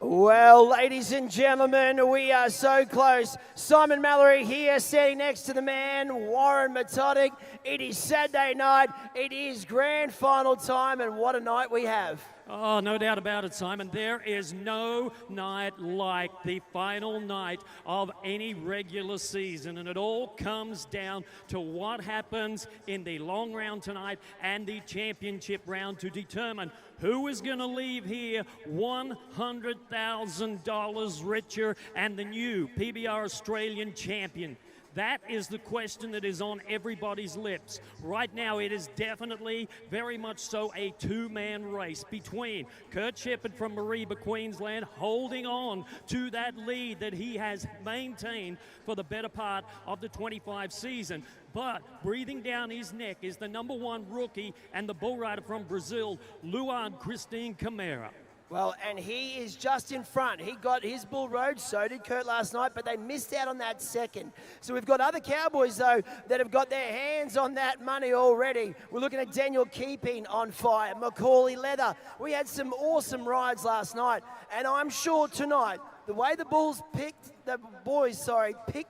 Well, ladies and gentlemen, we are so close. Simon Mallory here, standing next to the man, Warren Metodic. It is Saturday night. It is grand final time, and what a night we have. Oh, no doubt about it, Simon. There is no night like the final night of any regular season, and it all comes down to what happens in the long round tonight and the championship round to determine who is going to leave here $100,000 richer and the new PBR Australian champion. That is the question that is on everybody's lips. Right now, it is definitely very much so a two-man race between Kurt Shepherd from Mareeba, Queensland, holding on to that lead that he has maintained for the better part of the 25 season. But breathing down his neck is the #1 rookie and the bull rider from Brazil, Luan Christine Camara. Well, and he is just in front. He got his bull rode, so did Kurt last night, but they missed out on that second. So we've got other cowboys, though, that have got their hands on that money already. We're looking at Daniel Keeping on fire, Macaulay Leather. We had some awesome rides last night, and I'm sure tonight, the way the boys picked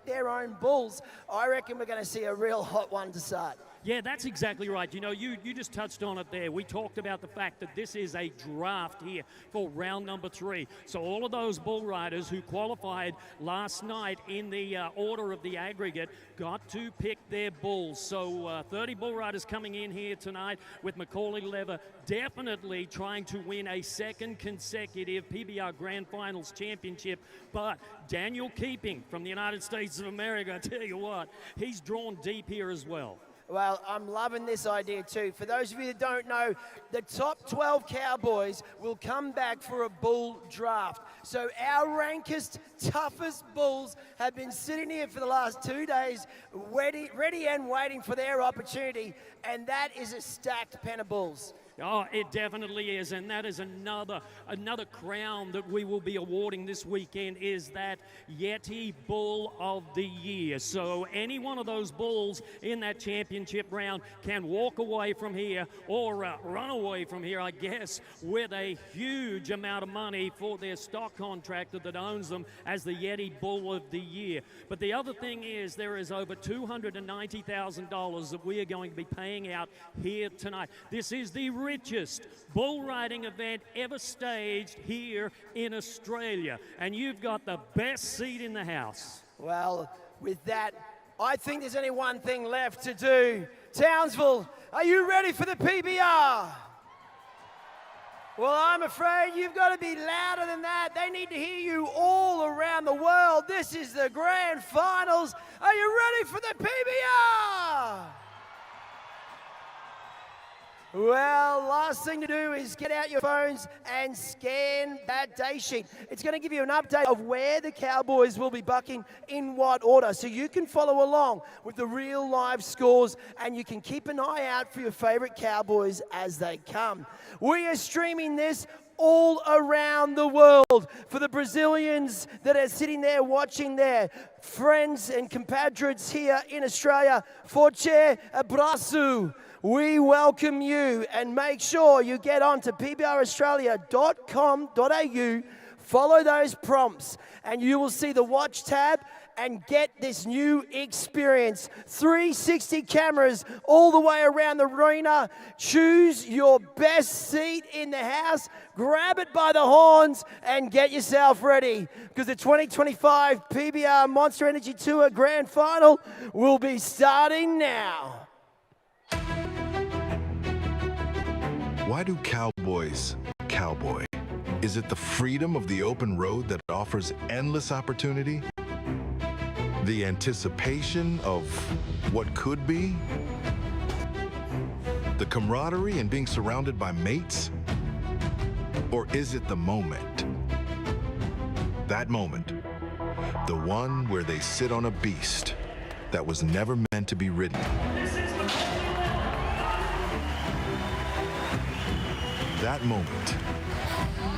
their own bulls, I reckon we're going to see a real hot one to start. Yeah, that's exactly right. You know, you just touched on it there. We talked about the fact that this is a draft here for round number 3. So all of those bull riders who qualified last night in the order of the aggregate got to pick their bulls. So 30 bull riders coming in here tonight with Macaulay Leather definitely trying to win a second consecutive PBR Grand Finals championship. But Daniel Keeping from the United States of America, I tell you what, he's drawn deep here as well. Well, I'm loving this idea too. For those of you that don't know, the top 12 cowboys will come back for a bull draft. So our rankest, toughest bulls have been sitting here for the last 2 days, ready and waiting for their opportunity, and that is a stacked pen of bulls. Oh, it definitely is, and that is another crown that we will be awarding this weekend, is that Yeti Bull of the Year. So any one of those bulls in that championship round can walk away from here, or run away from here, I guess, with a huge amount of money for their stock contractor that owns them as the Yeti Bull of the Year. But the other thing is, there is over $290,000 that we are going to be paying out here tonight. This is the richest bull riding event ever staged here in Australia, and you've got the best seat in the house. Well, with that, I think there's only one thing left to do. Townsville, are you ready for the PBR? Well, I'm afraid you've got to be louder than that. They need to hear you all around the world. This is the grand finals. Are you ready for the PBR? Well, last thing to do is get out your phones and scan that day sheet. It's going to give you an update of where the Cowboys will be bucking in what order, so you can follow along with the real live scores, and you can keep an eye out for your favorite Cowboys as they come. We are streaming this all around the world for the Brazilians that are sitting there watching their friends and compatriots here in Australia. Forte abraço. We welcome you, and make sure you get on to pbraustralia.com.au, follow those prompts, and you will see the watch tab and get this new experience. 360 cameras all the way around the arena. Choose your best seat in the house, grab it by the horns, and get yourself ready, because the 2025 PBR Monster Energy Tour Grand Final will be starting now. Why do cowboys cowboy? Is it the freedom of the open road that offers endless opportunity? The anticipation of what could be? The camaraderie in being surrounded by mates? Or is it the moment? That moment, the one where they sit on a beast that was never meant to be ridden. That moment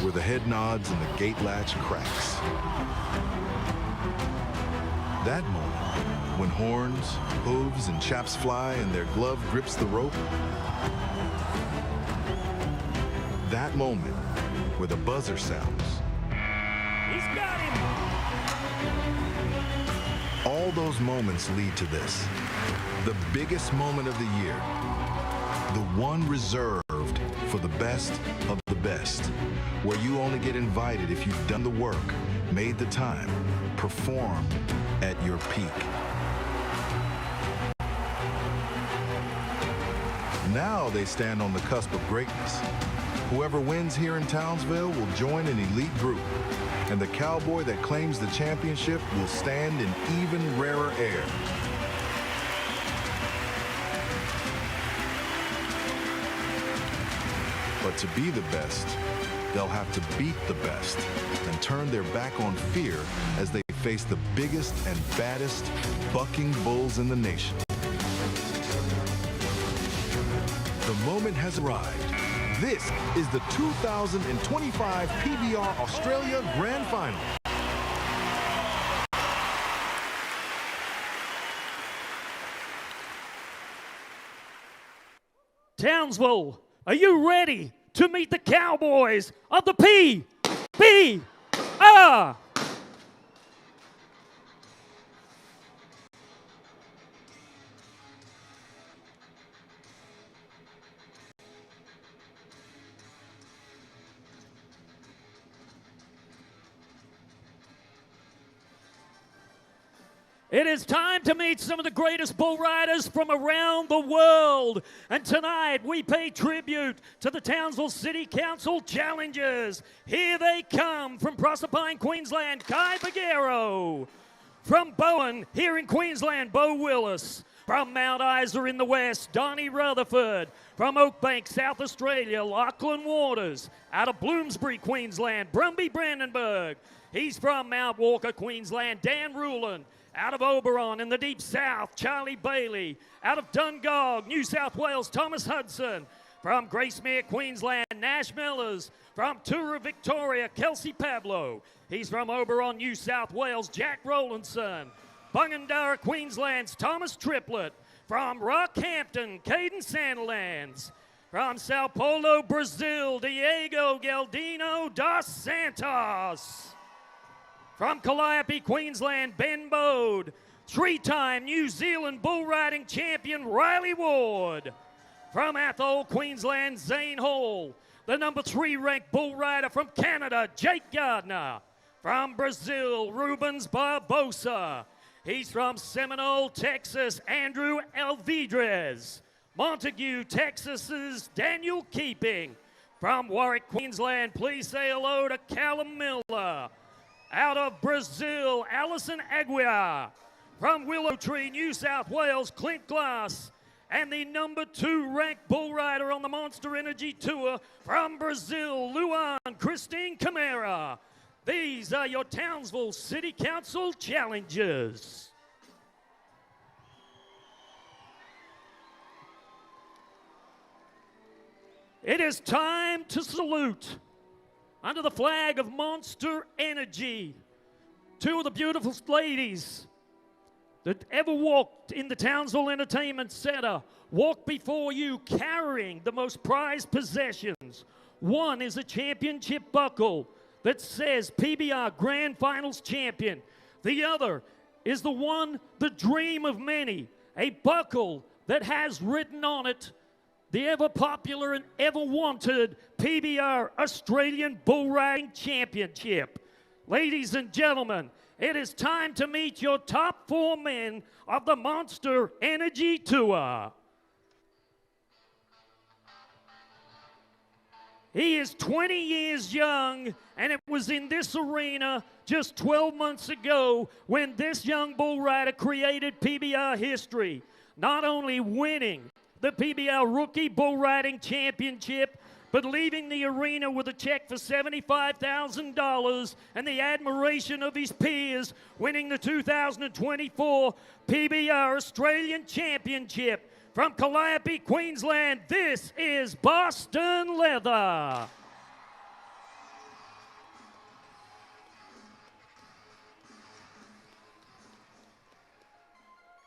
where the head nods and the gate latch cracks. That moment when horns, hooves, and chaps fly and their glove grips the rope. That moment where the buzzer sounds He's got him. All those moments lead to this. The biggest moment of the year. The one reserved for the best of the best. Where you only get invited if you've done the work, made the time, performed at your peak. Now they stand on the cusp of greatness. Whoever wins here in Townsville will join an elite group, and the cowboy that claims the championship will stand in even rarer air. But to be the best, they'll have to beat the best and turn their back on fear as they face the biggest and baddest bucking bulls in the nation. The moment has arrived. This is the 2025 PBR Australia Grand Final. Townsville, are you ready to meet the Cowboys of the PBR? It is time to meet some of the greatest bull riders from around the world. And tonight we pay tribute to the Townsville City Council Challengers. Here they come from Proserpine, Queensland, Kai Bagheero. From Bowen, here in Queensland, Bo Willis. From Mount Isa in the west, Donnie Rutherford. From Oakbank, South Australia, Lachlan Waters. Out of Bloomsbury, Queensland, Brumby Brandenburg. He's from Mount Walker, Queensland, Dan Ruland. Out of Oberon in the deep south, Charlie Bailey. Out of Dungog, New South Wales, Thomas Hudson. From Gracemere, Queensland, Nash Mellors. From Tura, Victoria, Kelsey Pablo. He's from Oberon, New South Wales, Jack Rowlandson. Bungendara, Queensland's Thomas Triplett. From Rockhampton, Caden Sandilands. From Sao Paulo, Brazil, Diego Galdino dos Santos. From Calliope, Queensland, Ben Bode. Three-time New Zealand bull riding champion, Riley Ward. From Athol, Queensland, Zane Hall. The number 3 ranked bull rider from Canada, Jake Gardner. From Brazil, Rubens Barbosa. He's from Seminole, Texas, Andrew Alvidrez. Montague, Texas's Daniel Keeping. From Warwick, Queensland, please say hello to Callum Miller. Out of Brazil, Alison Aguiar. From Willow Tree, New South Wales, Clint Glass. And the number 2 ranked bull rider on the Monster Energy Tour from Brazil, Luan Christine Camara. These are your Townsville City Council challengers. It is time to salute, under the flag of Monster Energy, 2 of the beautiful ladies that ever walked in the Townsville Entertainment Centre, walk before you carrying the most prized possessions. One is a championship buckle that says PBR Grand Finals Champion. The other is the dream of many, a buckle that has written on it the ever popular and ever wanted PBR Australian Bull Riding Championship. Ladies and gentlemen, it is time to meet your top 4 men of the Monster Energy Tour. He is 20 years young, and it was in this arena just 12 months ago when this young bull rider created PBR history, not only winning the PBR Rookie Bull Riding Championship, but leaving the arena with a check for $75,000 and the admiration of his peers, winning the 2024 PBR Australian Championship. From Calliope, Queensland, this is Boston Leather.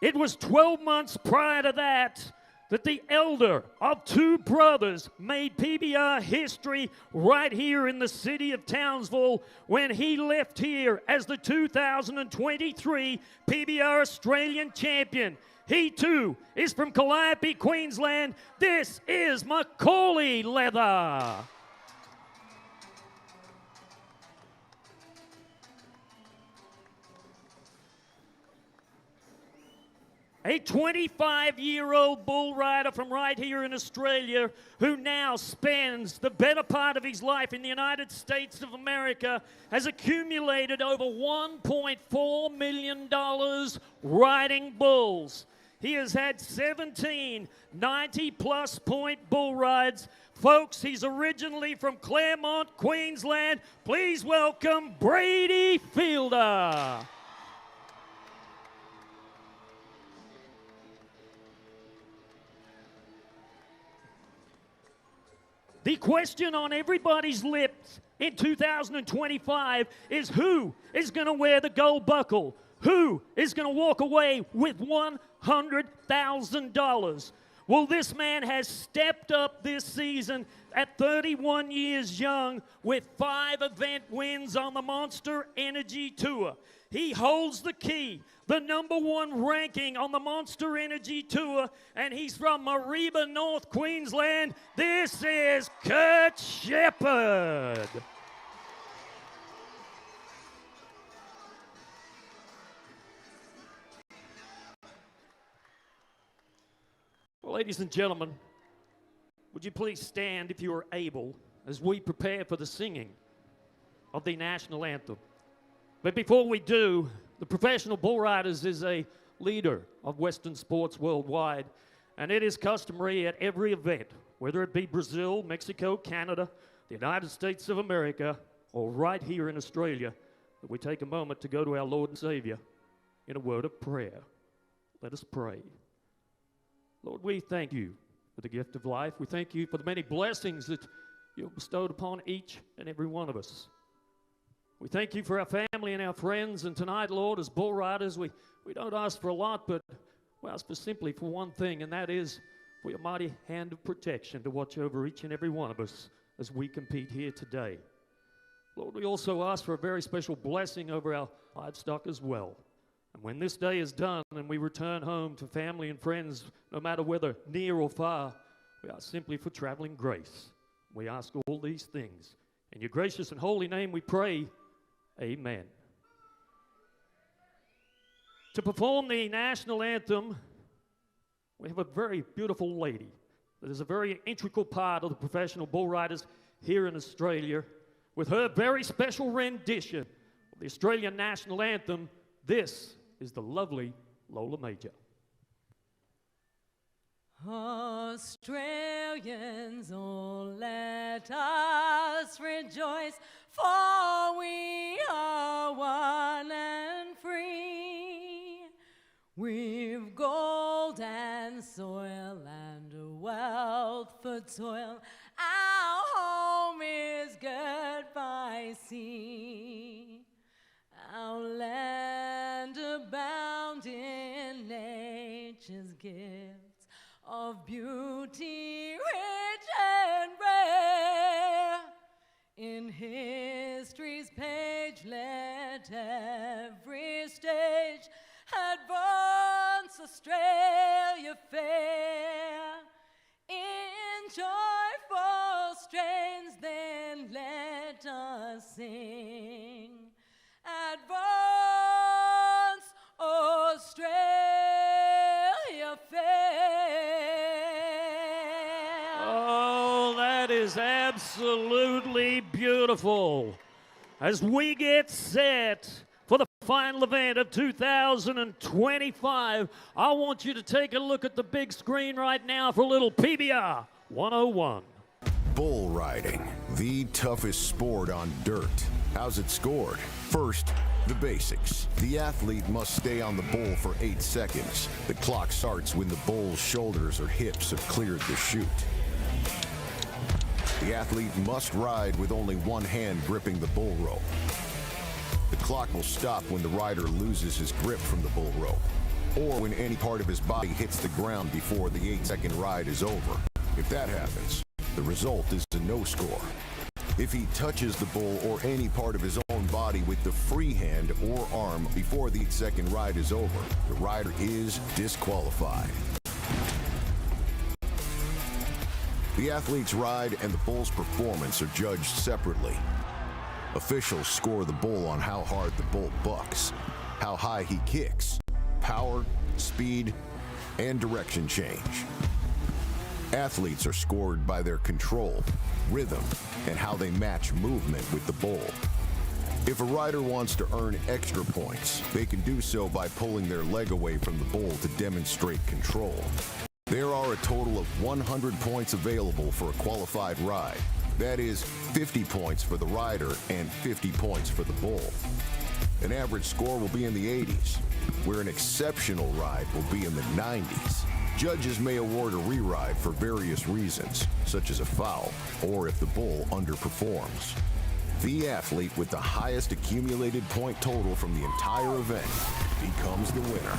It was 12 months prior to that that the elder of two brothers made PBR history right here in the city of Townsville when he left here as the 2023 PBR Australian champion. He too is from Calliope, Queensland. This is Macaulay Leather. A 25-year-old bull rider from right here in Australia who now spends the better part of his life in the United States of America has accumulated over $1.4 million riding bulls. He has had 17 90-plus point bull rides. Folks, he's originally from Claremont, Queensland. Please welcome Brady Fielder. The question on everybody's lips in 2025 is who is going to wear the gold buckle? Who is going to walk away with $100,000? Well, this man has stepped up this season at 31 years young with 5 event wins on the Monster Energy Tour. He holds the key, the #1 ranking on the Monster Energy Tour, and he's from Mareeba, North Queensland. This is Kurt Shepherd. Well, ladies and gentlemen, would you please stand if you are able as we prepare for the singing of the national anthem. But before we do, the Professional Bull Riders is a leader of Western sports worldwide, and it is customary at every event, whether it be Brazil, Mexico, Canada, the United States of America, or right here in Australia, that we take a moment to go to our Lord and Savior in a word of prayer. Let us pray. Lord, we thank you for the gift of life. We thank you for the many blessings that you have bestowed upon each and every one of us. We thank you for our family and our friends, and tonight, Lord, as bull riders, we don't ask for a lot, but we ask for simply for one thing, and that is for your mighty hand of protection to watch over each and every one of us as we compete here today. Lord, we also ask for a very special blessing over our livestock as well. And when this day is done and we return home to family and friends, no matter whether near or far, we ask simply for traveling grace. We ask all these things. In your gracious and holy name we pray, amen. To perform the national anthem, we have a very beautiful lady that is a very integral part of the Professional Bull Riders here in Australia. With her very special rendition of the Australian national anthem, this is the lovely Lola Major. Australians, oh, let us rejoice, for we are one and free. We've gold and soil and a wealth for toil. Our home is girt by sea. Our land abound in nature's gifts of beauty rich and rare. In history's page let every stage advance Australia fair. In joyful strains then let us sing. Advance Australia fair. Oh, that is absolutely beautiful. As we get set for the final event of 2025, I want you to take a look at the big screen right now for a little PBR 101. Bull riding, the toughest sport on dirt. How's it scored? First, the basics. The athlete must stay on the bull for 8 seconds. The clock starts when the bull's shoulders or hips have cleared the chute. The athlete must ride with only one hand gripping the bull rope. The clock will stop when the rider loses his grip from the bull rope. or when any part of his body hits the ground before the 8-second ride is over. If that happens, the result is a no score. If he touches the bull or any part of his own body with the free hand or arm before the 8-second ride is over, the rider is disqualified. The athlete's ride and the bull's performance are judged separately. Officials score the bull on how hard the bull bucks, how high he kicks, power, speed, and direction change. Athletes are scored by their control, rhythm, and how they match movement with the bull. If a rider wants to earn extra points, they can do so by pulling their leg away from the bull to demonstrate control. There are a total of 100 points available for a qualified ride. That is 50 points for the rider and 50 points for the bull. An average score will be in the 80s, where an exceptional ride will be in the 90s. Judges may award a re-ride for various reasons, such as a foul, or if the bull underperforms. The athlete with the highest accumulated point total from the entire event becomes the winner.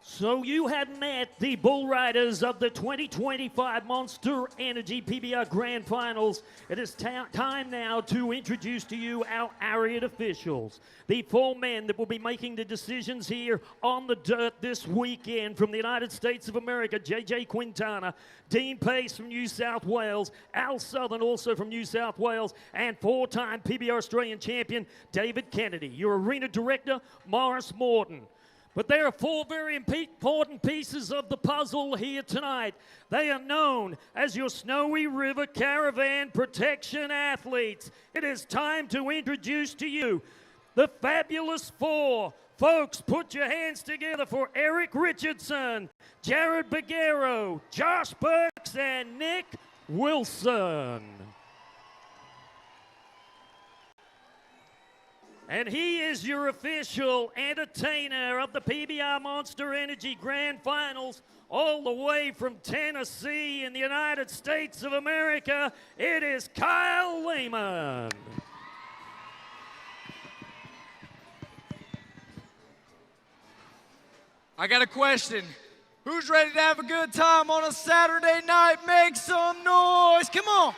So you have met the bull riders of the 2025 Monster Energy PBR Grand Finals. It is time now to introduce to you our Ariat officials. The 4 men that will be making the decisions here on the dirt this weekend from the United States of America, JJ Quintana, Dean Pace from New South Wales, Al Southern also from New South Wales, and 4-time PBR Australian champion, David Kennedy. Your arena director, Morris Morton. But there are 4 very important pieces of the puzzle here tonight. They are known as your Snowy River Caravan Protection athletes. It is time to introduce to you the fabulous 4. Folks, put your hands together for Eric Richardson, Jared Bagero, Josh Burks, and Nick Wilson. And he is your official entertainer of the PBR Monster Energy Grand Finals, all the way from Tennessee in the United States of America. It is Kyle Lehman. I got a question. Who's ready to have a good time on a Saturday night? Make some noise. Come on.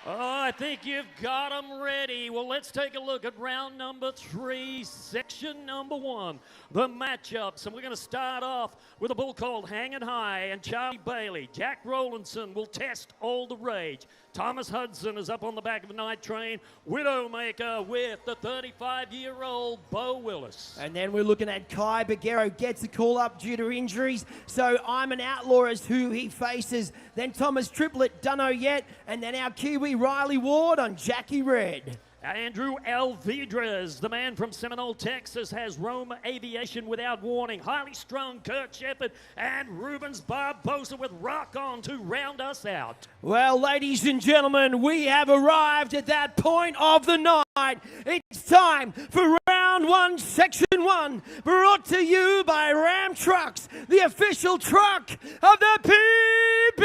Oh, I think you've got them ready. Well, let's take a look at round number 3, section number 1, the matchups. And we're going to start off with a bull called Hanging High and Charlie Bailey. Jack Rowlandson will test All the Rage. Thomas Hudson is up on the back of the night train. Widowmaker with the 35-year-old Bo Willis. And then we're looking at Kai Bagero gets a call up due to injuries. So I'm an Outlaw is who he faces. Then Thomas Triplett, dunno yet. And then our Kiwi Riley Ward on Jackie Red. Andrew Alvidrez, the man from Seminole, Texas, has Roma Aviation Without Warning. Highly Strung, Kurt Shepard, and Rubens Barbosa with Rock On to round us out. Well, ladies and gentlemen, we have arrived at that point of the night. It's time for round 1, section 1, brought to you by Ram Trucks, the official truck of the PBR.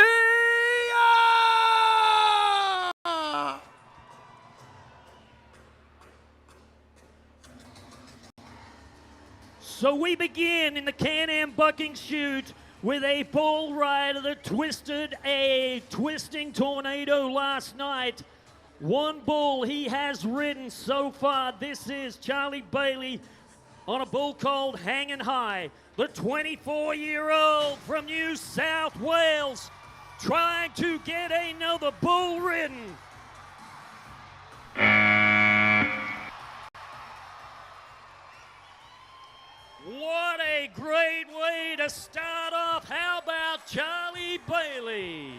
So we begin in the Can-Am bucking chute with a bull rider that twisted a twisting tornado last night. One bull he has ridden so far. This is Charlie Bailey on a bull called Hanging High. The 24-year-old from New South Wales trying to get another bull ridden. What a great way to start off. How about Charlie Bailey?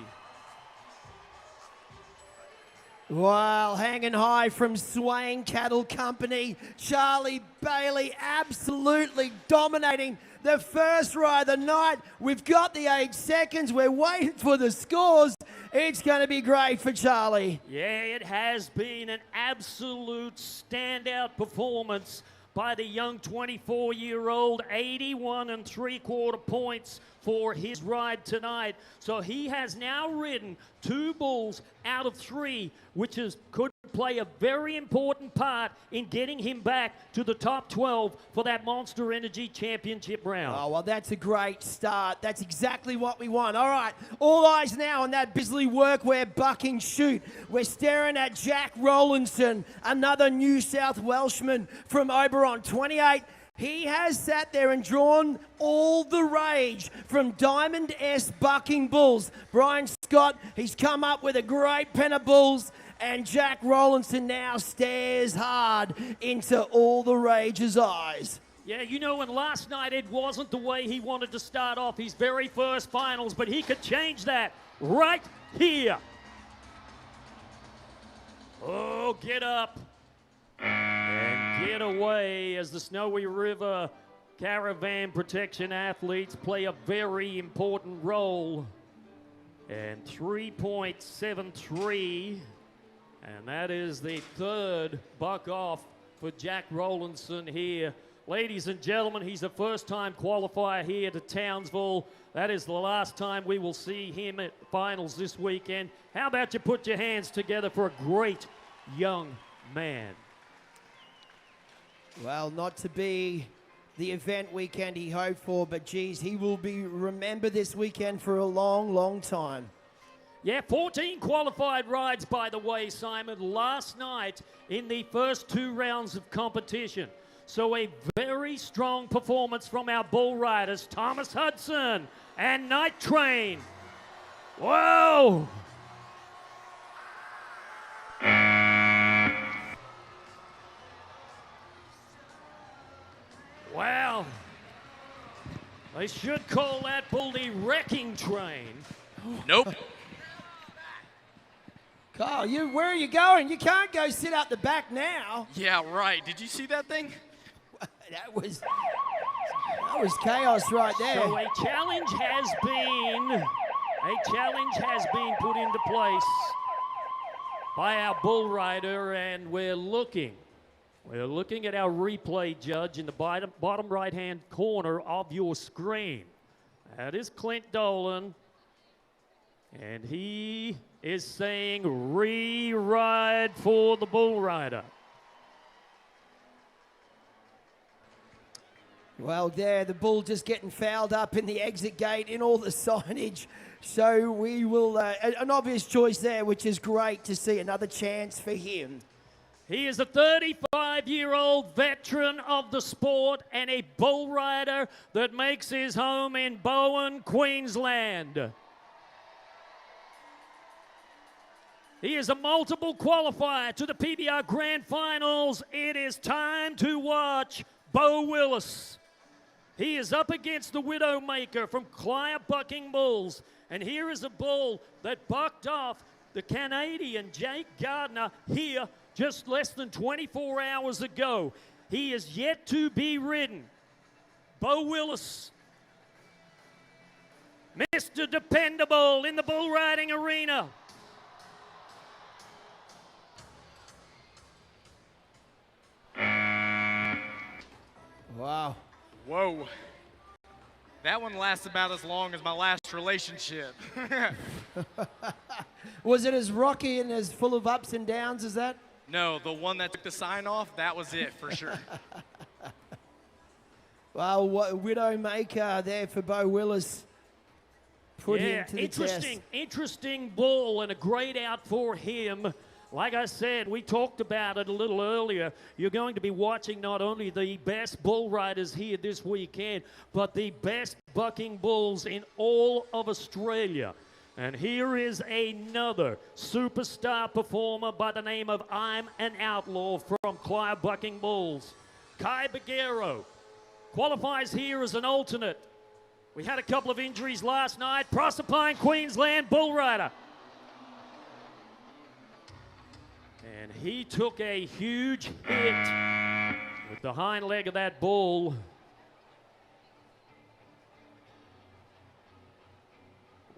Well, Hanging High from Swain Cattle Company. Charlie Bailey absolutely dominating the first ride of the night. We've got the 8 seconds. We're waiting for the scores. It's going to be great for Charlie. Yeah, it has been an absolute standout performance by the young 24-year-old, 81 3/4 points for his ride tonight. So he has now ridden 2 bulls out of 3, which could play a very important part in getting him back to the top 12 for that Monster Energy Championship round. Oh, well, that's a great start. That's exactly what we want. All right, all eyes now on that Bisley Workwear bucking shoot. We're staring at Jack Rowlandson, another New South Welshman from Oberon, 28. He has sat there and drawn all the rage from Diamond S bucking bulls. Brian Scott, he's come up with a great pen of bulls, and Jack Rowlandson now stares hard into all the rage's eyes. Yeah, you know, and last night it wasn't the way he wanted to start off his very first finals, but he could change that right here. Oh, get up and get away as the Snowy River Caravan Protection athletes play a very important role. And 3.73, and that is the 3rd buck off for Jack Rowlandson here. Ladies and gentlemen, he's a first-time qualifier here to Townsville. That is the last time we will see him at finals this weekend. How about you put your hands together for a great young man? Well, not to be the event weekend he hoped for, but geez, he will be remembered this weekend for a long, long time. Yeah, 14 qualified rides, by the way, Simon, last night in the first 2 rounds of competition. So a very strong performance from our bull riders, Thomas Hudson and Night Train. Whoa! Wow. They should call that bull the Wrecking Train. Nope. Carl, where are you going? You can't go sit out the back now. Yeah, right. Did you see that thing? That was chaos right there. So a challenge has been put into place by our bull rider, and we're looking at our replay judge in the bottom right-hand corner of your screen. That is Clint Dolan, and he is saying re-ride for the bull rider. Well, there, the bull just getting fouled up in the exit gate in all the signage. So we will, an obvious choice there, which is great to see. Another chance for him. He is a 35-year-old veteran of the sport and a bull rider that makes his home in Bowen, Queensland. He is a multiple qualifier to the PBR Grand Finals. It is time to watch Bo Willis. He is up against the Widowmaker from Clive Bucking Bulls. And here is a bull that bucked off the Canadian Jake Gardner here just less than 24 hours ago. He is yet to be ridden. Bo Willis, Mr. Dependable in the bull riding arena. Wow. Whoa. That one lasts about as long as my last relationship. Was it as rocky and as full of ups and downs as that? No, the one that took the sign off, that was it for sure. Well, Widowmaker there for Bo Willis. Put him to the test. Interesting bull and a great out for him. Like I said, we talked about it a little earlier. You're going to be watching not only the best bull riders here this weekend, but the best bucking bulls in all of Australia. And here is another superstar performer by the name of I'm an Outlaw from Clive Bucking Bulls. Kai Baguero qualifies here as an alternate. We had a couple of injuries last night. Proserpine, Queensland bull rider. And he took a huge hit with the hind leg of that bull.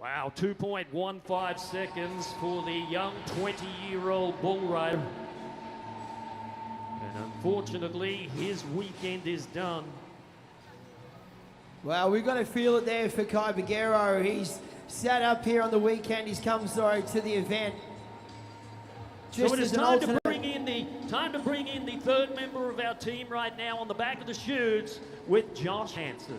Wow, 2.15 seconds for the young 20-year-old bull rider. And unfortunately, his weekend is done. Well, we've got to feel it there for Kai Baguero. He's sat up here on the weekend. He's come, to the event. So it is time to bring in the third member of our team right now on the back of the chutes with Josh Hansen.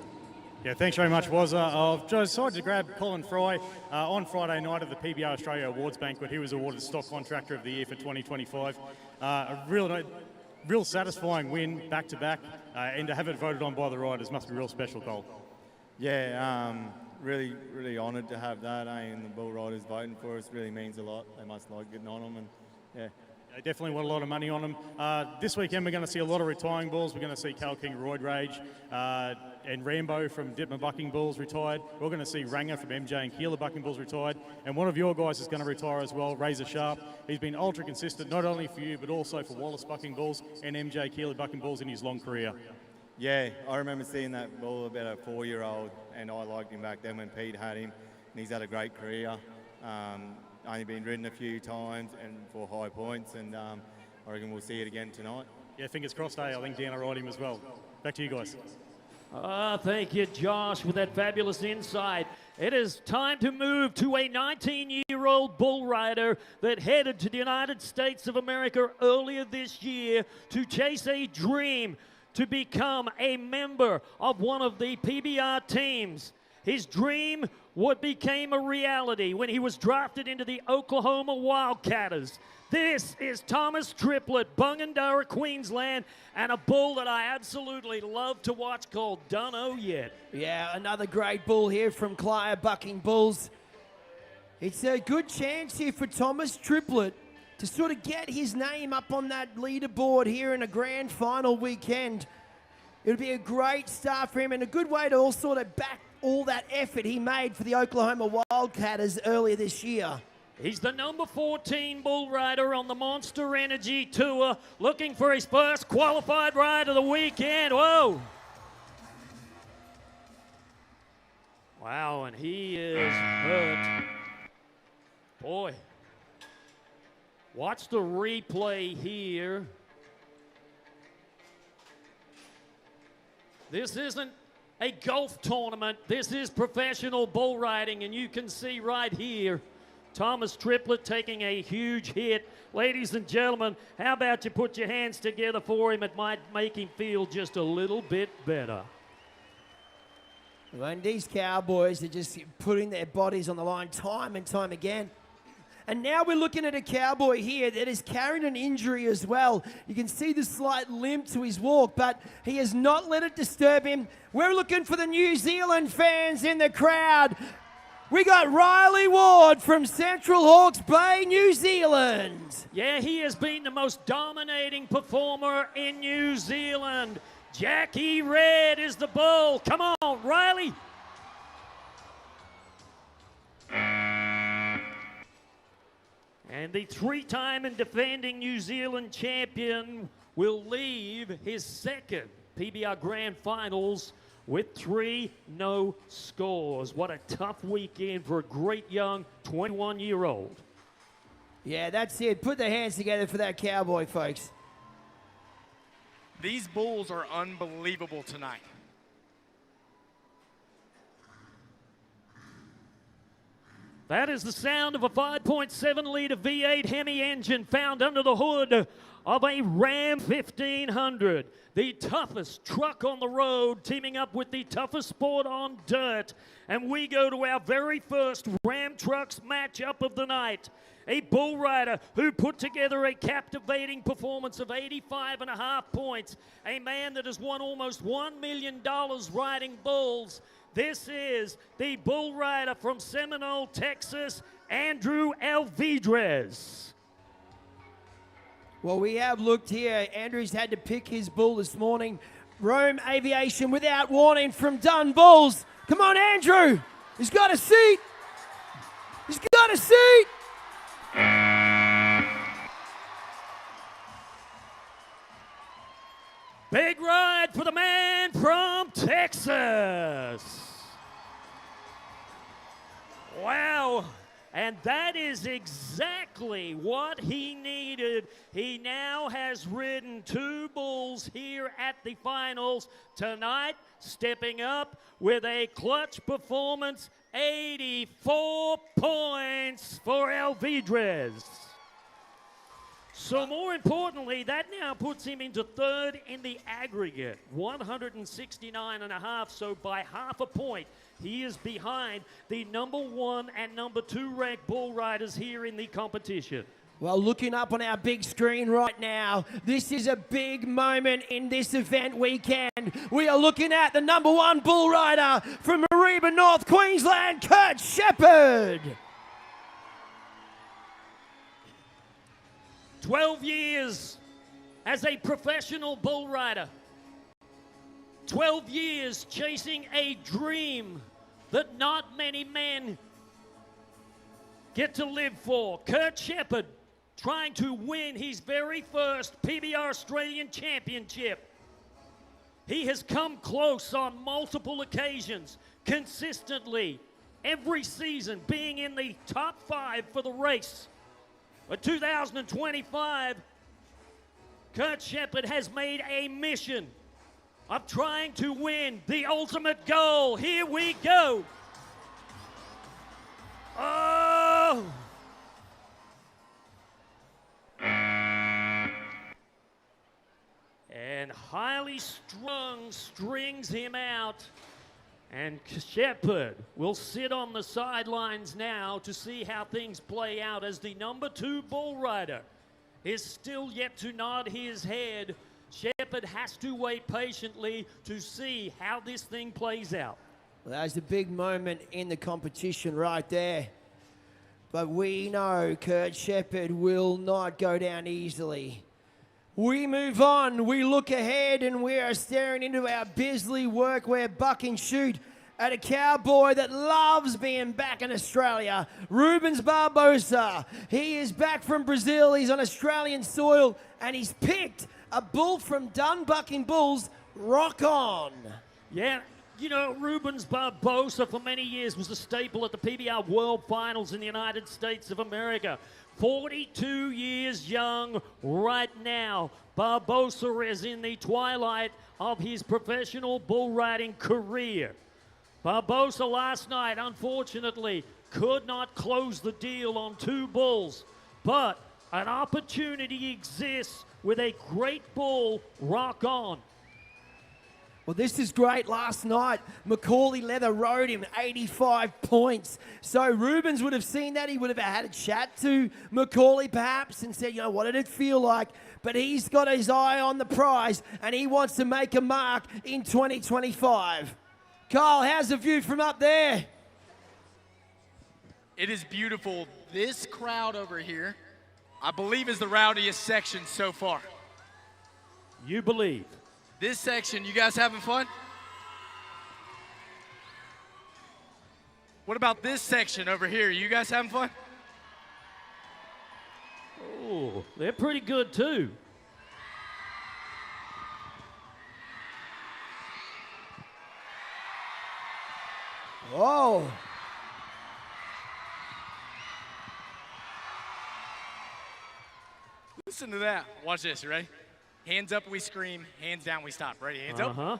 Yeah, thanks very much, Wazza. I've decided to grab Colin Fry on Friday night at the PBR Australia Awards banquet. He was awarded Stock Contractor of the Year for 2025. A real satisfying win back-to-back, and to have it voted on by the riders must be a real special goal. Yeah, really honoured to have that, and the bull riders voting for us really means a lot. They must like getting on them, and yeah. They definitely want a lot of money on them. This weekend we're going to see a lot of retiring bulls. We're going to see Cal King Roid Rage and Rambo from Ditman Bucking Bulls retired. We're going to see Ranger from MJ and Keeler Bucking Bulls retired. And one of your guys is going to retire as well, Razor Sharp. He's been ultra consistent, not only for you, but also for Wallace Bucking Bulls and MJ Keeler Bucking Bulls in his long career. Yeah, I remember seeing that bull about a 4-year-old, and I liked him back then when Pete had him, and he's had a great career. Only been ridden a few times and for high points, and I reckon we'll see it again tonight. Yeah, fingers crossed, I think Dan will ride him as well. Back to you guys. Thank you, Josh, with that fabulous insight. It is time to move to a 19-year-old bull rider that headed to the United States of America earlier this year to chase a dream to become a member of one of the PBR teams. His dream became a reality when he was drafted into the Oklahoma Wildcatters. This is Thomas Triplett, Bungendara, Queensland, and a bull that I absolutely love to watch called Dunno Yet. Yeah, another great bull here from Clio Bucking Bulls. It's a good chance here for Thomas Triplett to sort of get his name up on that leaderboard here in a grand final weekend. It would be a great start for him and a good way to all sort of back all that effort he made for the Oklahoma Wildcatters earlier this year. He's the number 14 bull rider on the Monster Energy Tour, looking for his first qualified ride of the weekend. Whoa! Wow, and he is hurt. Boy. Watch the replay here. This isn't a golf tournament. This is professional bull riding, and you can see right here Thomas Triplett taking a huge hit. Ladies and gentlemen, how about you put your hands together for him? It might make him feel just a little bit better. And these Cowboys are just putting their bodies on the line time and time again. And now we're looking at a Cowboy here that is carrying an injury as well. You can see the slight limp to his walk, but he has not let it disturb him. We're looking for the New Zealand fans in the crowd. We got Riley Ward from Central Hawke's Bay, New Zealand. Yeah, he has been the most dominating performer in New Zealand. Jackie Red is the bull. Come on, Riley. And the three-time and defending New Zealand champion will leave his second PBR Grand Finals with 3 no scores. What a tough weekend for a great young 21-year-old. Yeah, that's it. Put their hands together for that Cowboy, folks. These bulls are unbelievable tonight. That is the sound of a 5.7-litre V8 Hemi engine found under the hood of a Ram 1500. The toughest truck on the road, teaming up with the toughest sport on dirt. And we go to our very first Ram Trucks matchup of the night. A bull rider who put together a captivating performance of 85.5 points. A man that has won almost $1 million riding bulls. This is the bull rider from Seminole, Texas, Andrew Alvidrez. Well, we have looked here. Andrew's had to pick his bull this morning. Rome Aviation without warning from Dunn Bulls. Come on, Andrew. He's got a seat. He's got a seat. Big ride for the man from Texas. Wow. And that is exactly what he needed. He now has ridden 2 bulls here at the finals tonight, stepping up with a clutch performance, 84 points for Alvidrez. So more importantly, that now puts him into 3rd in the aggregate, 169.5, so by half a point. He is behind the number 1 and number 2 ranked bull riders here in the competition. Well, looking up on our big screen right now, this is a big moment in this event weekend. We are looking at the number 1 bull rider from Mareeba, North Queensland, Kurt Shepherd. 12 years as a professional bull rider. 12 years chasing a dream that not many men get to live for. Kurt Shepherd trying to win his very first PBR Australian Championship. He has come close on multiple occasions, consistently, every season being in the top 5 for the race. But 2025, Kurt Shepherd has made a mission of trying to win the ultimate goal. Here we go. Oh! And highly strung strings him out. And Shepherd will sit on the sidelines now to see how things play out as the number 2 bull rider is still yet to nod his head. Shepherd has to wait patiently to see how this thing plays out. Well, that was a big moment in the competition right there. But we know Kurt Shepherd will not go down easily. We move on, we look ahead, and we are staring into our Bisley workwear buck and shoot at a cowboy that loves being back in Australia, Rubens Barbosa. He is back from Brazil, he's on Australian soil, and he's picked a bull from Dunbucking Bulls, Rock On. Yeah, you know, Rubens Barbosa for many years was a staple at the PBR World Finals in the United States of America. 42 years young right now. Barbosa is in the twilight of his professional bull riding career. Barbosa last night, unfortunately, could not close the deal on 2 bulls, but an opportunity exists with a great bull, Rock On. Well, this is great. Last night, Macaulay Leather rode him 85 points. So Rubens would have seen that. He would have had a chat to Macaulay perhaps and said, you know, what did it feel like? But he's got his eye on the prize and he wants to make a mark in 2025. Carl, how's the view from up there? It is beautiful. This crowd over here, I believe, is the rowdiest section so far. You believe? This section, you guys having fun? What about this section over here? You guys having fun? Oh, they're pretty good too. Whoa. Listen to that. Watch this, you ready? Hands up, we scream. Hands down, we stop. Ready? Hands up. Uh-huh.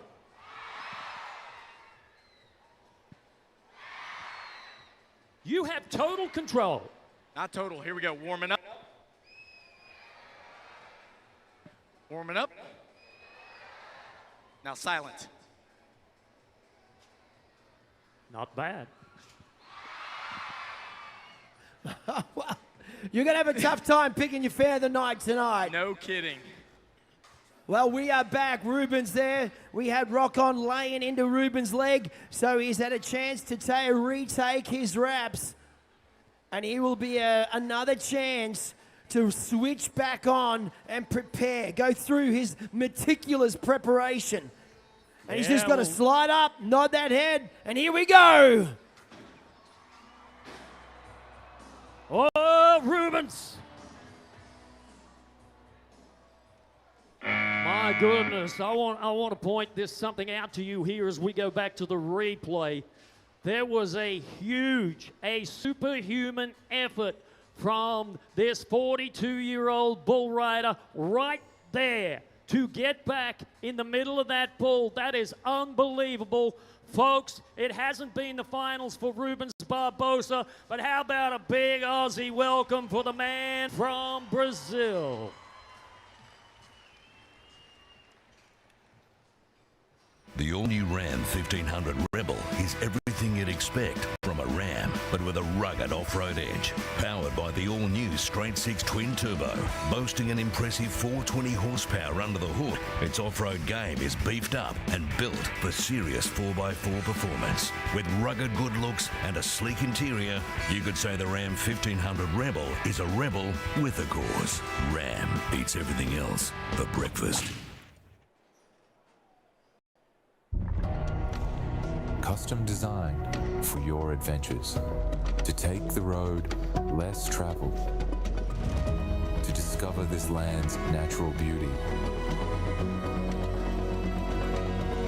You have total control. Not total. Here we go. Warming up. Warming up. Now silent. Not bad. Well, you're going to have a tough time picking your fare of the night tonight. No kidding. Well, we are back. Rubens there. We had Rock On laying into Rubens' leg, so he's had a chance to retake his reps. And he will be another chance to switch back on and prepare, go through his meticulous preparation. And he's just got to slide up, nod that head, and here we go. Oh, Rubens. My goodness, I want to point something out to you here as we go back to the replay. there was a huge, a superhuman effort from this 42-year-old bull rider right there to get back in the middle of that bull. That is unbelievable. Folks, it hasn't been the finals for Rubens Barbosa, but how about a big Aussie welcome for the man from Brazil? The all-new Ram 1500 Rebel is everything you'd expect from a Ram, but with a rugged off-road edge. Powered by the all-new straight-six twin-turbo, boasting an impressive 420 horsepower under the hood, its off-road game is beefed up and built for serious 4x4 performance. With rugged good looks and a sleek interior, you could say the Ram 1500 Rebel is a rebel with a cause. Ram beats everything else for breakfast. Custom designed for your adventures, to take the road less traveled, to discover this land's natural beauty.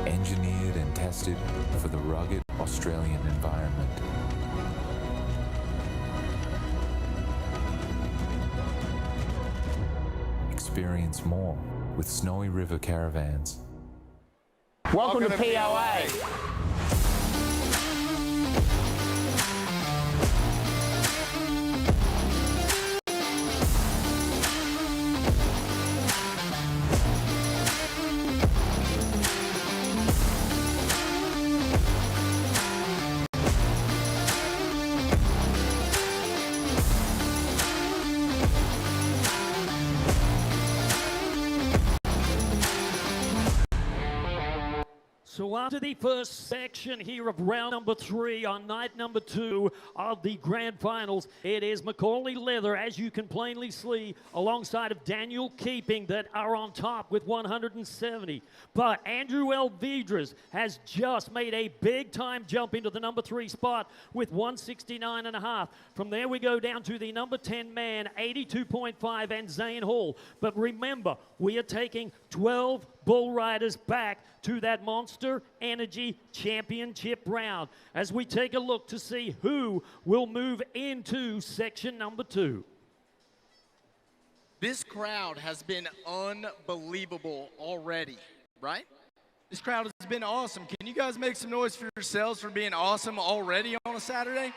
Engineered and tested for the rugged Australian environment. Experience more with Snowy River Caravans. Welcome to POA. So after the first section here of round number 3 on night number 2 of the grand finals, it is Macaulay Leather, as you can plainly see, alongside of Daniel Keeping that are on top with 170. But Andrew Elvidras has just made a big time jump into the number 3 spot with 169.5. From there we go down to the number 10 man, 82.5, and Zane Hall. But remember, we are taking 12 bull riders back to that Monster Energy Championship round as we take a look to see who will move into section number 2. This crowd has been unbelievable already, right? This crowd has been awesome. Can you guys make some noise for yourselves for being awesome already on a Saturday?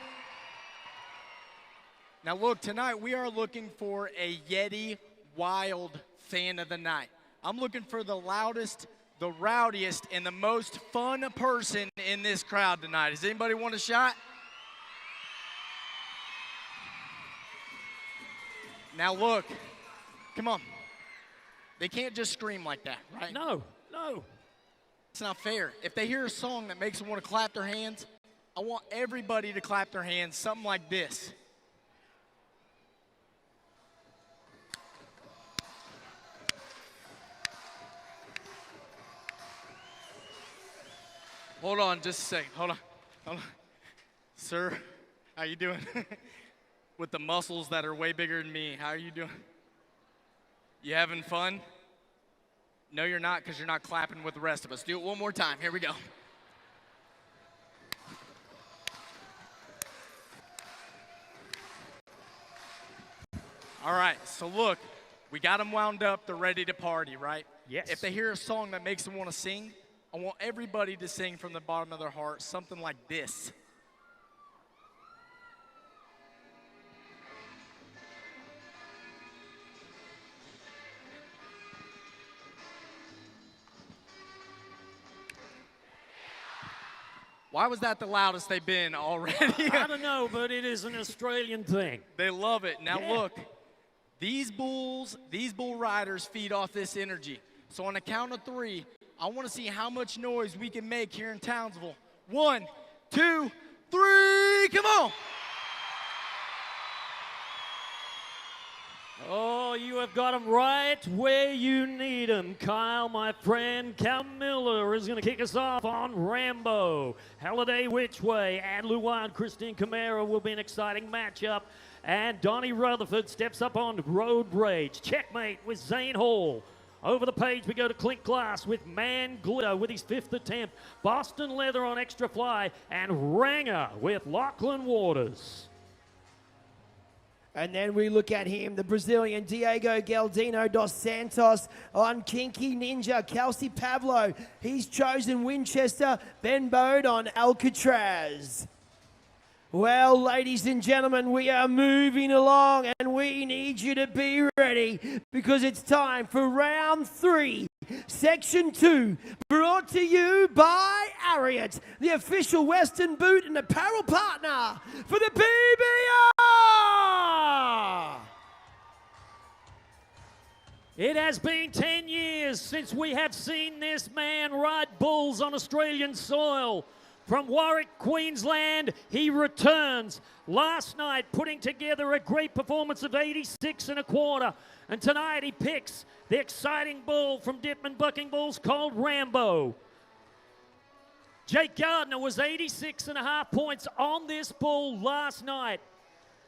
Now look, tonight we are looking for a Yeti Wild fan of the night. I'm looking for the loudest, the rowdiest, and the most fun person in this crowd tonight. Does anybody want a shot? Now look, come on. They can't just scream like that, right? No. It's not fair. If they hear a song that makes them want to clap their hands, I want everybody to clap their hands, something like this. Hold on just a second. Hold on. Sir, how you doing? With the muscles that are way bigger than me, how are you doing? You having fun? No, you're not, because you're not clapping with the rest of us. Do it one more time. Here we go. All right, so look, we got them wound up. They're ready to party, right? Yes. If they hear a song that makes them want to sing, I want everybody to sing from the bottom of their heart something like this. Why was that the loudest they've been already? I don't know, but it is an Australian thing. They love it. Now Yeah. look, these bull riders feed off this energy. So on a count of 3, I want to see how much noise we can make here in Townsville. 1, 2, 3, come on! Oh, you have got them right where you need them. Kyle, my friend, Cal Miller is going to kick us off on Rambo. Halliday Which Way and Luan Christine Camara will be an exciting matchup. And Donnie Rutherford steps up on Road Rage. Checkmate with Zane Hall. Over the page we go to Clint Glass with Man Glitter with his 5th attempt. Boston Leather on Extra Fly. And Ranger with Lachlan Waters. And then we look at him, the Brazilian Diego Galdino dos Santos on Kinky Ninja. Kelsey Pavlo, he's chosen Winchester. Ben Bode on Alcatraz. Well, ladies and gentlemen, we are moving along and we need you to be ready because it's time for round 3, section 2, brought to you by Ariat, the official Western boot and apparel partner for the PBR. It has been 10 years since we have seen this man ride bulls on Australian soil. From Warwick, Queensland, he returns. Last night, putting together a great performance of 86 1/4. And tonight, he picks the exciting bull from Dittman Bucking Bulls called Rambo. Jake Gardner was 86.5 points on this bull last night.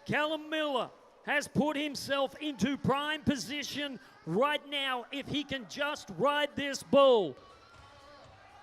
Callum Miller has put himself into prime position right now if he can just ride this bull.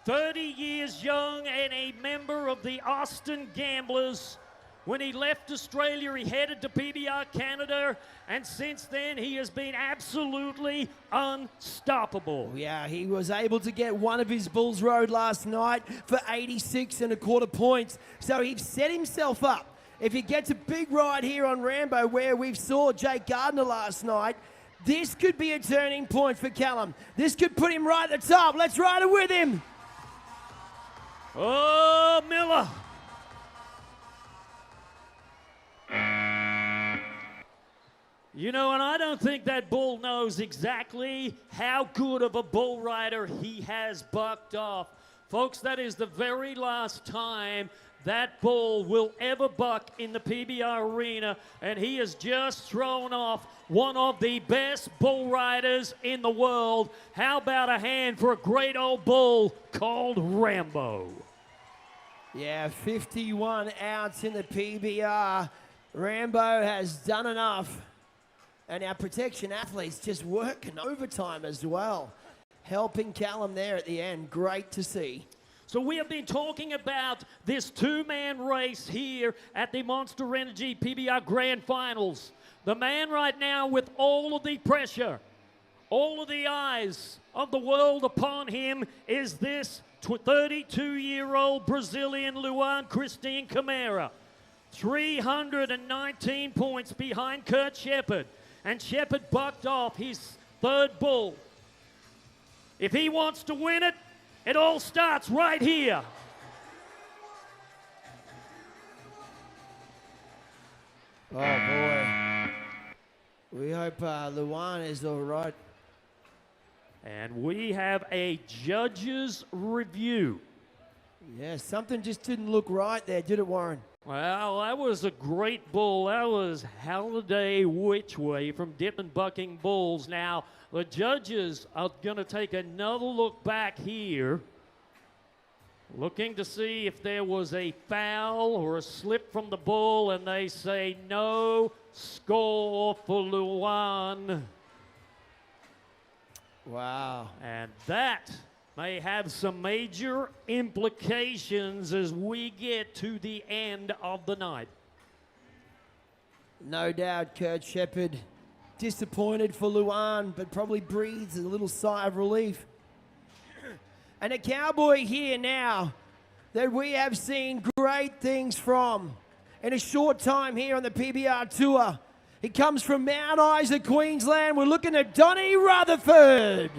30 years young and a member of the Austin Gamblers. When he left Australia, he headed to PBR Canada, and since then he has been absolutely unstoppable. Yeah, he was able to get one of his bulls rode last night for 86 1/4 points. So he's set himself up. If he gets a big ride here on Rambo, where we saw Jake Gardner last night, this could be a turning point for Callum. This could put him right at the top. Let's ride it with him. Oh, Miller. You know, and I don't think that bull knows exactly how good of a bull rider he has bucked off. Folks, that is the very last time that bull will ever buck in the PBR arena, and he has just thrown off one of the best bull riders in the world. How about a hand for a great old bull called Rambo? Yeah, 51 outs in the PBR. Rambo has done enough. And our protection athletes just working overtime as well. Helping Callum there at the end. Great to see. So we have been talking about this 2-man race here at the Monster Energy PBR Grand Finals. The man right now with all of the pressure, all of the eyes of the world upon him is this 32-year-old Brazilian Luan Christine Camara. 319 points behind Kurt Shepard. And Shepard bucked off his 3rd bull. If he wants to win it, it all starts right here. Oh, boy. We hope Luan is all right. And we have a judge's review. Yeah, something just didn't look right there, did it, Warren? Well, that was a great bull. That was Halliday Whichway from Dittman Bucking Bulls. Now, the judges are going to take another look back here, looking to see if there was a foul or a slip from the bull, and they say no score for Luan. Wow. And that may have some major implications as we get to the end of the night. No doubt Kurt Shepard disappointed for Luan, but probably breathes a little sigh of relief. And a cowboy here now that we have seen great things from in a short time here on the PBR Tour. He comes from Mount Isa, Queensland. We're looking at Donnie Rutherford.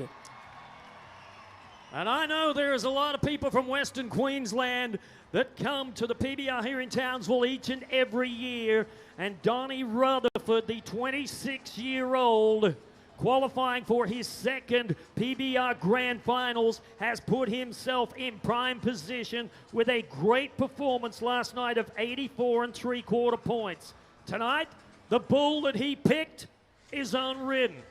And I know there is a lot of people from Western Queensland that come to the PBR here in Townsville each and every year. And Donnie Rutherford, the 26-year-old, qualifying for his 2nd PBR Grand Finals, has put himself in prime position with a great performance last night of 84 3/4 points. Tonight, the bull that he picked is unridden.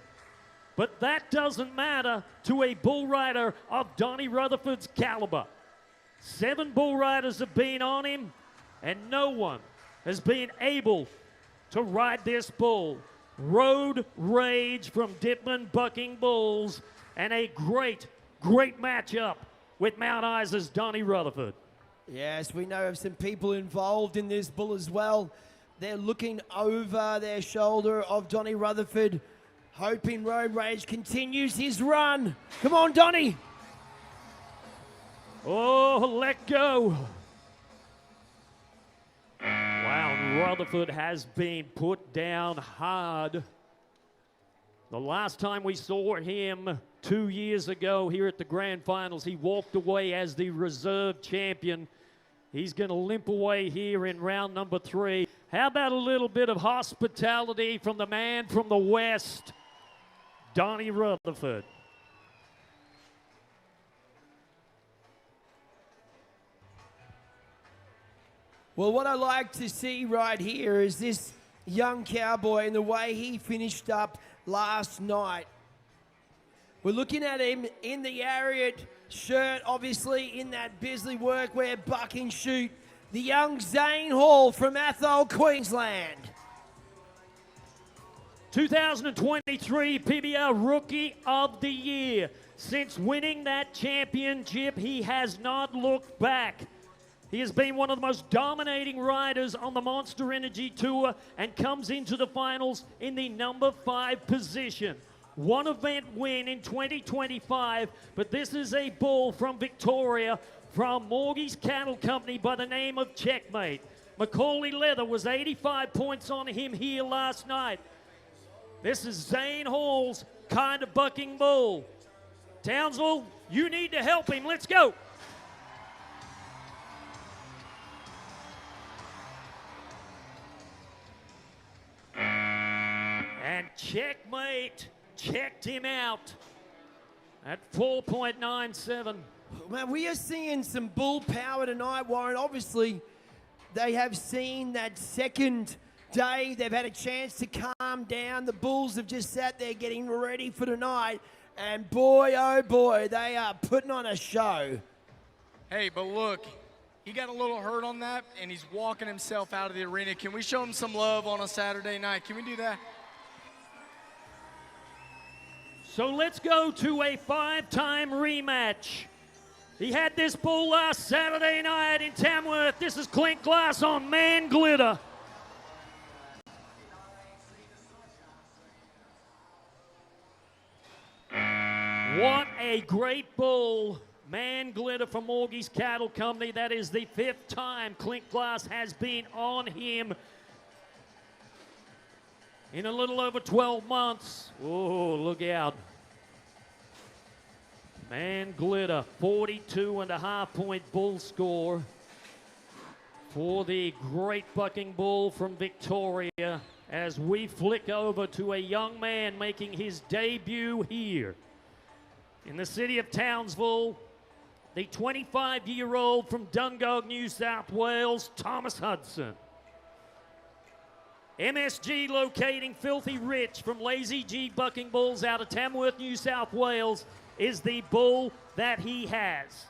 But that doesn't matter to a bull rider of Donnie Rutherford's caliber. 7 bull riders have been on him, and no one has been able to ride this bull. Road Rage from Dittman Bucking Bulls and a great, great matchup with Mount Isa's Donnie Rutherford. Yes, we know of some people involved in this bull as well. They're looking over their shoulder of Donnie Rutherford, hoping Road Rage continues his run. Come on, Donnie. Oh, let go. Wow, Rutherford has been put down hard. The last time we saw him 2 years ago here at the Grand Finals, he walked away as the reserve champion. He's going to limp away here in round number 3. How about a little bit of hospitality from the man from the West, Donnie Rutherford? Well, what I like to see right here is this young cowboy and the way he finished up last night. We're looking at him in the Ariat shirt, obviously in that Bisley workwear bucking shoot. The young Zane Hall from Athol, Queensland. 2023 PBR Rookie of the Year. Since winning that championship, he has not looked back. He has been one of the most dominating riders on the Monster Energy Tour and comes into the finals in the number 5 position. One event win in 2025, but this is a bull from Victoria from Morgie's Cattle Company by the name of Checkmate. Macaulay Leather was 85 points on him here last night. This is Zane Hall's kind of bucking bull. Townsville, you need to help him. Let's go. And Checkmate checked him out at 4.97. Man, we are seeing some bull power tonight, Warren. Obviously, they have seen that second day. They've had a chance to calm down. The bulls have just sat there getting ready for tonight. And boy, oh boy, they are putting on a show. Hey, but look, he got a little hurt on that, and he's walking himself out of the arena. Can we show him some love on a Saturday night? Can we do that? So let's go to a 5-time rematch. He had this bull last Saturday night in Tamworth. This is Clint Glass on Man Glitter. What a great bull. Man Glitter from Morgie's Cattle Company. That is the 5th time Clint Glass has been on him in a little over 12 months. Oh, look out. Man Glitter, 42.5-point bull score for the great bucking bull from Victoria as we flick over to a young man making his debut here in the city of Townsville, the 25-year-old from Dungog, New South Wales, Thomas Hudson. MSG locating Filthy Rich from Lazy G Bucking Bulls out of Tamworth, New South Wales is the bull that he has.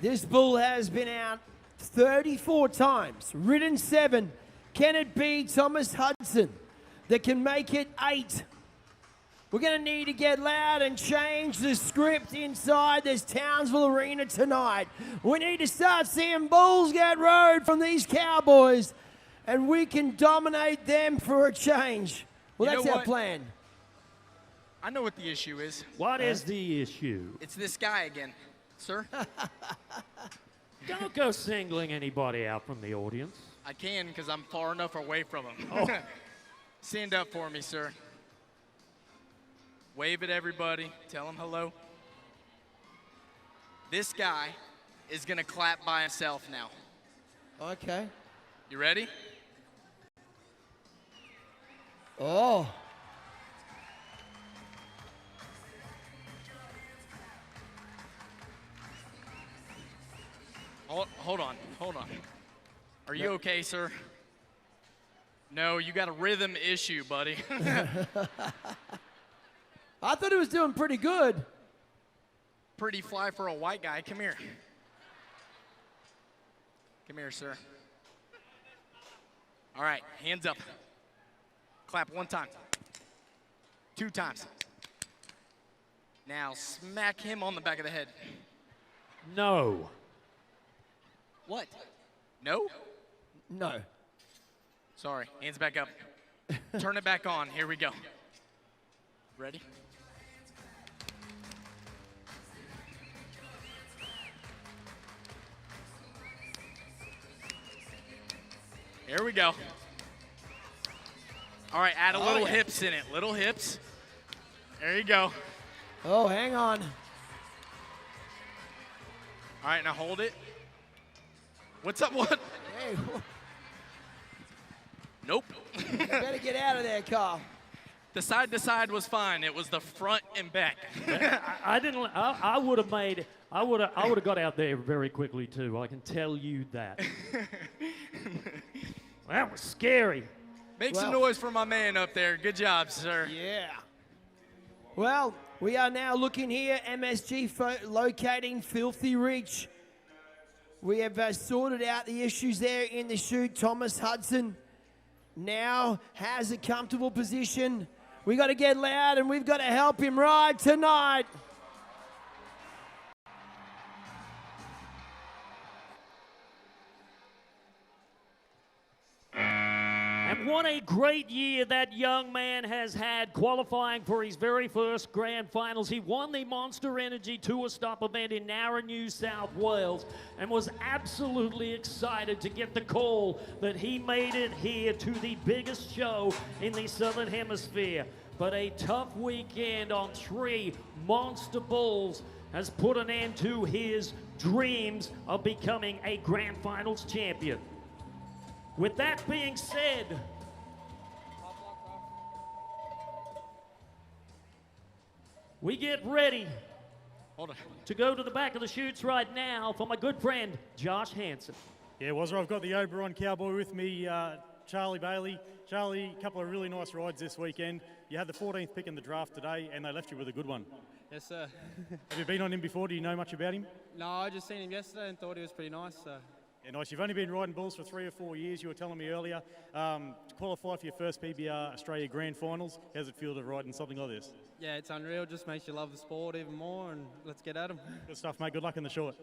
This bull has been out 34 times, ridden 7. Can it be Thomas Hudson that can make it 8? We're going to need to get loud and change the script inside this Townsville Arena tonight. We need to start seeing bulls get rode from these Cowboys, and we can dominate them for a change. Well, that's our plan. I know what the issue is. What is the issue? It's this guy again, sir. Don't go singling anybody out from the audience. I can because I'm far enough away from him. Oh. Stand up for me, sir. Wave at everybody. Tell them hello. This guy is going to clap by himself now. Okay. You ready? Oh. Hold on. Are you okay, sir? No, you got a rhythm issue, buddy. I thought he was doing pretty good. Pretty fly for a white guy. Come here. Come here, sir. All right, hands up. Clap 1 time. 2 times. Now smack him on the back of the head. No. What? No? No. Sorry, hands back up. Turn it back on. Here we go. Ready? Here we go. All right, add a little hips in it. Little hips. There you go. Oh, hang on. All right, now hold it. What's up? What? Hey, Nope. you better get out of there, Carl. The side to side was fine. It was the front and back. I didn't. I would have made. I would have got out there very quickly too. I can tell you that. That was scary. Make some noise for my man up there. Good job, sir. Yeah. Well, we are now looking here. MSG locating Filthy Rich. We have sorted out the issues there in the chute. Thomas Hudson now has a comfortable position. We got to get loud and we've got to help him ride tonight. And what a great year that young man has had qualifying for his very first grand finals. He won the Monster Energy Tour Stop event in Nowra, New South Wales, and was absolutely excited to get the call that he made it here to the biggest show in the Southern Hemisphere. But a tough weekend on 3 Monster Bulls has put an end to his dreams of becoming a grand finals champion. With that being said, we get ready to go to the back of the chutes right now for my good friend, Josh Hansen. Yeah, Wazza, I've got the Oberon Cowboy with me, Charlie Bailey. Charlie, a couple of really nice rides this weekend. You had the 14th pick in the draft today, and they left you with a good one. Yes, sir. Have you been on him before? Do you know much about him? No, I just seen him yesterday and thought he was pretty nice. So. Yeah, nice. You've only been riding bulls for 3 or 4 years, you were telling me earlier. To qualify for your first PBR Australia Grand Finals, how's it feel to ride in something like this? Yeah, it's unreal. Just makes you love the sport even more, and let's get at him. Good stuff, mate. Good luck in the short.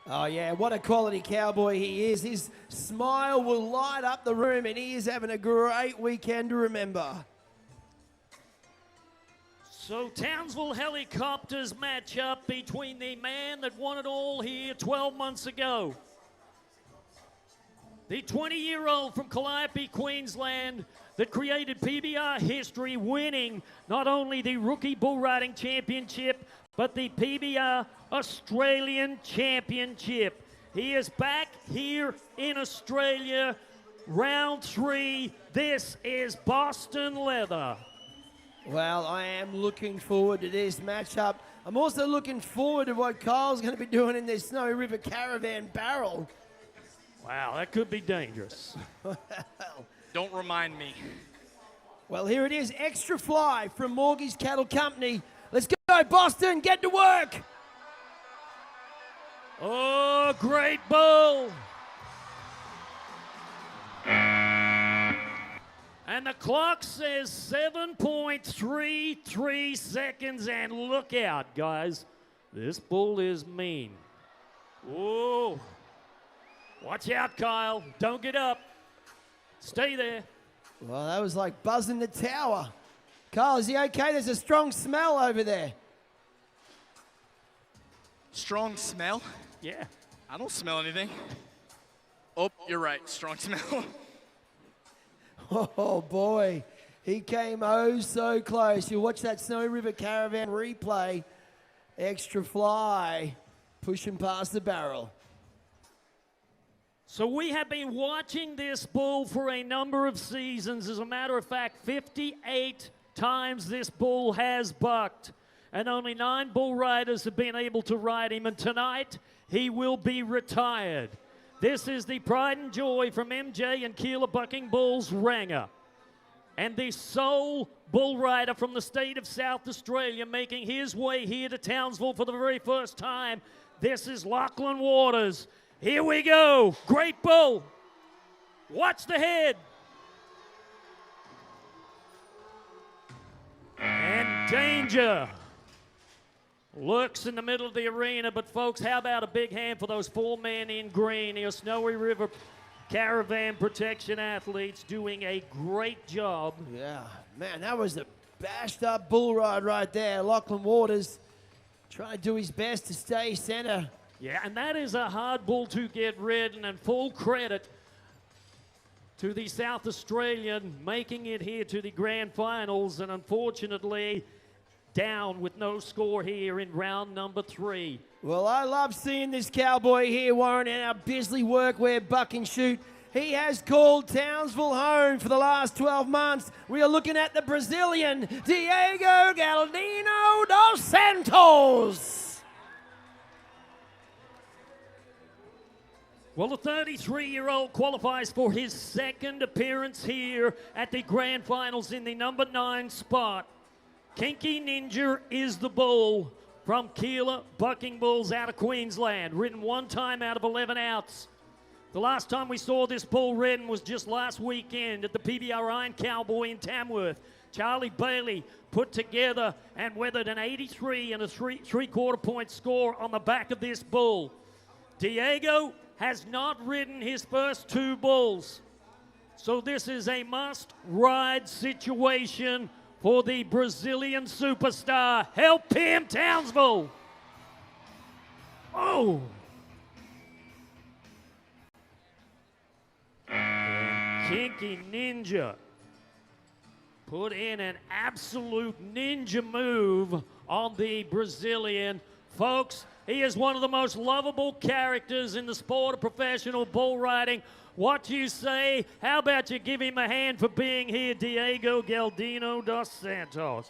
Oh, yeah, what a quality cowboy he is. His smile will light up the room, and he is having a great weekend to remember. So Townsville Helicopters match up between the man that won it all here 12 months ago. The 20-year-old from Calliope, Queensland, that created PBR history, winning not only the Rookie Bull Riding Championship, but the PBR Australian Championship. He is back here in Australia, round 3. This is Boston Leather. Well, I am looking forward to this matchup. I'm also looking forward to what Kyle's going to be doing in this Snowy River Caravan barrel. Wow, that could be dangerous. Don't remind me. Well, here it is, Extra Fly from Morgie's Cattle Company. Let's go, Boston, get to work. Oh, great bull. And the clock says 7.33 seconds, and look out, guys. This bull is mean. Whoa. Watch out, Kyle. Don't get up. Stay there. Well, that was like buzzing the tower. Kyle, is he okay? There's a strong smell over there. Strong smell? Yeah. I don't smell anything. Oh, you're right. Strong smell. Oh, boy. He came oh so close. You watch that Snowy River Caravan replay. Extra Fly pushing past the barrel. So we have been watching this bull for a number of seasons. As a matter of fact, 58 times this bull has bucked. And only 9 bull riders have been able to ride him. And tonight, he will be retired. This is the pride and joy from MJ and Keela Bucking Bulls, Ranger. And the sole bull rider from the state of South Australia making his way here to Townsville for the very first time. This is Lachlan Waters. Here we go. Great bull. Watch the head. And danger. Lurks in the middle of the arena, but folks, how about a big hand for those 4 men in green? Your Snowy River Caravan Protection athletes doing a great job. Yeah, man, that was a bashed up bull ride right there. Lachlan Waters trying to do his best to stay center. Yeah, and that is a hard bull to get rid, and full credit to the South Australian making it here to the grand finals, and unfortunately down with no score here in round number 3. Well, I love seeing this cowboy here, Warren, in our Bisley Workwear Buck and Shoot. He has called Townsville home for the last 12 months. We are looking at the Brazilian, Diego Galdino dos Santos. Well, the 33-year-old qualifies for his second appearance here at the grand finals in the number 9 spot. Kinky Ninja is the bull from Keilor Bucking Bulls out of Queensland, ridden 1 time out of 11 outs. The last time we saw this bull ridden was just last weekend at the PBR Iron Cowboy in Tamworth. Charlie Bailey put together and weathered an 83 and a three-quarter point score on the back of this bull. Diego has not ridden his first 2 bulls, so this is a must-ride situation for the Brazilian superstar. Help him, Townsville. Oh. And Kinky Ninja put in an absolute ninja move on the Brazilian. Folks, he is one of the most lovable characters in the sport of professional bull riding. What do you say? How about you give him a hand for being here, Diego Galdino dos Santos?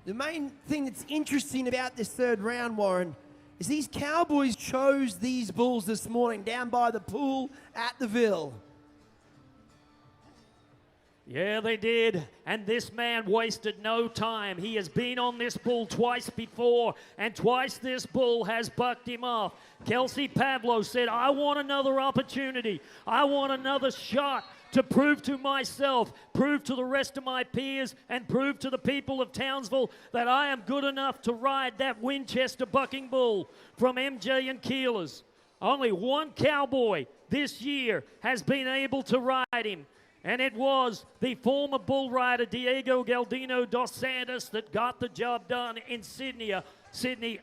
The main thing that's interesting about this 3rd round, Warren, is these Cowboys chose these bulls this morning down by the pool at the Ville. Yeah, they did, and this man wasted no time. He has been on this bull twice before, and twice this bull has bucked him off. Kelsey Pavlo said, I want another opportunity. I want another shot to prove to myself, prove to the rest of my peers, and prove to the people of Townsville that I am good enough to ride that Winchester bucking bull from MJ and Keilor's. Only one cowboy this year has been able to ride him, and it was the former bull rider Diego Galdino dos Santos that got the job done in Sydney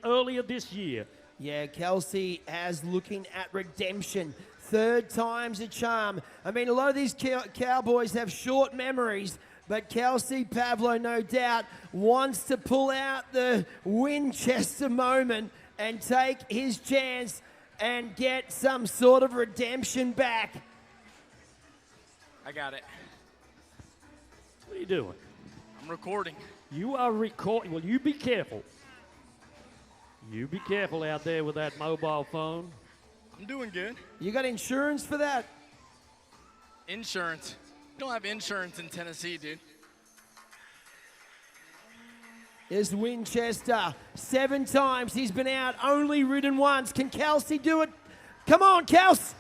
earlier this year. Yeah, Kelsey has looking at redemption. 3rd time's a charm. I mean, a lot of these cowboys have short memories, but Kelsey Pavlo, no doubt, wants to pull out the Winchester moment and take his chance and get some sort of redemption back. I got it. What are you doing? I'm recording. You are recording. Well, you be careful. You be careful out there with that mobile phone. I'm doing good. You got insurance for that? Insurance. You don't have insurance in Tennessee, dude. Is Winchester. 7 times he's been out, only ridden once. Can Kelsey do it? Come on, Kels!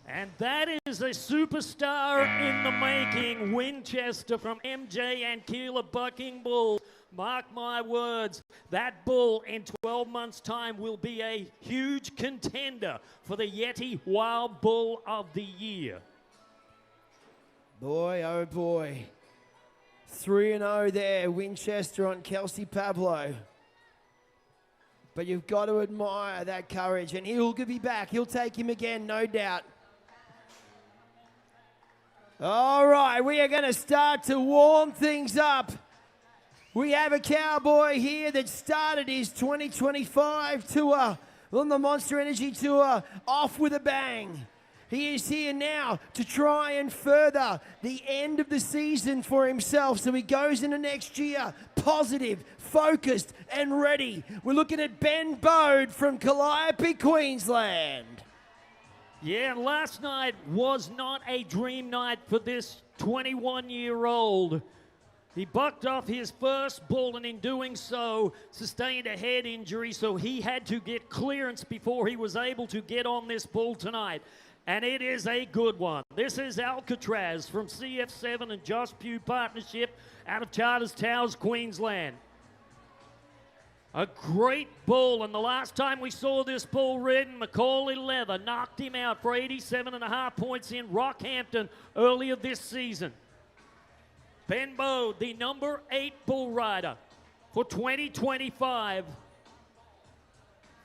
And that is a superstar in the making, Winchester from MJ and Keilor Bucking Bulls. Mark my words, that bull in 12 months' time will be a huge contender for the Yeti Wild Bull of the Year. Boy, oh boy. 3-0 there, Winchester on Kelsey Pavlo. But you've got to admire that courage, and he'll be back. He'll take him again, no doubt. All right, we are going to start to warm things up. We have a cowboy here that started his 2025 tour on the Monster Energy Tour off with a bang. He is here now to try and further the end of the season for himself, so he goes into next year positive, focused, and ready. We're looking at Ben Bode from Calliope, Queensland. Yeah, last night was not a dream night for this 21-year-old. He bucked off his first bull and in doing so sustained a head injury, so he had to get clearance before he was able to get on this bull tonight. And it is a good one. This is Alcatraz from CF7 and Josh Pugh Partnership out of Charters Towers, Queensland. A great bull, and the last time we saw this bull ridden, Macaulay Leather knocked him out for 87.5 points in Rockhampton earlier this season. Ben Bode, the number 8 bull rider for 2025,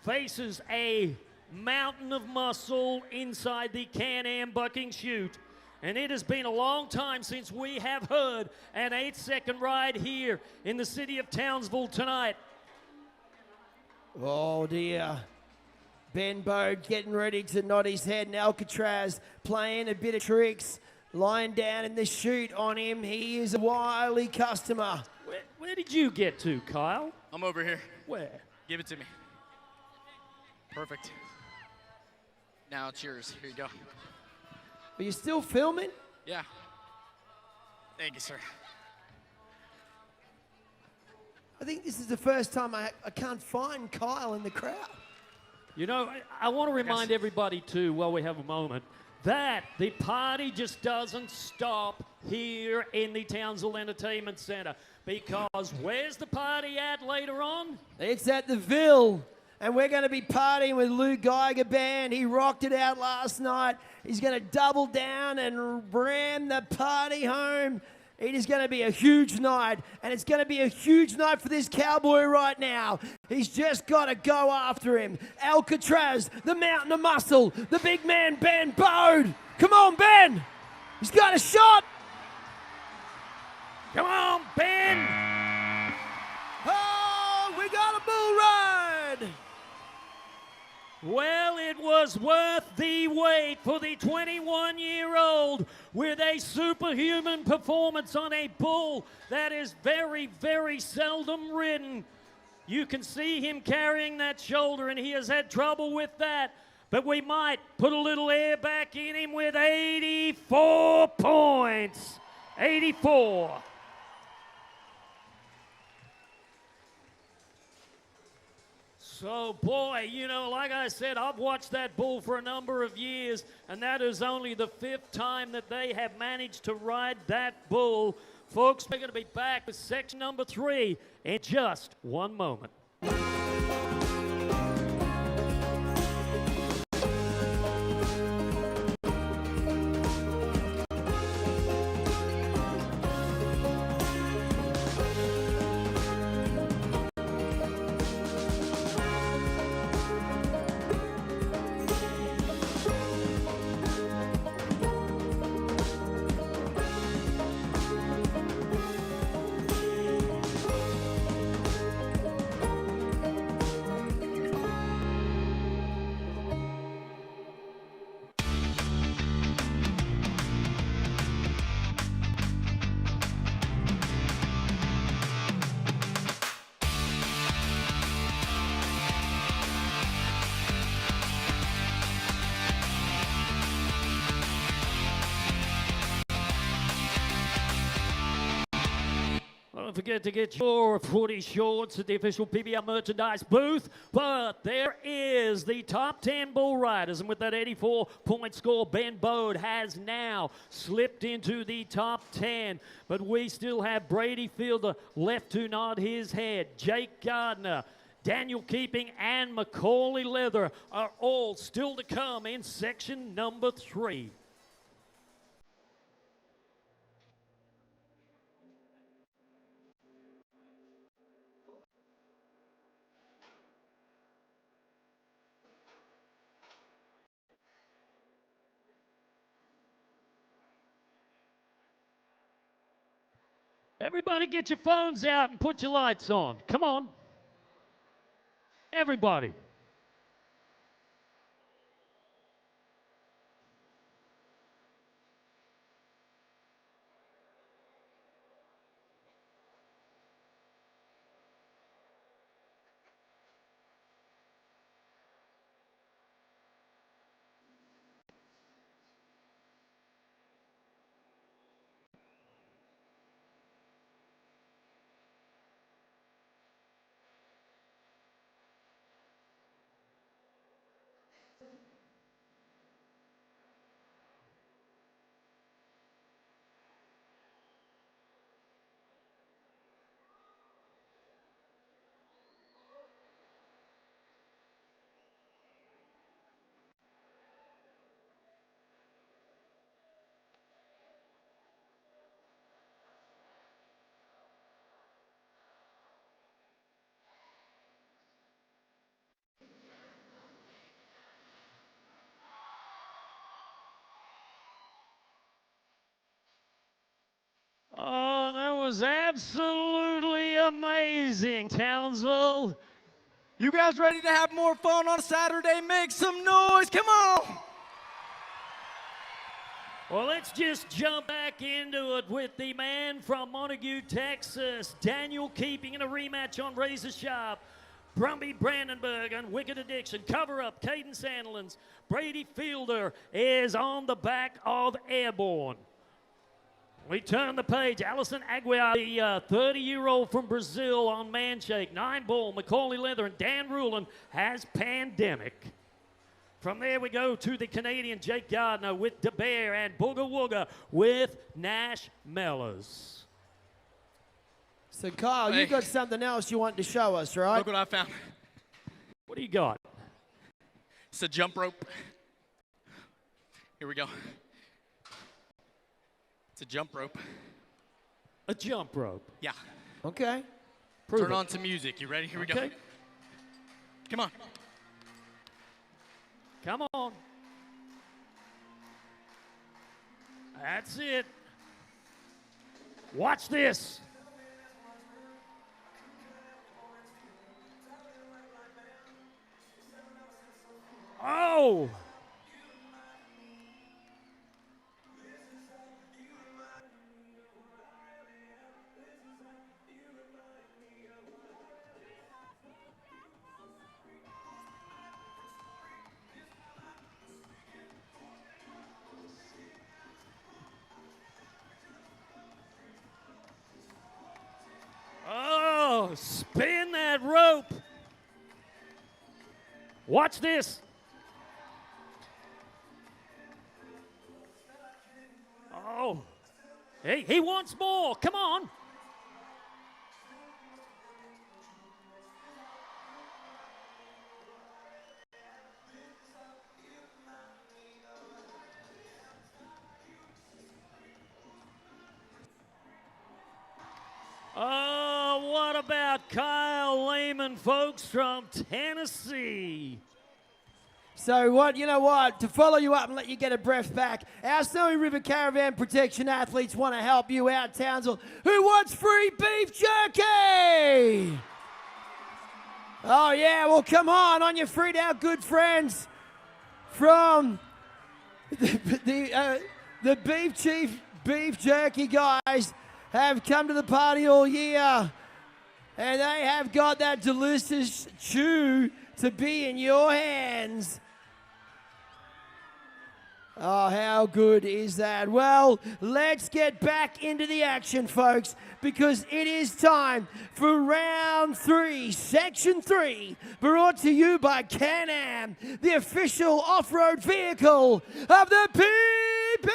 faces a mountain of muscle inside the Can-Am bucking chute. And it has been a long time since we have heard an 8-second ride here in the city of Townsville tonight. Oh dear. Ben Bode getting ready to nod his head, and Alcatraz playing a bit of tricks. Lying down in the chute on him. He is a wily customer. Where did you get to, Kyle? I'm over here. Where? Give it to me. Perfect. Now it's yours. Here you go. Are you still filming? Yeah. Thank you, sir. I think this is the first time I can't find Kyle in the crowd. You know, I want to remind everybody, too, while we have a moment, that the party just doesn't stop here in the Townsville Entertainment Centre, because where's the party at later on? It's at the Ville, and we're going to be partying with Lou Geiger Band. He rocked it out last night. He's going to double down and ram the party home. It is going to be a huge night, and it's going to be a huge night for this cowboy right now. He's just got to go after him. Alcatraz, the mountain of muscle, the big man, Ben Bode. Come on, Ben. He's got a shot. Come on, Ben. Oh, we got a bull ride. Well, it was worth the wait for the 21-year-old with a superhuman performance on a bull that is very, very seldom ridden. You can see him carrying that shoulder, and he has had trouble with that. But we might put a little air back in him with 84 points. 84. So, boy, you know, like I said, I've watched that bull for a number of years, and that is only the 5th time that they have managed to ride that bull. Folks, we're going to be back with section number 3 in just one moment. Don't forget to get your footy shorts at the official PBR merchandise booth. But there is the top 10 bull riders, and with that 84-point score, Ben Bode has now slipped into the top 10. But we still have Brady Fielder left to nod his head. Jake Gardner, Daniel Keeping, and Macaulay Leather are all still to come in section number 3. Everybody get your phones out and put your lights on. Come on. Everybody. was absolutely amazing, Townsville. You guys ready to have more fun on a Saturday? Make some noise, come on! Well, let's just jump back into it with the man from Montague, Texas, Daniel Keeping, in a rematch on Razor Sharp. Brumby Brandenburg on Wicked Addiction. Cover up, Caden Sandilands. Brady Fielder is on the back of Airborne. We turn the page. Alison Aguiar, the 30-year-old from Brazil on Manshake. 9-ball, Macaulay Leather, and Dan Rulin has Pandemic. From there we go to the Canadian Jake Gardner with DeBear and Booga Wooga with Nash Mellors. So, Kyle, you got something else you want to show us, right? Look what I found. What do you got? It's a jump rope. Here we go. It's a jump rope. A jump rope? Yeah. Okay. Turn on some music. You ready? Here we go. Come on. Come on. That's it. Watch this. Oh! Oh, spin that rope. Watch this. Oh, hey, he wants more. Come on. Oh, what about Kyle Lehman, folks, from Tennessee? So you know what, to follow you up and let you get a breath back, our Snowy River Caravan Protection athletes want to help you out, Townsville. Who wants free beef jerky? Oh yeah, well come on your feet, our good friends from the Beef Chief Beef Jerky guys have come to the party all year, and they have got that delicious chew to be in your hands. Oh, how good is that? Well, let's get back into the action, folks, because it is time for round 3, section 3, brought to you by Can-Am, the official off-road vehicle of the PBR!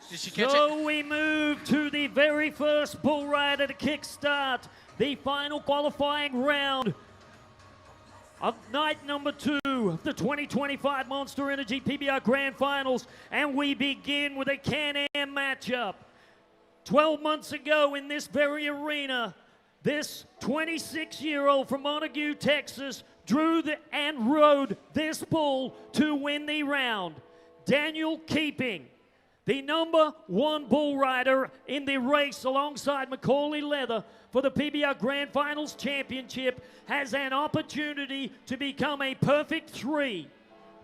Did she catch So it? we move to the very first bull rider to kickstart the final qualifying round of night number 2 of the 2025 Monster Energy PBR Grand Finals, and we begin with a Can-Am matchup. 12 months ago in this very arena, this 26-year-old from Montague, Texas, drew and rode this bull to win the round. Daniel Keeping, the number 1 bull rider in the race alongside Macaulay Leather for the PBR Grand Finals Championship, has an opportunity to become a perfect 3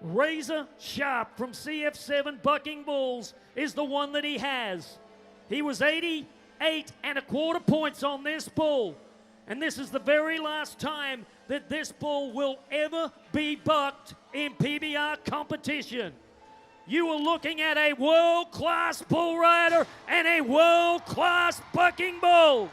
razor sharp from CF7 Bucking Bulls is the one that he has. He was 88.25 points on this bull. And this is the very last time that this bull will ever be bucked in PBR competition. You are looking at a world-class bull rider and a world-class bucking bull.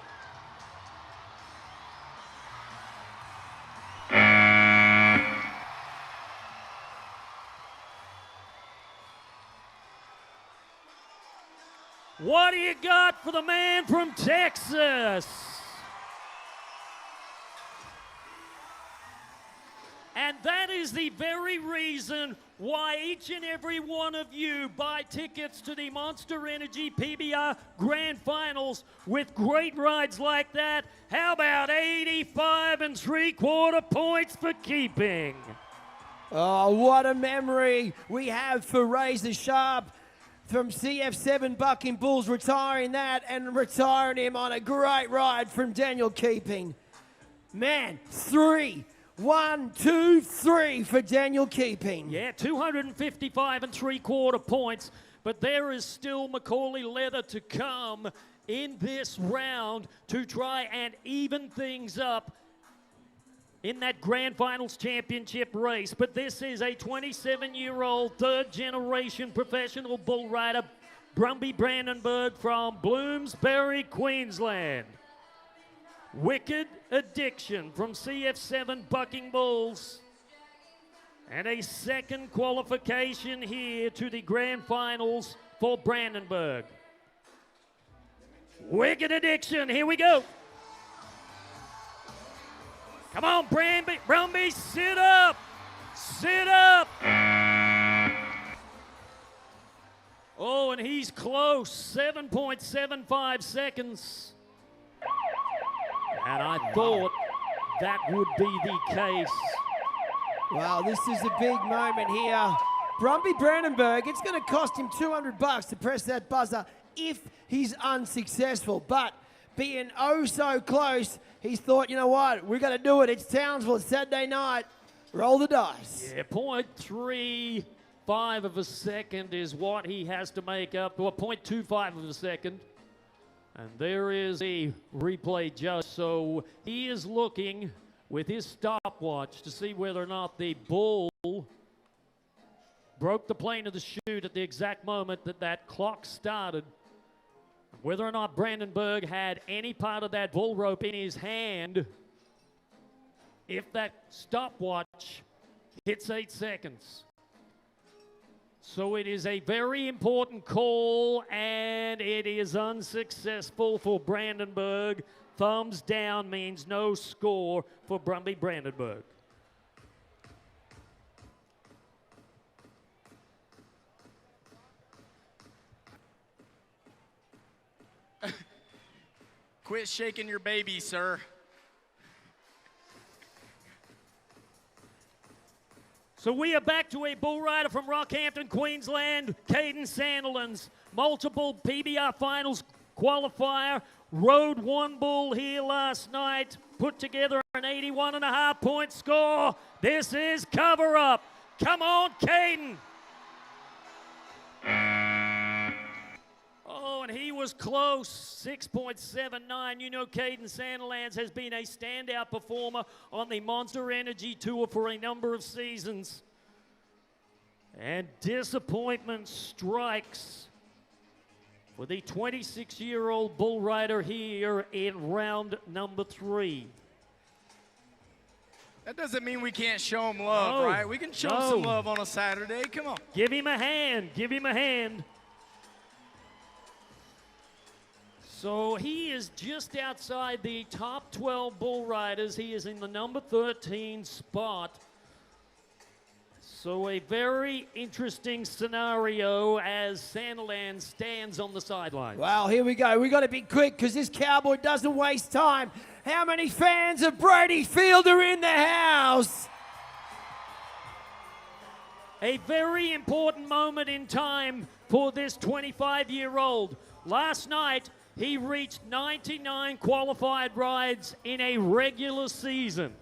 What do you got for the man from Texas? And that is the very reason why each and every one of you buy tickets to the Monster Energy PBR Grand Finals with great rides like that. How about 85.75 points for keeping? Oh, what a memory we have for Razor Sharp from CF7 Bucking Bulls, retiring that and retiring him on a great ride from Daniel Keeping. Man, 1, 2, 3 for Daniel Keeping. Yeah, 255.75 points, but there is still Macaulay Leather to come in this round to try and even things up in that Grand Finals Championship race. But this is a 27-year-old third-generation professional bull rider, Brumby Brandenburg from Bloomsbury, Queensland. Wicked Addiction from CF7 Bucking Bulls. And a second qualification here to the Grand Finals for Brandenburg. Wicked Addiction, here we go. Come on, Brumby, sit up. Sit up. Oh, and he's close, 7.75 seconds. And I thought that would be the case. Wow, this is a big moment here. Brumby Brandenburg, it's going to cost him $200 to press that buzzer if he's unsuccessful. But being oh so close, he's thought, you know what, we've got to do it. It's Townsville, it's Saturday night. Roll the dice. Yeah, 0.35 of a second is what he has to make up, or 0.25 of a second. And there is a replay judge. So he is looking with his stopwatch to see whether or not the bull broke the plane of the chute at the exact moment that that clock started. Whether or not Brandenburg had any part of that bull rope in his hand if that stopwatch hits 8 seconds. So it is a very important call, and it is unsuccessful for Brandenburg. Thumbs down means no score for Brumby Brandenburg. Quit shaking your baby, sir. So we are back to a bull rider from Rockhampton, Queensland, Caden Sandilands, multiple PBR Finals qualifier, rode one bull here last night, put together an 81.5 point score. This is cover up. Come on, Caden. Oh, and he was close, 6.79. You know, Caden Sandilands has been a standout performer on the Monster Energy Tour for a number of seasons. And disappointment strikes for the 26-year-old bull rider here in round number 3. That doesn't mean we can't show him love, right? We can show him some love on a Saturday. Come on. Give him a hand. Give him a hand. So he is just outside the top 12 bull riders. He is in the number 13 spot. So a very interesting scenario as Sandilands stands on the sidelines. Well, here we go. We got to be quick because this cowboy doesn't waste time. How many fans of Brady Fielder in the house? A very important moment in time for this 25-year-old. Last night, he reached 99 qualified rides in a regular season.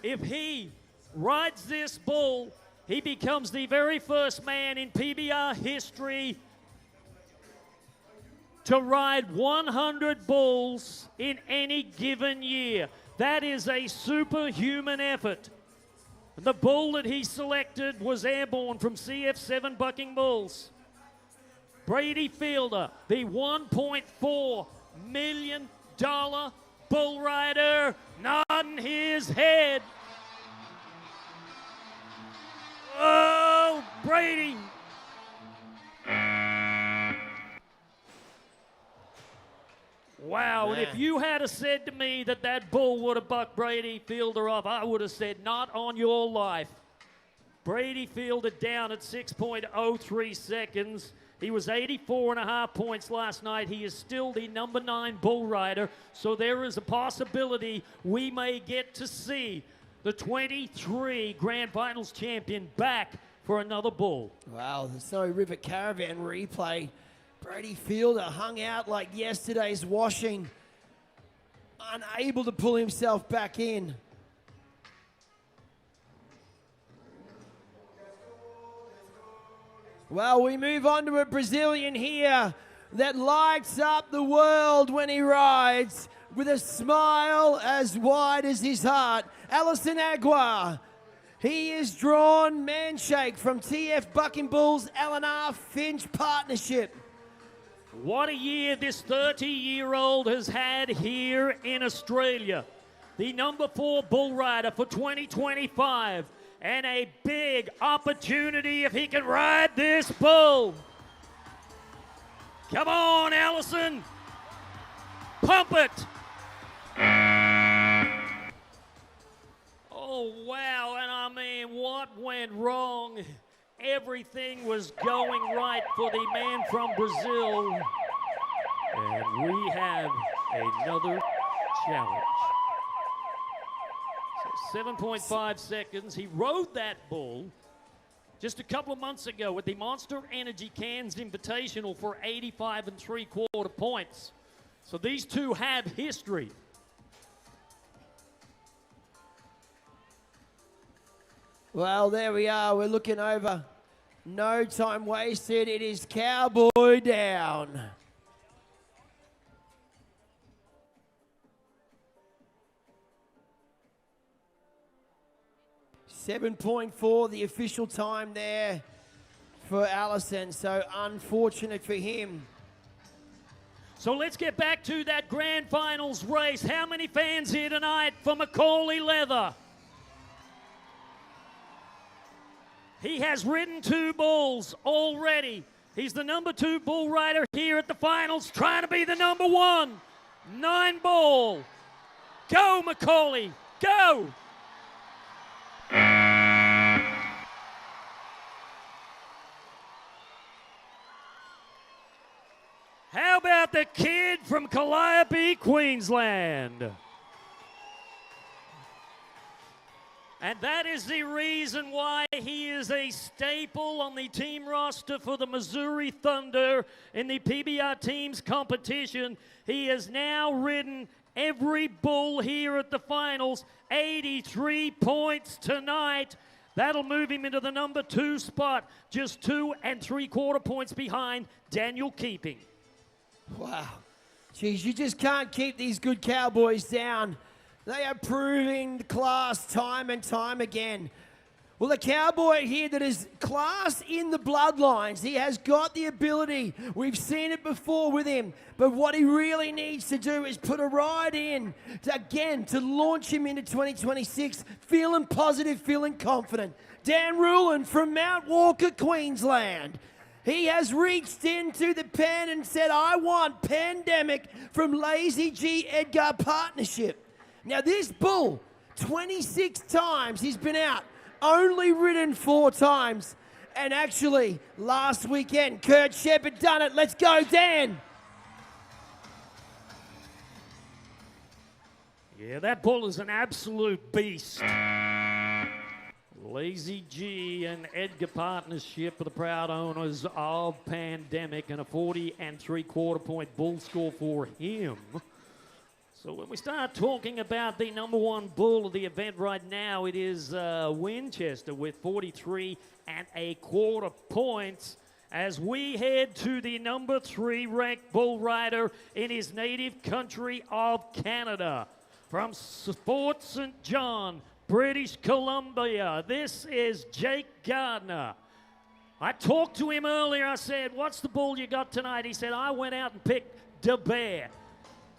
If he rides this bull, He becomes the very first man in PBR history to ride 100 bulls in any given year. That is a superhuman effort. The bull that he selected was airborne from CF7 Bucking Bulls. Brady Fielder, the $1.4 million bull rider, nodding his head. Oh, Brady. Wow, and if you had said to me that that bull would have bucked Brady Fielder off, I would have said, not on your life. Brady Fielder down at 6.03 seconds. He was 84.5 points last night. He is still the number 9 bull rider, so there is a possibility we may get to see the 23 Grand Finals champion back for another bull. Wow, the Snowy River Caravan replay. Brady Fielder hung out like yesterday's washing, unable to pull himself back in. Well, we move on to a Brazilian here that lights up the world when he rides with a smile as wide as his heart. Alisson Agua. He is drawn Manshake from TF Bucking Bulls LNR Finch partnership. What a year this 30-year-old has had here in Australia. The number 4 bull rider for 2025. And a big opportunity if he can ride this bull. Come on, Alisson. Pump it. Oh, wow. And I mean, what went wrong? Everything was going right for the man from Brazil. And we have another challenge. 7.5 seconds. He rode that bull just a couple of months ago at the Monster Energy Cairns Invitational for 85 3/4 points. So these two have history. Well, there we are. We're looking over. No time wasted. It is Cowboy down. .4, the official time there for Alisson. So unfortunate for him. So let's get back to that Grand Finals race. How many fans here tonight for Macaulay Leather? He has ridden 2 bulls already. He's the number 2 bull rider here at the finals, trying to be the number 1. 9 bull. Go, Macaulay, go. How about the kid from Calliope, Queensland? And that is the reason why he is a staple on the team roster for the Missouri Thunder in the PBR teams competition. He has now ridden every bull here at the finals, 83 points tonight. That'll move him into the number 2 spot, just 2 3/4 points behind Daniel Keeping. Wow. Geez, you just can't keep these good Cowboys down. They are proving class time and time again. Well, the Cowboy here that is class in the bloodlines. He has got the ability. We've seen it before with him. But what he really needs to do is put a ride in to launch him into 2026, feeling positive, feeling confident. Dan Rulin from Mount Walker, Queensland. He has reached into the pen and said, I want Pandemic from Lazy G Edgar partnership. Now this bull, 26 times he's been out, only ridden 4 times. And actually, last weekend, Kurt Shepherd done it. Let's go, Dan. Yeah, that bull is an absolute beast. Lazy G and Edgar partnership are the proud owners of Pandemic, and a 40 3/4 point bull score for him. So when we start talking about the number one bull of the event right now, it is Winchester with 43.25 points as we head to the number 3 ranked bull rider in his native country of Canada. From Fort St. John, British Columbia, this is Jake Gardner. I talked to him earlier. I said, what's the bull you got tonight? He said, I went out and picked De Bear.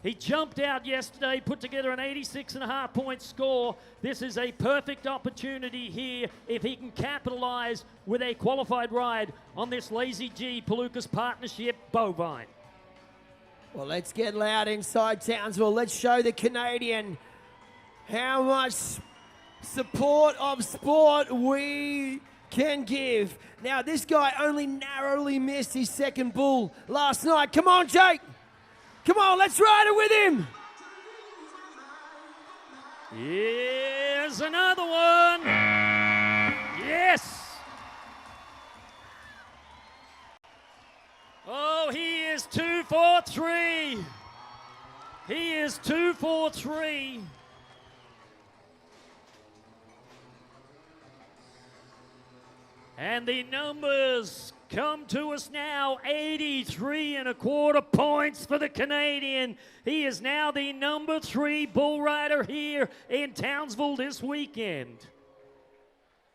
He jumped out yesterday, put together an 86.5 point score. This is a perfect opportunity here if he can capitalize with a qualified ride on this Lazy G Palookas Partnership Bovine. Well, let's get loud inside Townsville. Let's show the Canadian how much support of sport we can give. Now, this guy only narrowly missed his second bull last night. Come on, Jake. Come on, let's ride it with him. Here's another one. Yes. Oh, he is 2 for 3. He is 2 for 3. And the numbers come to us now, 83.25 points for the Canadian. He is now the number 3 bull rider here in Townsville this weekend.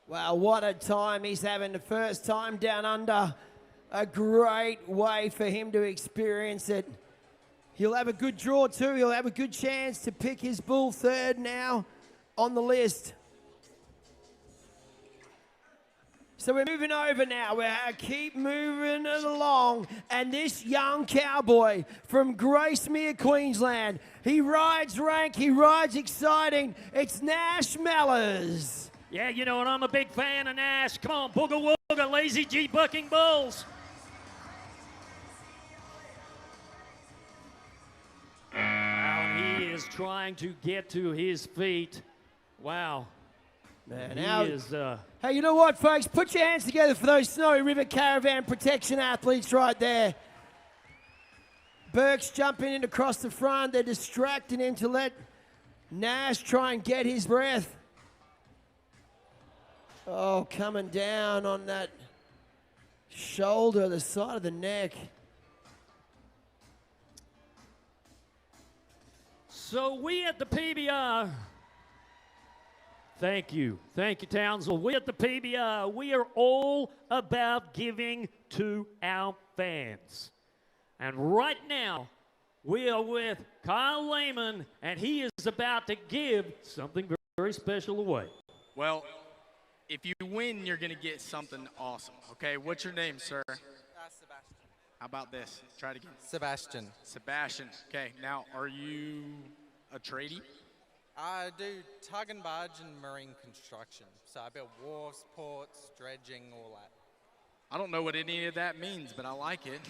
Well, what a time he's having, the first time down under. A great way for him to experience it. He'll have a good draw too. He'll have a good chance to pick his bull third now on the list. So we're moving over now. We keep moving it along. And this young cowboy from Gracemere, Queensland, he rides rank, he rides exciting. It's Nash Mellors. Yeah, you know, and I'm a big fan of Nash. Come on, booga wooga, Lazy G bucking bulls. Wow, he is trying to get to his feet. Wow. Man, he is... Hey, you know what, folks? Put your hands together for those Snowy River Caravan Protection athletes right there. Burke's jumping in across the front. They're distracting him to let Nash try and get his breath. Oh, coming down on that shoulder, the side of the neck. So we at the PBR... Thank you, Townsville. We at the PBR, we are all about giving to our fans. And right now, we are with Kyle Lehman, and he is about to give something very special away. Well, if you win, you're going to get something awesome. Okay, what's your name, sir? Sebastian. How about this? Try it again. Sebastian. Sebastian. Okay, now, are you a tradie? I do tug and barge and marine construction. So I build wharves, ports, dredging, all that. I don't know what any of that means, but I like it.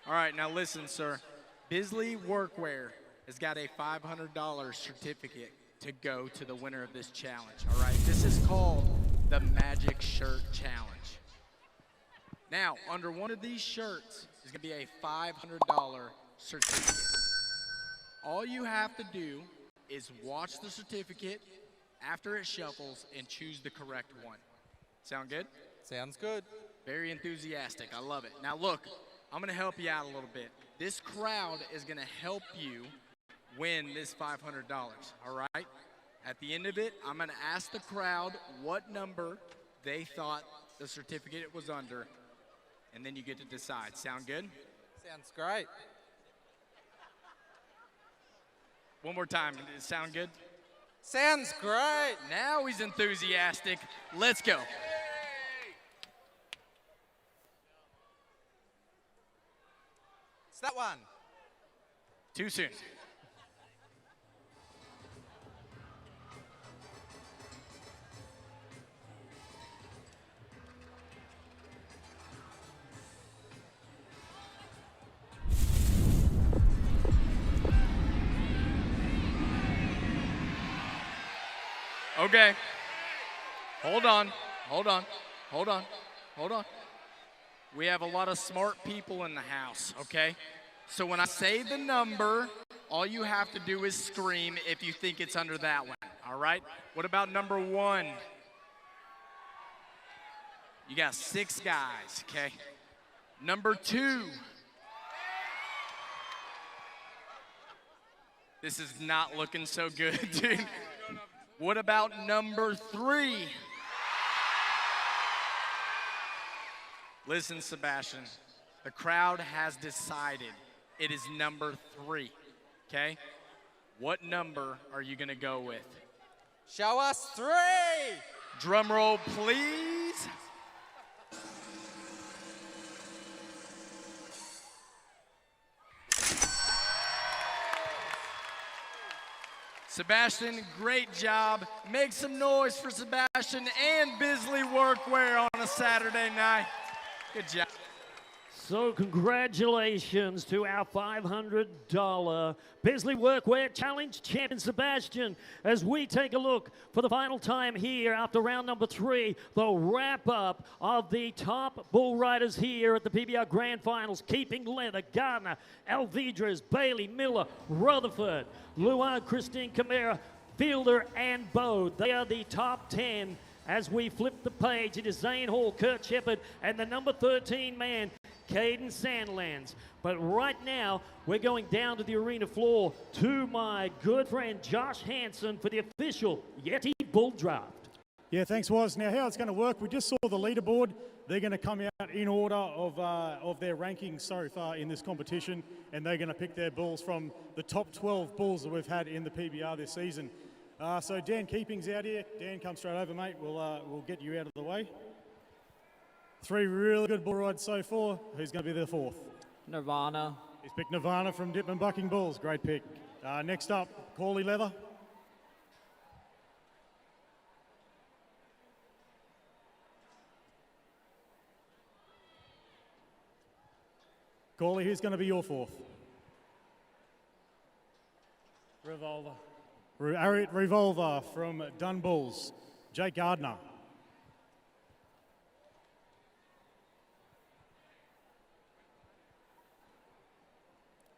All right, now listen, sir. Bisley Workwear has got a $500 certificate to go to the winner of this challenge, all right? This is called the Magic Shirt Challenge. Now, under one of these shirts is going to be a $500 certificate. All you have to do is watch the certificate after it shuffles and choose the correct one. Sound good? Sounds good. Very enthusiastic. I love it. Now look, I'm going to help you out a little bit. This crowd is going to help you win this $500, all right? At the end of it, I'm going to ask the crowd what number they thought the certificate was under, and then you get to decide. Sound good? Sounds great. One more time. Does it sound good? Sounds great. Now he's enthusiastic. Let's go. It's that one. Too soon. Okay. Hold on. We have a lot of smart people in the house, okay? So when I say the number, all you have to do is scream if you think it's under that one, all right? What about number 1? You got 6 guys, okay? Number 2. This is not looking so good, dude. What about number 3? Listen, Sebastian, the crowd has decided it is number 3, okay? What number are you gonna go with? Show us 3! Drum roll, please. Sebastian, great job. Make some noise for Sebastian and Bisley Workwear on a Saturday night. Good job. So congratulations to our $500 Bisley Workwear Challenge champion Sebastian as we take a look for the final time here after round number 3, the wrap-up of the top bull riders here at the PBR Grand Finals. Keeping Leather, Gardner, Alvidrez, Bailey, Miller, Rutherford, Luan, Christine Camara, Fielder, and Bode. They are the top 10. As we flip the page, it is Zane Hall, Kurt Shepard, and the number 13 man, Caden Sandlands. But right now, we're going down to the arena floor to my good friend Josh Hanson for the official Yeti Bull Draft. Yeah, thanks, Woz. Now, how it's going to work, we just saw the leaderboard. They're going to come out in order of their rankings so far in this competition, and they're going to pick their bulls from the top 12 bulls that we've had in the PBR this season. So Dan Keeping's out here. Dan, come straight over, mate. We'll get you out of the way. 3 really good bull rides so far. Who's going to be the 4th? Nirvana. He's picked Nirvana from Dipman Bucking Bulls. Great pick. Next up, Corley Leather. Corley, who's going to be your 4th? Revolver. Revolver from Dun Bulls. Jake Gardner.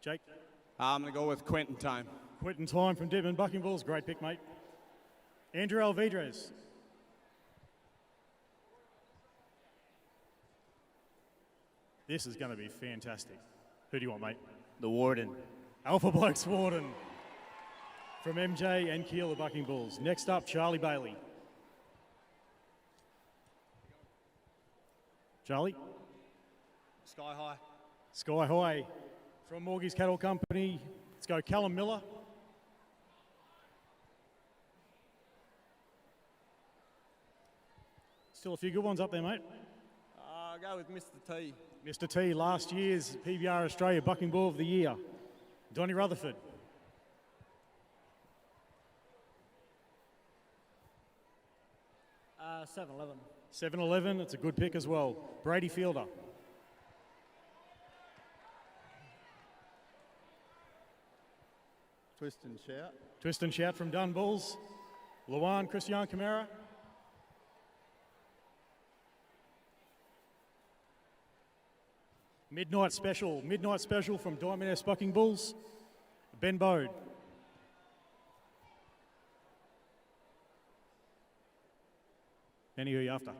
Jake? I'm going to go with Quentin Time. Quentin Time from Dipman Bucking Bulls. Great pick, mate. Andrew Alvidrez. This is going to be fantastic. Who do you want, mate? The Warden. Alpha Blokes Warden from MJ and Keeler Bucking Bulls. Next up, Charlie Bailey. Charlie? Sky High. Sky High from Morgie's Cattle Company. Let's go Callum Miller. Still a few good ones up there, mate. I'll go with Mr. T. Mr. T, last year's PBR Australia Bucking Bull of the Year. Donnie Rutherford. 7-Eleven. 7-Eleven, it's a good pick as well. Brady Fielder. Twist and Shout. Twist and Shout from Dun Bulls. Luan Christian Camara. Midnight Special from Diamond S Bucking Bulls. Ben Bode. Benny, who are you after?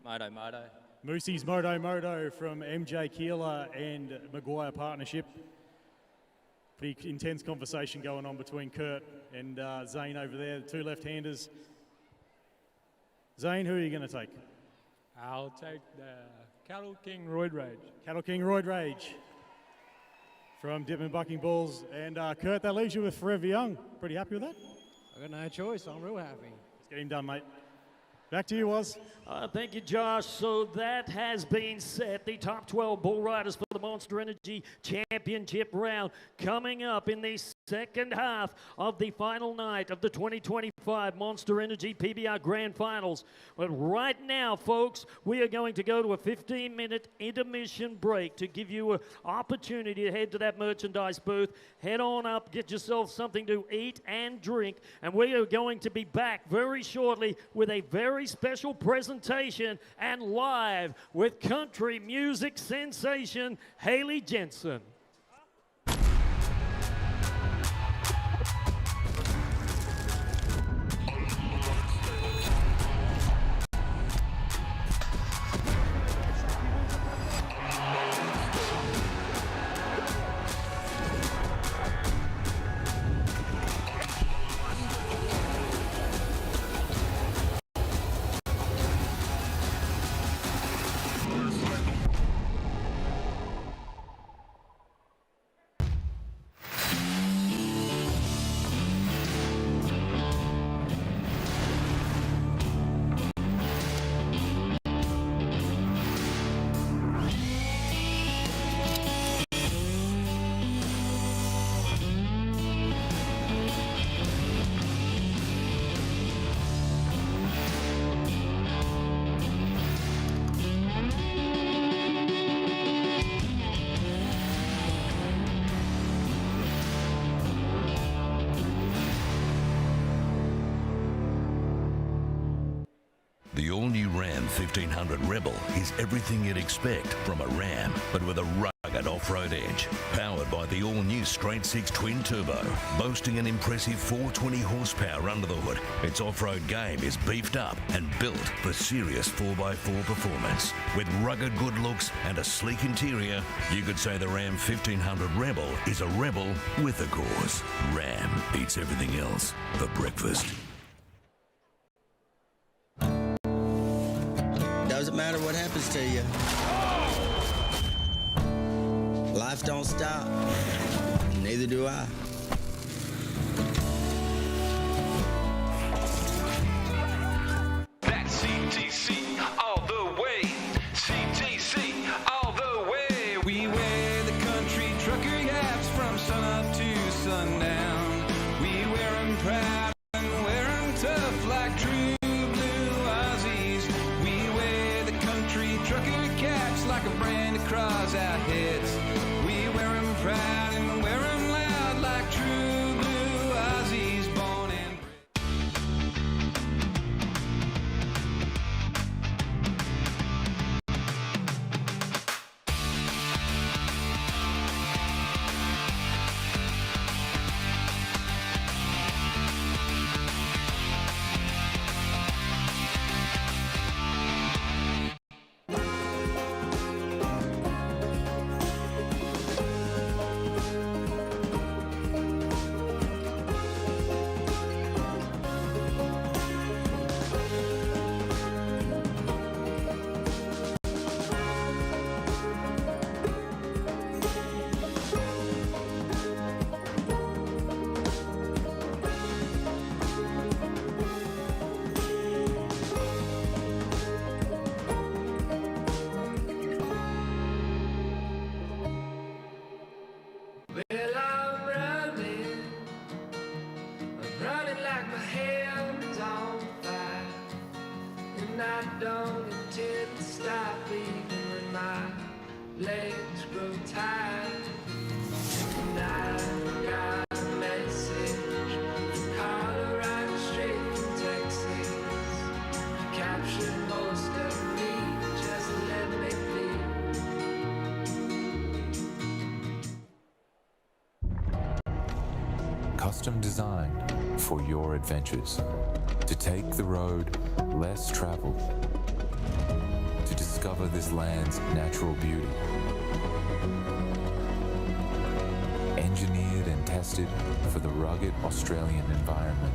Moto. Moosey's Moto from MJ Keeler and Maguire Partnership. Pretty intense conversation going on between Kurt and Zane over there, the 2 left-handers. Zane, who are you going to take? I'll take the Cattle King Roid Rage. Cattle King Roid Rage from Dipman Bucking Bulls. And Kurt, that leaves you with Forever Young. Pretty happy with that? I got no choice. I'm real happy. Let's get him done, mate. Back to you, Woz. Thank you, Josh. So that has been set. The top 12 bull riders for the Monster Energy Championship round coming up in the second half of the final night of the 2025 Monster Energy PBR Grand Finals. But right now, folks, we are going to go to a 15-minute intermission break to give you an opportunity to head to that merchandise booth. Head on up, get yourself something to eat and drink, and we are going to be back very shortly with a very special presentation and live with country music sensation Haley Jensen. 1500 Rebel is everything you'd expect from a Ram, but with a rugged off-road edge. Powered by the all-new straight 6 twin turbo, boasting an impressive 420 horsepower under the hood. Its off-road game is beefed up and built for serious 4x4 performance. With rugged good looks and a sleek interior, you could say the Ram 1500 Rebel is a rebel with a cause. Ram beats everything else for breakfast. Doesn't matter what happens to you. Life don't stop. Neither do I. That's CTC all the way. CTC all the way. We wear the country trucker hats from sun up to sundown. We wear them proud and wear them tough like true blue Aussies. We wear the country trucker caps like a brand across our heads. We wear them proud and wear them loud like true blue Aussies, born and Well, I'm running like my hands on fire, and I don't intend to stop even when my legs grow tired. And I've got a message from Colorado straight from Texas. Capture most of me, just let me be. Custom designed for your adventures. To take the road less traveled. To discover this land's natural beauty. Engineered and tested for the rugged Australian environment.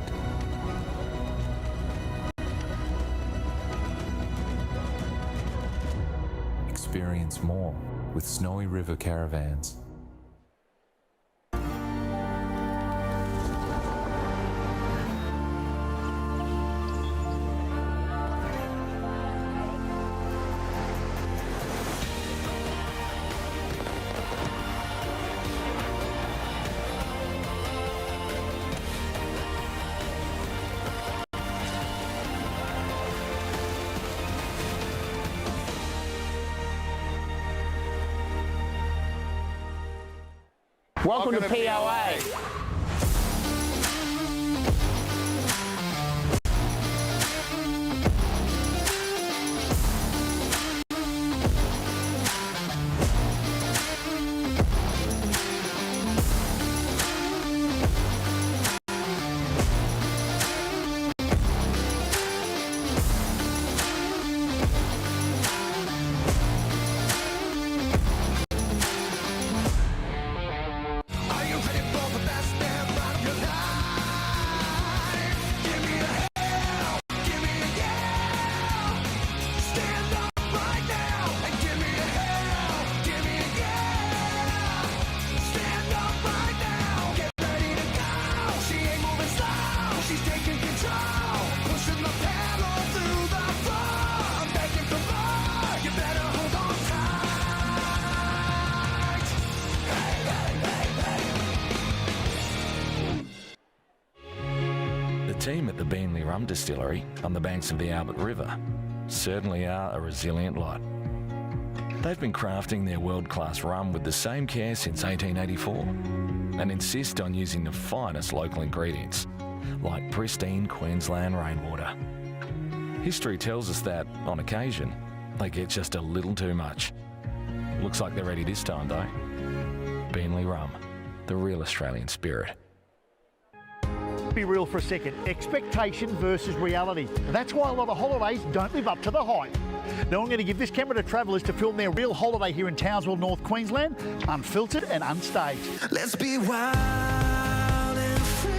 Experience more with Snowy River Caravans. Welcome to POA. Team at the Beanley Rum Distillery on the banks of the Albert River certainly are a resilient lot. They've been crafting their world-class rum with the same care since 1884 and insist on using the finest local ingredients like pristine Queensland rainwater. History tells us that, on occasion, they get just a little too much. Looks like they're ready this time, though. Beanley Rum, the real Australian spirit. Be real for a second. Expectation versus reality. That's why a lot of holidays don't live up to the hype. Now I'm going to give this camera to travellers to film their real holiday here in Townsville, North Queensland, unfiltered and unstaged. Let's be wild and free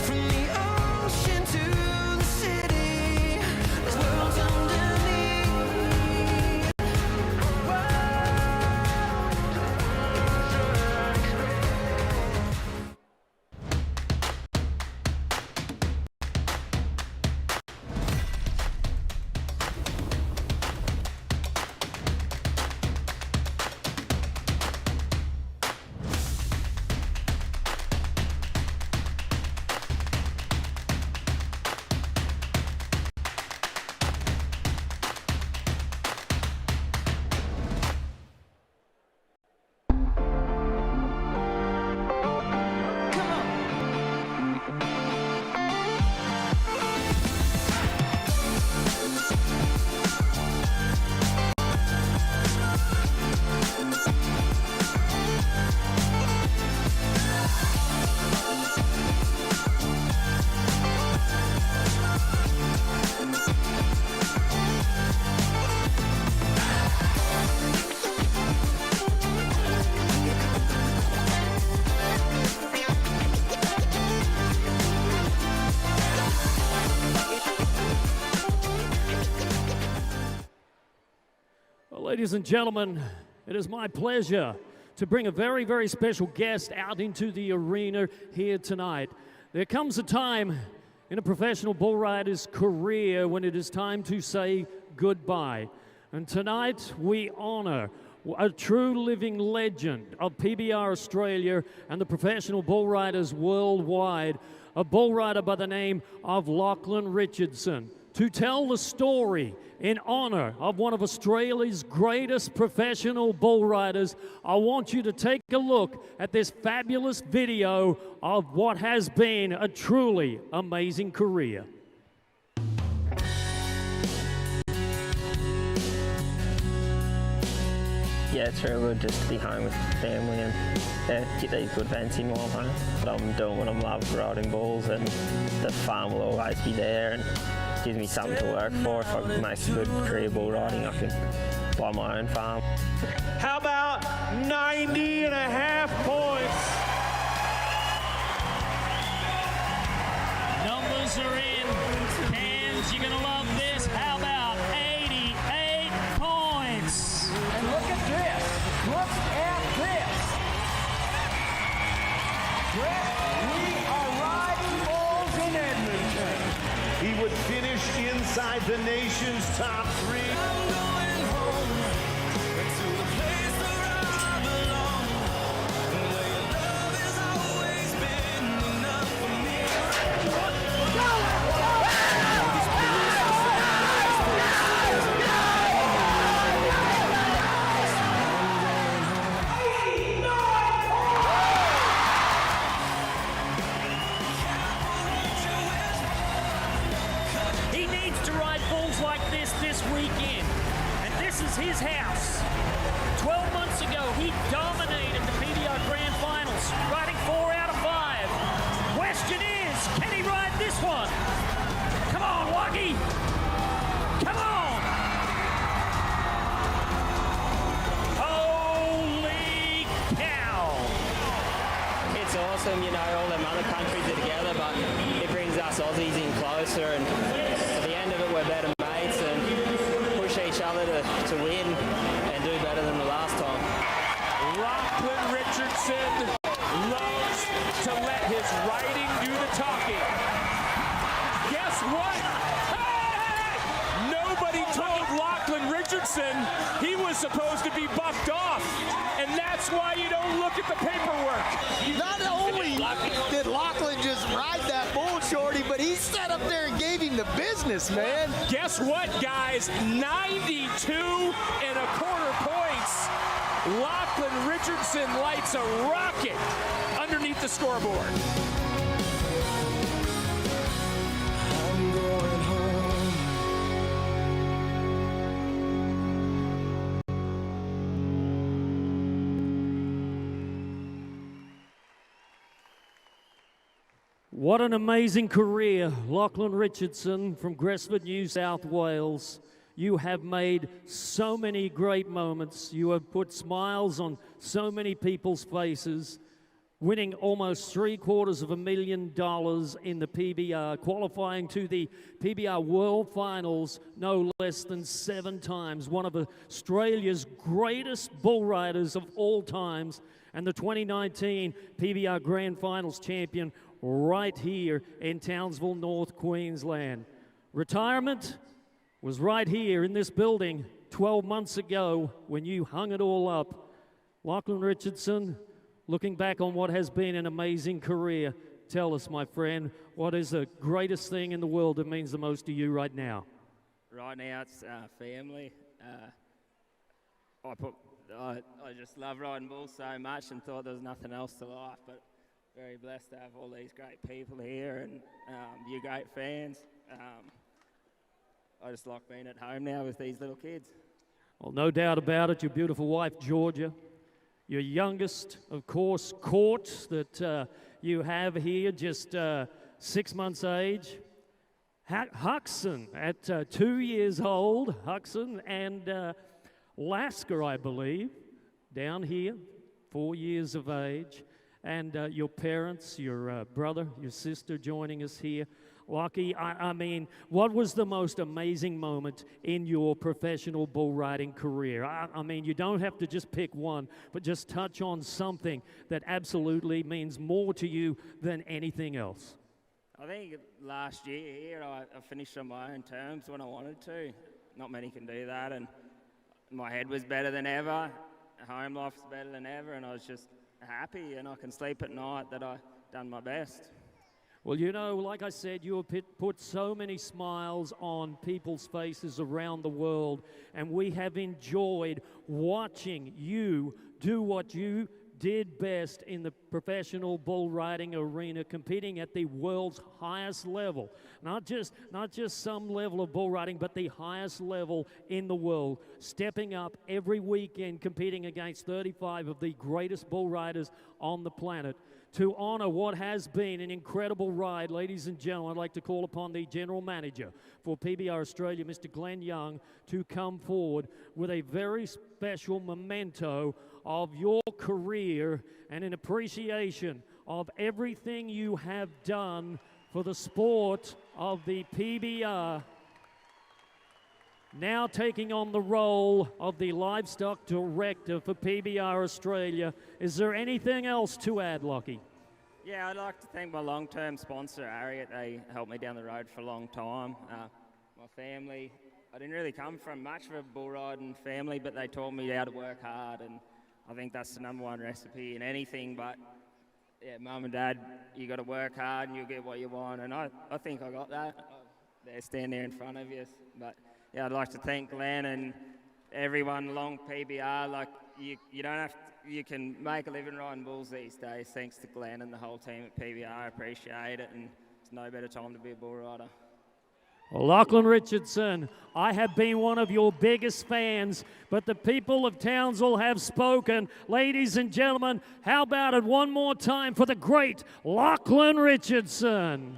from the ocean to the city. There's worlds underneath. Ladies and gentlemen, it is my pleasure to bring a very, very special guest out into the arena here tonight. There comes a time in a professional bull rider's career when it is time to say goodbye. And tonight we honor a true living legend of PBR Australia and the professional bull riders worldwide, a bull rider by the name of Lachlan Richardson, to tell the story in honor of one of Australia's greatest professional bull riders. I want you to take a look at this fabulous video of what has been a truly amazing career. Yeah, it's real good just to be home with family and get these good events in while I'm home. But I'm doing what I love, riding bulls, and the farm will always be there and gives me something to work for. If I make a good career bull riding, I can buy my own farm. How about 90.5 points? Numbers are in. Cans, you're going to love this. How about 88 points? And look at this. Look at this. We are riding bulls in Edmonton. He would finish inside the nation's top 3. I'm going home to the place where I belong, where your love has always been enough for me. He needs to ride bulls like this weekend. And this is his house. 12 months ago, he dominated the PBR Grand Finals, riding 4 out of 5. Question is, can he ride this one? Come on, Waggy. Come on. Holy cow. It's awesome, you know, all them other countries are together, but it brings us Aussies in closer, and at the end of it, we're better mates and push each other to win and do better than the last time. Lachlan Richardson loves to let his riding do the talking. Guess what? Hey! Nobody told Lachlan Richardson he was supposed to be bucked off, and that's why you don't look at the paperwork. Not only did Lachlan just ride that bull, Shorty, but he sat up there and gave him the business, man. Guess what, guys? 92.25 points. Lachlan Richardson lights a rocket underneath the scoreboard. I'm going home What an amazing career, Lachlan Richardson from Gresford, New South Wales. You have made so many great moments. You have put smiles on so many people's faces, winning almost $750,000 in the PBR, qualifying to the PBR World Finals no less than 7 times, one of Australia's greatest bull riders of all times, and the 2019 PBR Grand Finals champion right here in Townsville, North Queensland. Retirement was right here in this building 12 months ago when you hung it all up. Lachlan Richardson, looking back on what has been an amazing career, tell us, my friend, what is the greatest thing in the world that means the most to you right now? Right now, it's family. I just love riding bulls so much and thought there was nothing else to life, but very blessed to have all these great people here and you great fans. I just like being at home now with these little kids. Well, no doubt about it, your beautiful wife, Georgia. Your youngest, of course, Court, that you have here, just 6 months age. Huxon at 2 years old, Huxon, and Lasker, I believe, down here, 4 years of age. And your parents, your brother, your sister joining us here. Lockie, I mean, what was the most amazing moment in your professional bull riding career? I mean, you don't have to just pick one, but just touch on something that absolutely means more to you than anything else. I think last year here I finished on my own terms when I wanted to. Not many can do that, and my head was better than ever. Home life was better than ever, and I was just happy, and I can sleep at night that I done my best. Well, you know, like I said, you have put so many smiles on people's faces around the world, and we have enjoyed watching you do what you did best in the professional bull riding arena, competing at the world's highest level. Not just some level of bull riding, but the highest level in the world. Stepping up every weekend, competing against 35 of the greatest bull riders on the planet. To honor what has been an incredible ride, ladies and gentlemen, I'd like to call upon the General Manager for PBR Australia, Mr. Glenn Young, to come forward with a very special memento of your career and an appreciation of everything you have done for the sport of the PBR. Now taking on the role of the Livestock Director for PBR Australia. Is there anything else to add, Lockie? Yeah, I'd like to thank my long-term sponsor, Ariat. They helped me down the road for a long time. My family, I didn't really come from much of a bull riding family, but they taught me how to work hard, and I think that's the number one recipe in anything. But yeah, Mum and Dad, you got to work hard and you'll get what you want, and I think I got that. They're standing there in front of you, but yeah, I'd like to thank Glenn and everyone along PBR. Like you don't have to, you can make a living riding bulls these days thanks to Glenn and the whole team at PBR. I appreciate it, and it's no better time to be a bull rider. Well, Lachlan Richardson, I have been one of your biggest fans, but the people of Townsville have spoken. Ladies and gentlemen, how about it one more time for the great Lachlan Richardson?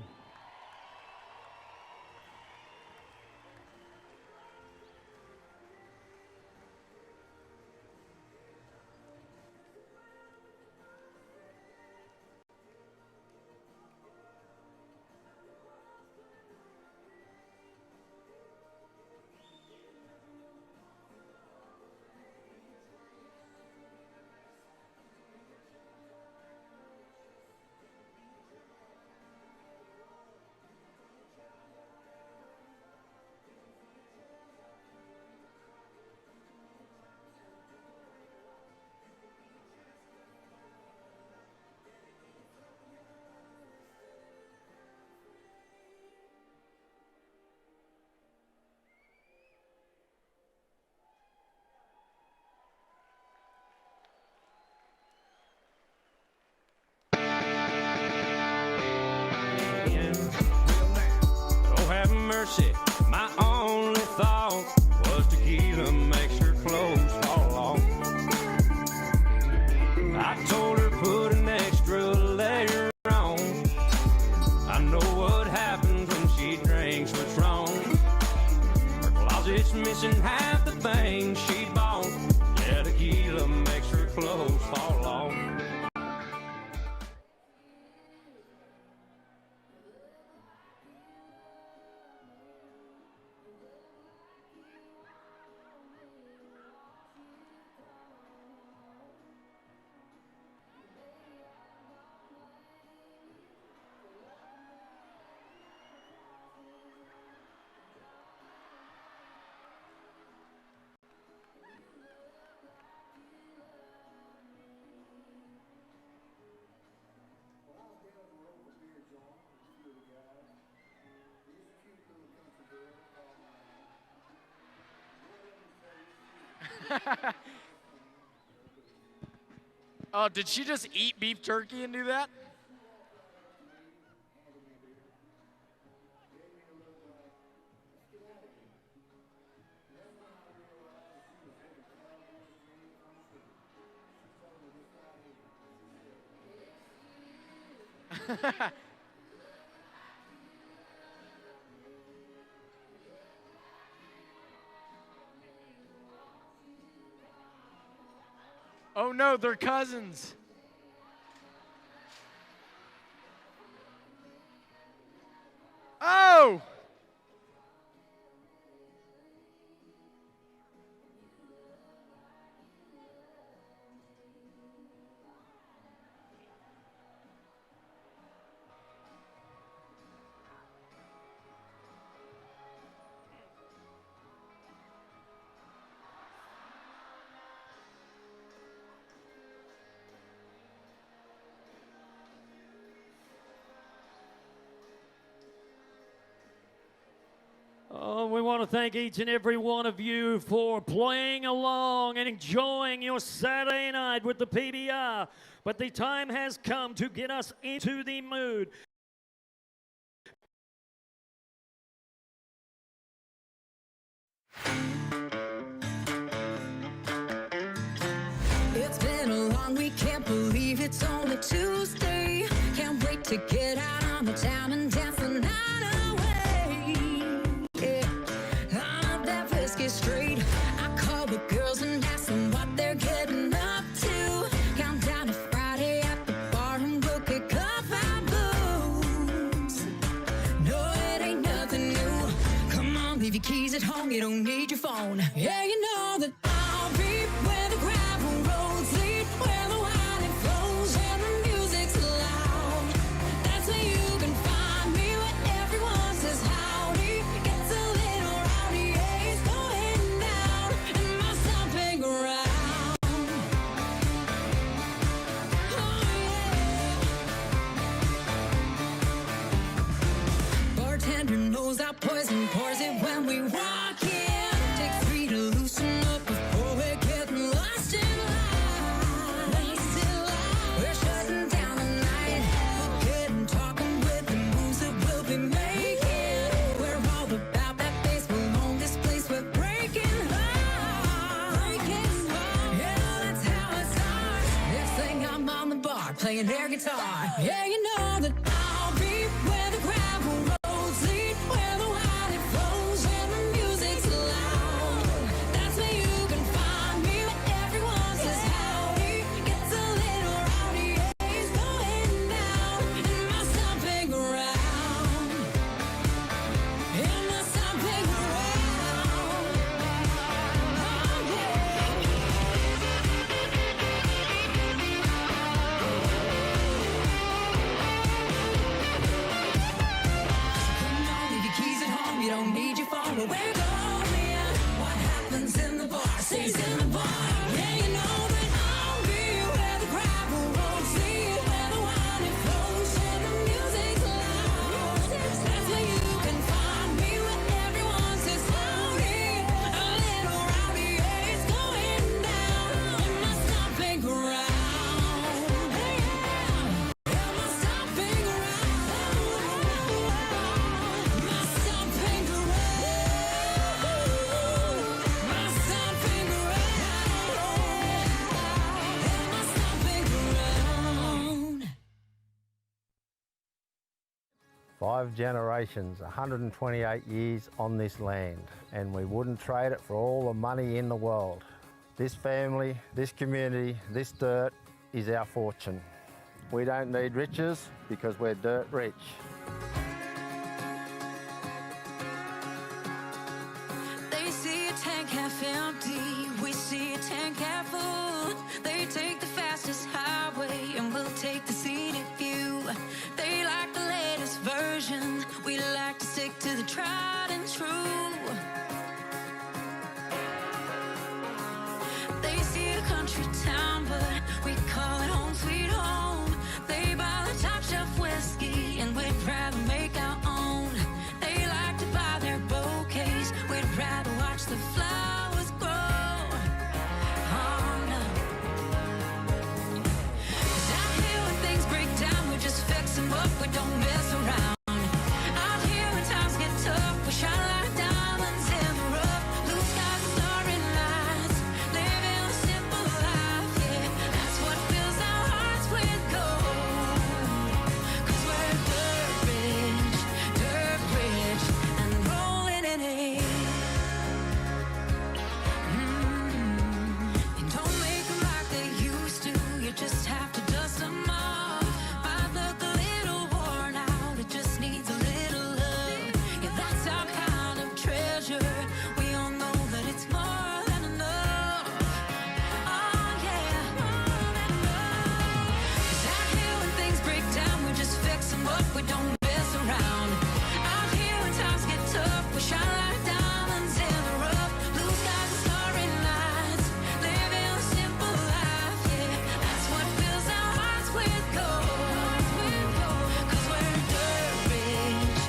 Oh, did she just eat beef jerky and do that? Oh no, they're cousins. Oh! Oh, we want to thank each and every one of you for playing along and enjoying your Saturday night with the PBR. But the time has come to get us into the mood. It's been a long week, can't believe it's only Tuesday. Can't wait to get out on the town and dance the night away. Yeah, I love that whiskey straight. I call the girls and ask them what they're getting up to. Count down to Friday at the bar and we'll kick off our boots. No, it ain't nothing new. Come on, leave your keys at home, you don't need your phone. Yeah, you know that I'll be where the gravel roads lead, where the wine it flows and the music's loud. That's where you can find me, where everyone says howdy. Gets a little rowdy, yeah, it's going down in my stomping ground. Oh yeah. Bartender knows our poison, pours it when we walk in. Takes three to loosen up before we're getting lost in line. We're shutting down the night, getting talking with the moves that we'll be making. We're all about that bass, we'll own this place, we're breaking hearts. Yeah, that's how it starts. Next thing I'm on the bar, playing air guitar. Yeah, you know that I'll be where the gravel roads lead, where the wine it flows and the music's loud. That's where you can find me, where everyone says howdy. Gets a little rowdy, yeah, it's going down in my stomping ground. In my stomping ground. Oh yeah. Come on, leave your keys at home, you don't need your phone. But we're going, what happens in the bar stays in the bar. Yeah, you know that I'll be where the gravel roads lead, where the wine it flows and the music's loud. That's where you can find me, where everyone says howdy. A little rowdy, yeah, it's going down in my stomping ground. Yeah, my stomping ground. My stomping ground. My stomping ground. Yeah, my stomping ground. 5 generations, 128 years on this land, and we wouldn't trade it for all the money in the world. This family, this community, this dirt is our fortune. We don't need riches because we're dirt rich. They see a tank half empty, we see a tank half full. They take the fastest highway and we'll take the scenic view. They like the latest version, we like to stick to the tried and true. They see a country town, but we call it home sweet home. They buy the top shelf whiskey and we'd rather make our own. They like to buy their bouquets, we'd rather watch the flowers grow. we don't mess around. Out here when times get tough, we shine like diamonds in the rough. Blue skies and starry nights, living a simple life, yeah. That's what fills our hearts with gold. 'Cause we're dirt rich,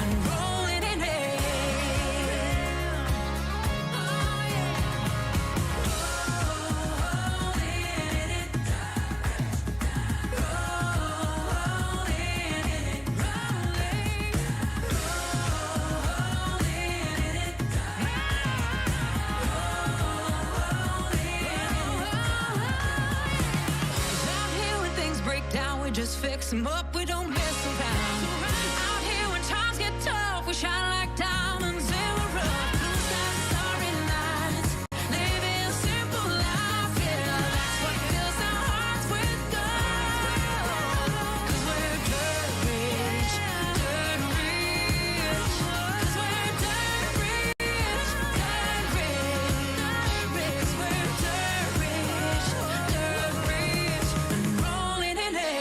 and rolling in it. Oh yeah. Just fix them up, we don't mess around. Out here when times get tough, we shine like diamonds in the rough. Blue skies, starry nights, living a simple life, yeah. That's what fills our hearts with gold. 'Cause we're dirt rich, 'cause we're dirt rich, 'cause we're dirt rich, and rolling in it.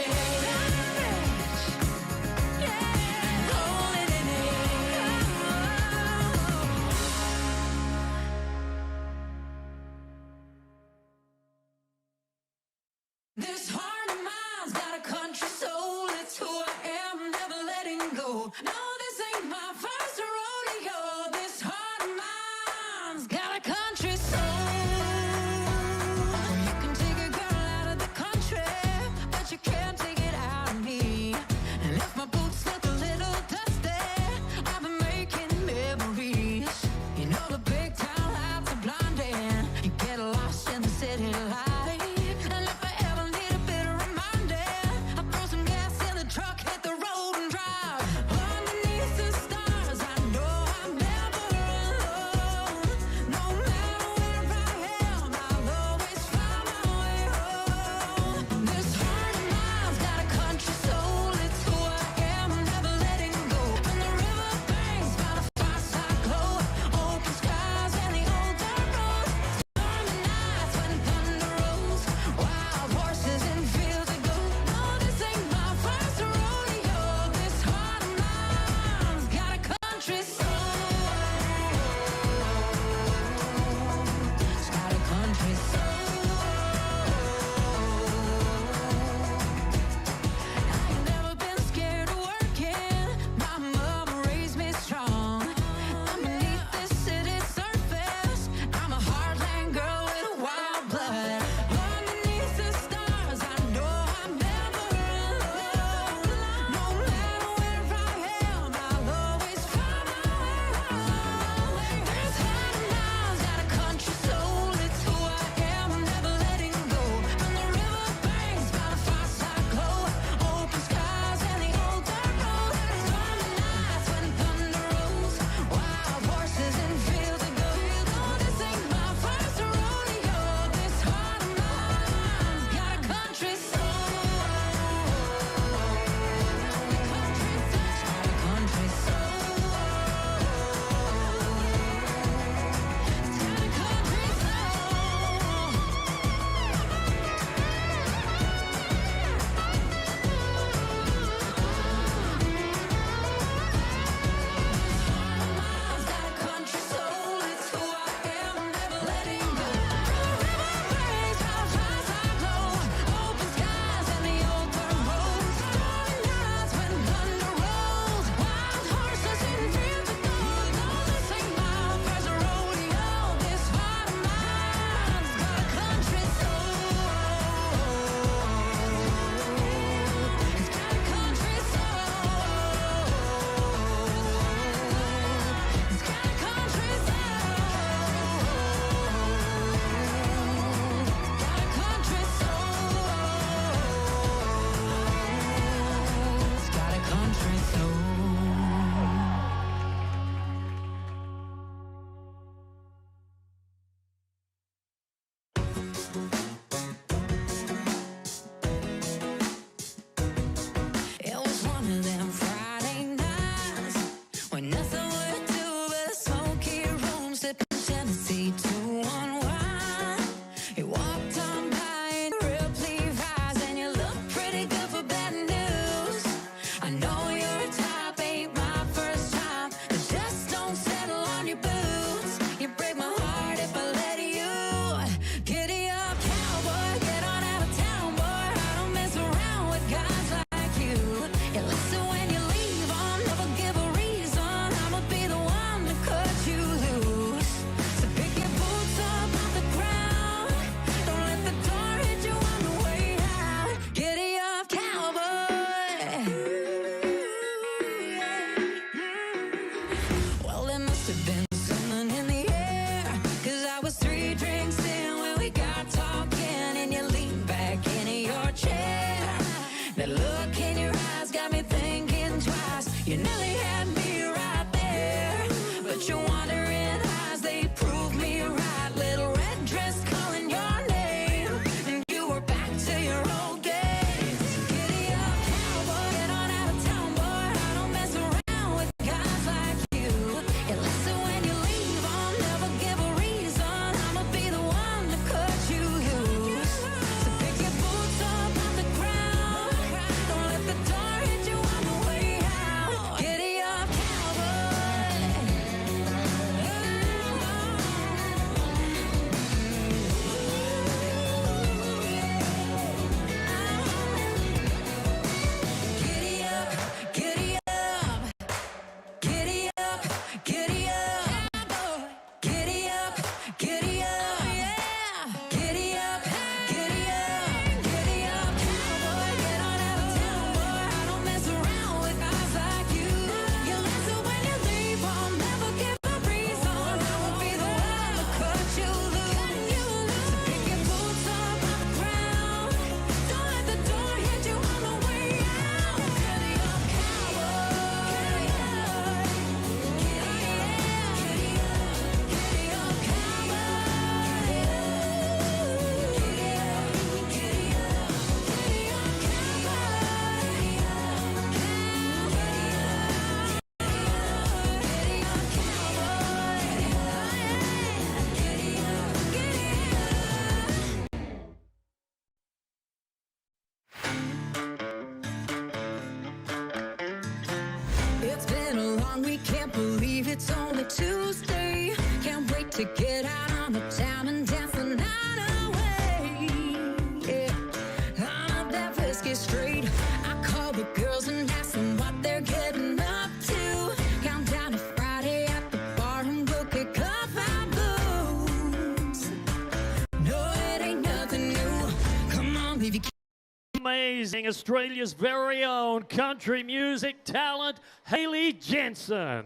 amazing Australia's very own country music talent, Hayley Jensen.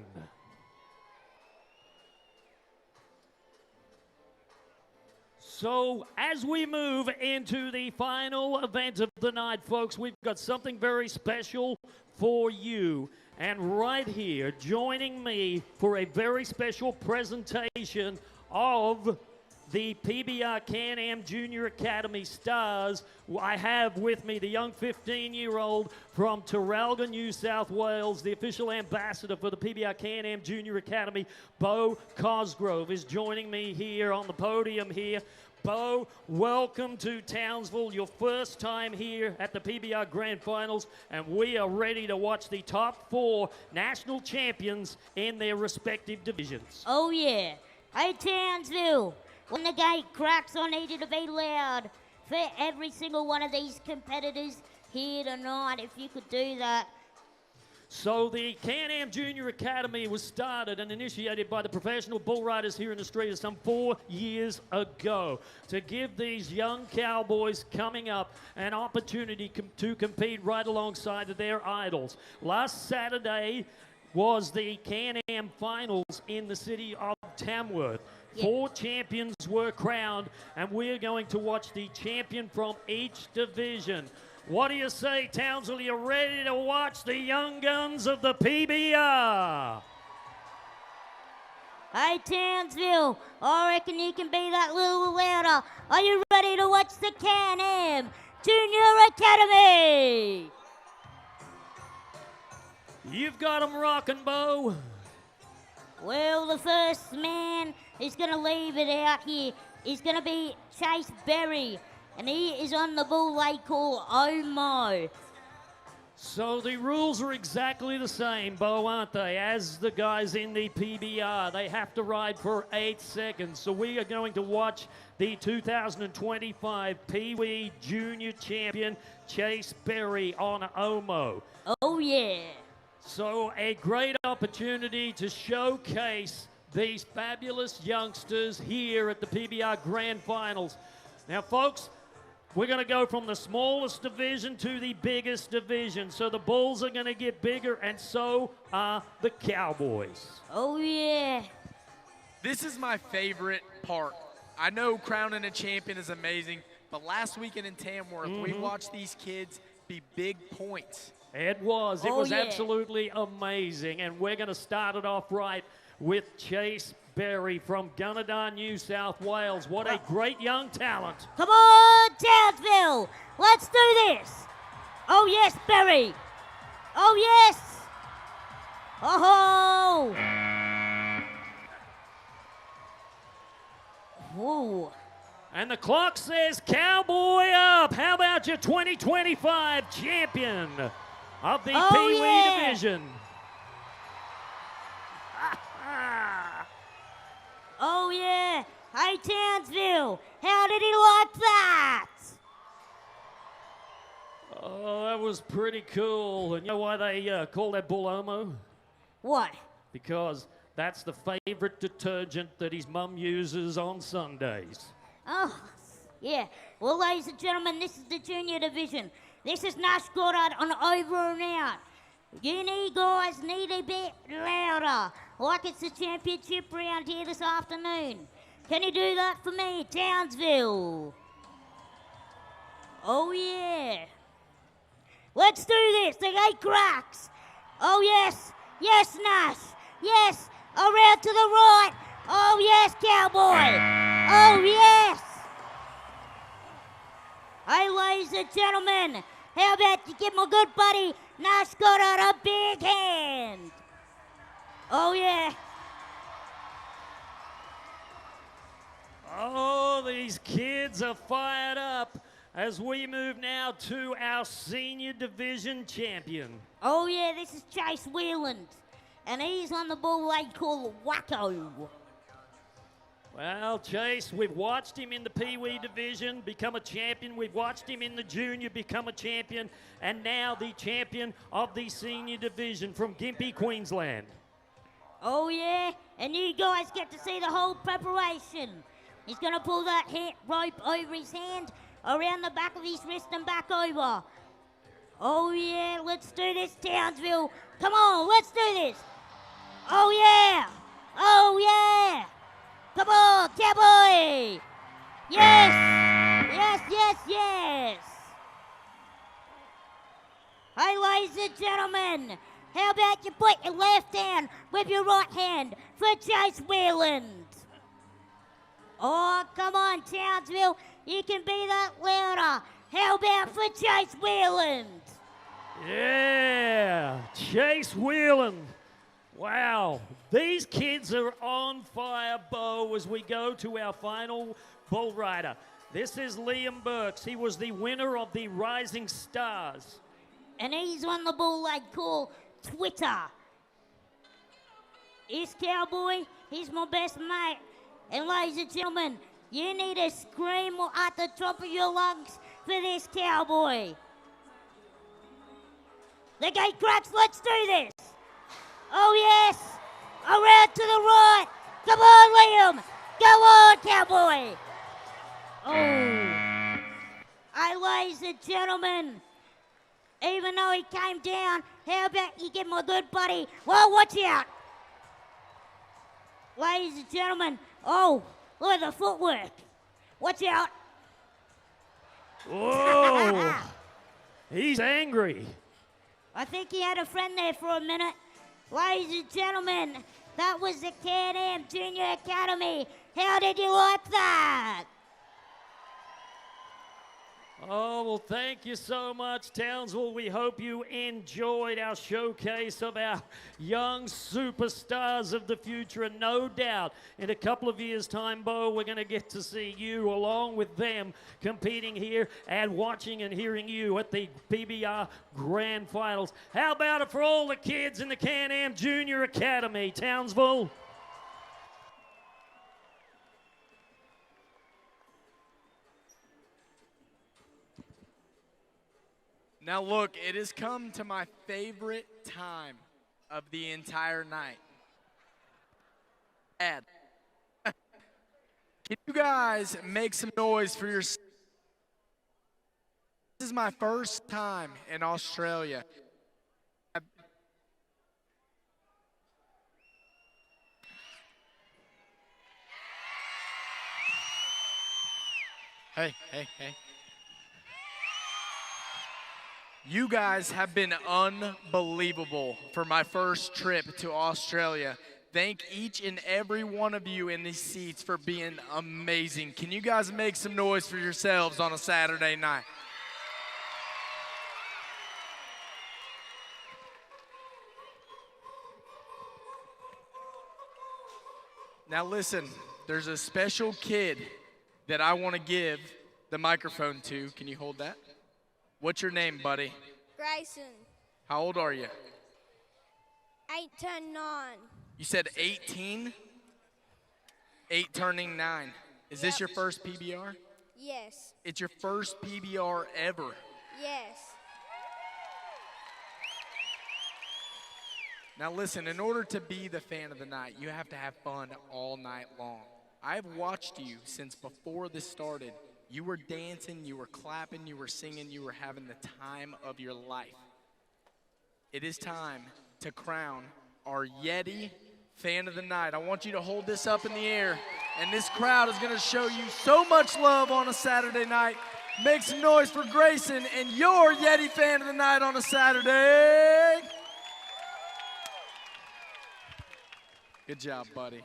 So as we move into the final event of the night, folks, we've got something very special for you. And right here, joining me for a very special presentation of the PBR Can-Am Junior Academy stars, I have with me the young 15-year-old from Terralga, New South Wales, the official ambassador for the PBR Can-Am Junior Academy, Bo Cosgrove, is joining me here on the podium here. Bo, welcome to Townsville, your first time here at the PBR Grand Finals, and we are ready to watch the top 4 national champions in their respective divisions. Oh yeah. Hey Townsville, when the gate cracks, I need you to be loud for every single one of these competitors here tonight, if you could do that. So the Can-Am Junior Academy was started and initiated by the professional bull riders here in Australia some 4 years ago to give these young cowboys coming up an opportunity to compete right alongside their idols. Last Saturday was the Can-Am finals in the city of Tamworth. 4 champions were crowned, and we're going to watch the champion from each division. What do you say, Townsville? Are you ready to watch the young guns of the PBR? Hey Townsville, I reckon you can be that little louder. Are you ready to watch the Can-Am Junior Academy? You've got them rocking, Bo. Well, the first man is going to leave it out here is going to be Chase Berry, and he is on the bull they call Omo. So the rules are exactly the same, Bo, aren't they? As the guys in the PBR, they have to ride for 8 seconds. So we are going to watch the 2025 Pee Wee Junior Champion, Chase Berry, on Omo. Oh, yeah. So a great opportunity to showcase these fabulous youngsters here at the PBR Grand Finals. Now, folks, we're going to go from the smallest division to the biggest division. So the Bulls are going to get bigger, and so are the Cowboys. Oh, yeah. This is my favorite part. I know crowning a champion is amazing, but last weekend in Tamworth, we watched these kids be big points. It was. It was absolutely amazing. And we're going to start it off right with Chase Berry from Gunnedah, New South Wales. What a great young talent. Come on, Townsville. Let's do this. Oh, yes, Berry. Oh, yes. Oh-ho. Whoa. And the clock says Cowboy up. How about your 2025 champion of the Pee Wee division? Oh, yeah. Hey, Townsville, how did he like that? Oh, that was pretty cool. And you know why they call that bull Omo? What? Because that's the favorite detergent that his mum uses on Sundays. Oh, yeah. Well, ladies and gentlemen, this is the junior division. This is Nash Goddard on Over and Out. You guys need a bit louder, like it's the championship round here this afternoon. Can you do that for me, Townsville? Oh, yeah. Let's do this. The gate cracks. Oh, yes. Yes, Nash. Yes. Around to the right. Oh, yes, Cowboy. Oh, yes. Hey, ladies and gentlemen, how about you give my good buddy Nash Goddard a big hand? Oh, yeah. Oh, these kids are fired up as we move now to our senior division champion. Oh, yeah, this is Chase Wheeland, and he's on the bull they call Wacko. Well, Chase, we've watched him in the Pee Wee division become a champion. We've watched him in the junior become a champion, and now the champion of the senior division from Gympie, Queensland. Oh, yeah, and you guys get to see the whole preparation. He's going to pull that rope over his hand. around the back of his wrist and back over. Oh yeah, let's do this, Townsville. Come on, let's do this. Oh yeah, oh yeah. Come on, cowboy. Yes, yes, yes, yes. Hey, ladies and gentlemen, how about you put your left hand with your right hand for Chase Wheeland? Oh, come on, Townsville. You can be that louder. How about for Chase Wheeland? Yeah, Chase Wheeland. Wow, these kids are on fire, Bo, as we go to our final bull rider. This is Liam Burks. He was the winner of the Rising Stars. And he's on the bull they call Twitter. This cowboy, he's my best mate. And ladies and gentlemen, you need to scream at the top of your lungs for this cowboy. The gate cracks, let's do this. Oh yes, around to the right. Come on, Liam. Go on, cowboy. Oh. Hey, ladies and gentlemen, even though he came down, how about you give my good buddy, well, watch out. Ladies and gentlemen, oh, look at the footwork. Watch out. Whoa, he's angry. I think he had a friend there for a minute. Ladies and gentlemen, that was the Can-Am Junior Academy. How did you like that? Oh, well, thank you so much, Townsville. We hope you enjoyed our showcase of our young superstars of the future. And no doubt, in a couple of years' time, Bo, we're going to get to see you along with them competing here and watching and hearing you at the PBR Grand Finals. How about it for all the kids in the Can-Am Junior Academy, Townsville? Now look, it has come to my favorite time of the entire night. Ed, can you guys make some noise for yourself? This is my first time in Australia. Hey. You guys have been unbelievable for my first trip to Australia. Thank each and every one of you in these seats for being amazing. Can you guys make some noise for yourselves on a Saturday night? Now listen, there's a special kid that I want to give the microphone to. Can you hold that? What's your name, buddy? Grayson. How old are you? 8 turn 9. You said 18? 8 turning 9. Is this your first PBR? Yes. It's your first PBR ever. Yes. Now listen, in order to be the fan of the night, you have to have fun all night long. I've watched you since before this started. You were dancing, you were clapping, you were singing, you were having the time of your life. It is time to crown our Yeti fan of the night. I want you to hold this up in the air, and this crowd is going to show you so much love on a Saturday night. Make some noise for Grayson and your Yeti fan of the night on a Saturday. Good job, buddy.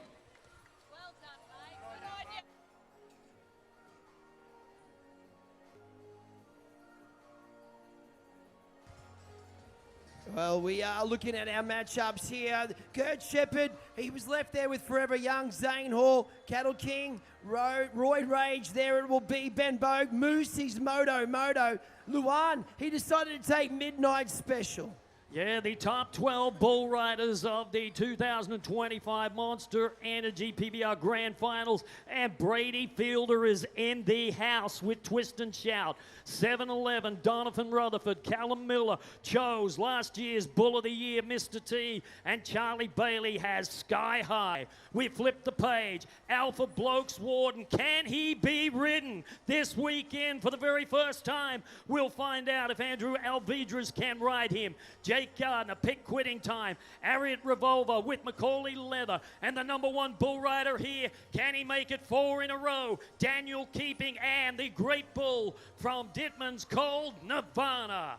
Well, we are looking at our matchups here. Kurt Shepherd, he was left there with Forever Young. Zane Hall, Cattle King, Roy Rage, there it will be. Ben Bogue, Moose, he's Moto. Luan, he decided to take Midnight Special. Yeah, the top 12 bull riders of the 2025 Monster Energy PBR Grand Finals. And Brady Fielder is in the house with Twist and Shout. 7-11, Donovan Rutherford, Callum Miller chose last year's Bull of the Year, Mr. T, and Charlie Bailey has Sky High. We flip the page. Alpha Blokes Warden, can he be ridden this weekend for the very first time? We'll find out if Andrew Alvidrez can ride him. Jake Gardner, pick quitting time. Ariat Revolver with Macaulay Leather. And the number one bull rider here, can he make it 4 in a row? Daniel Keeping and the great bull from Dittman's called Nirvana.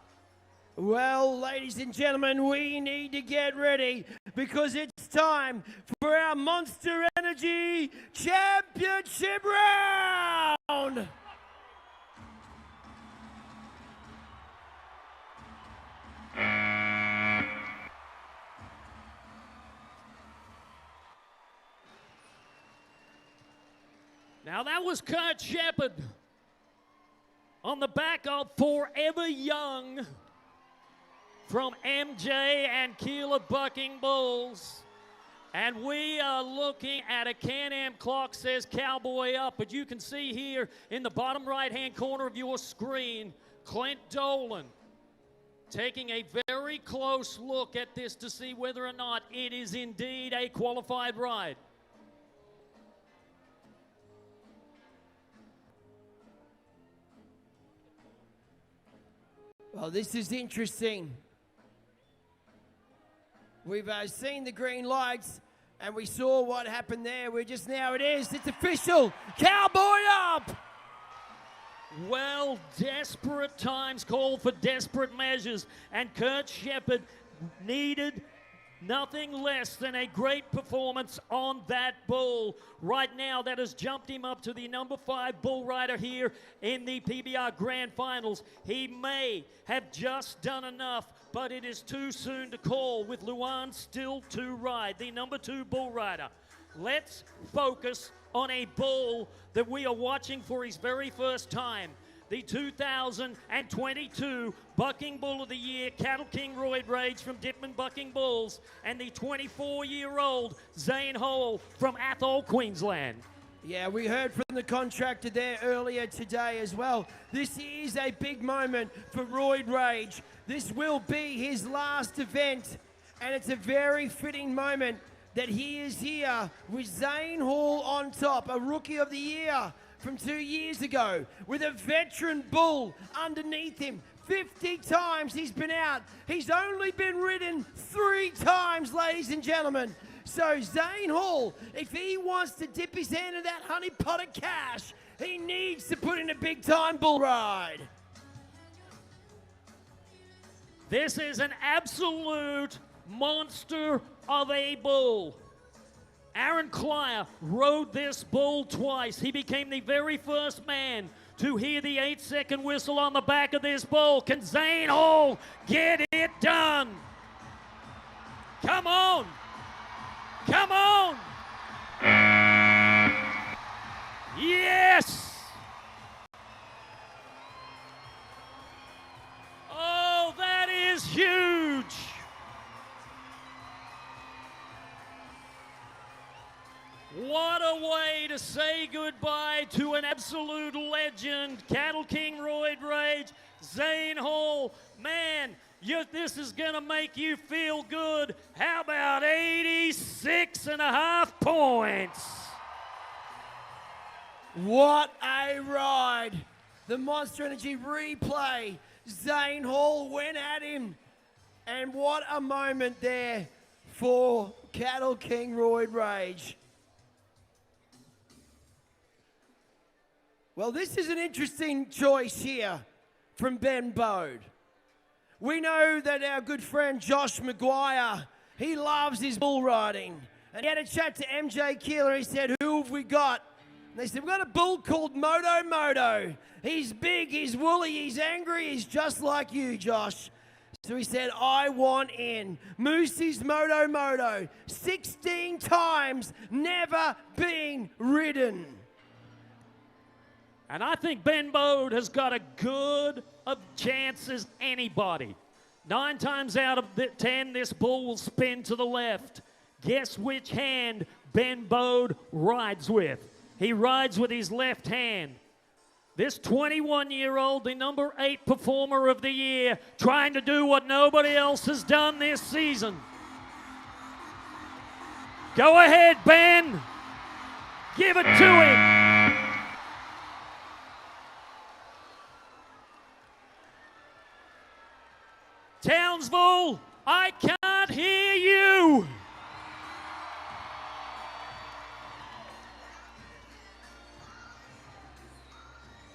Well, ladies and gentlemen, we need to get ready because it's time for our Monster Energy Championship round. Now that was Kurt Shepard on the back of Forever Young from MJ and Keeler Bucking Bulls. And we are looking at a Can-Am clock says Cowboy up, but you can see here in the bottom right-hand corner of your screen, Clint Dolan taking a very close look at this to see whether or not it is indeed a qualified ride. Well, this is interesting. We've seen the green lights, and we saw what happened there. It's official. Cowboy up! Well, desperate times call for desperate measures, and Kurt Shepard needed nothing less than a great performance on that bull. Right now, that has jumped him up to the number 5 bull rider here in the PBR Grand Finals. He may have just done enough, but it is too soon to call with Luan still to ride, the number 2 bull rider. Let's focus on a bull that we are watching for his very first time. The 2022 Bucking Bull of the Year, Cattle King Roid Rage from Dittman Bucking Bulls, and the 24-year-old Zane Hole from Athol, Queensland. Yeah, we heard from the contractor there earlier today as well. This is a big moment for Roid Rage. This will be his last event, and it's a very fitting moment that he is here with Zane Hall on top, a Rookie of the Year from 2 years ago, with a veteran bull underneath him. 50 times he's been out. He's only been ridden 3 times, ladies and gentlemen. So Zane Hall, if he wants to dip his hand in that honey pot of cash, he needs to put in a big-time bull ride. This is an absolute monster of a bull. Aaron Klyer rode this bull twice. He became the very first man to hear the 8-second whistle on the back of this bull. Can Zane Hall get it done? Come on! Come on! Yes! Oh, that is huge! What a way to say goodbye to an absolute legend, Cattle King Roid Rage, Zane Hall. Man, this is going to make you feel good. How about 86.5 points? What a ride. The Monster Energy replay. Zane Hall went at him. And what a moment there for Cattle King Roid Rage. Well, this is an interesting choice here from Ben Bode. We know that our good friend Josh Maguire, he loves his bull riding. And he had a chat to MJ Keeler. He said, who have we got? And they said, we've got a bull called Moto Moto. He's big, he's woolly, he's angry, he's just like you, Josh. So he said, I want in. Moosey's Moto Moto, 16 times, never been ridden. And I think Ben Bode has got a good of chance as anybody 9 times out of the 10, this bull will spin to the left. Guess which hand Ben Bode rides with? He rides with his left hand. This 21-year-old, the number 8 performer of the year, trying to do what nobody else has done this season. Go ahead, Ben. Give it to him. Townsville, I can't hear you.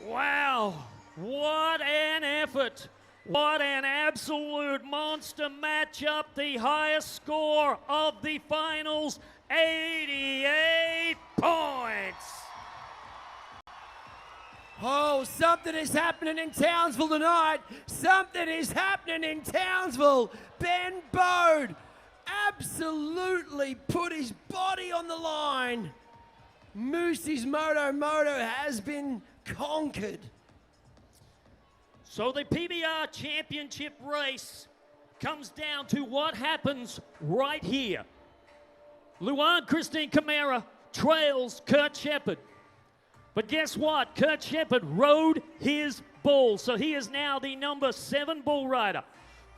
Wow, what an effort. What an absolute monster matchup. The highest score of the finals, 88 points. Oh, something is happening in Townsville tonight. Something is happening in Townsville. Ben Bode absolutely put his body on the line. Moosey's Moto has been conquered. So the PBR championship race comes down to what happens right here. Luan Christine Camara trails Kurt Shepard. But guess what? Kurt Shepard rode his bull, so he is now the number 7 bull rider.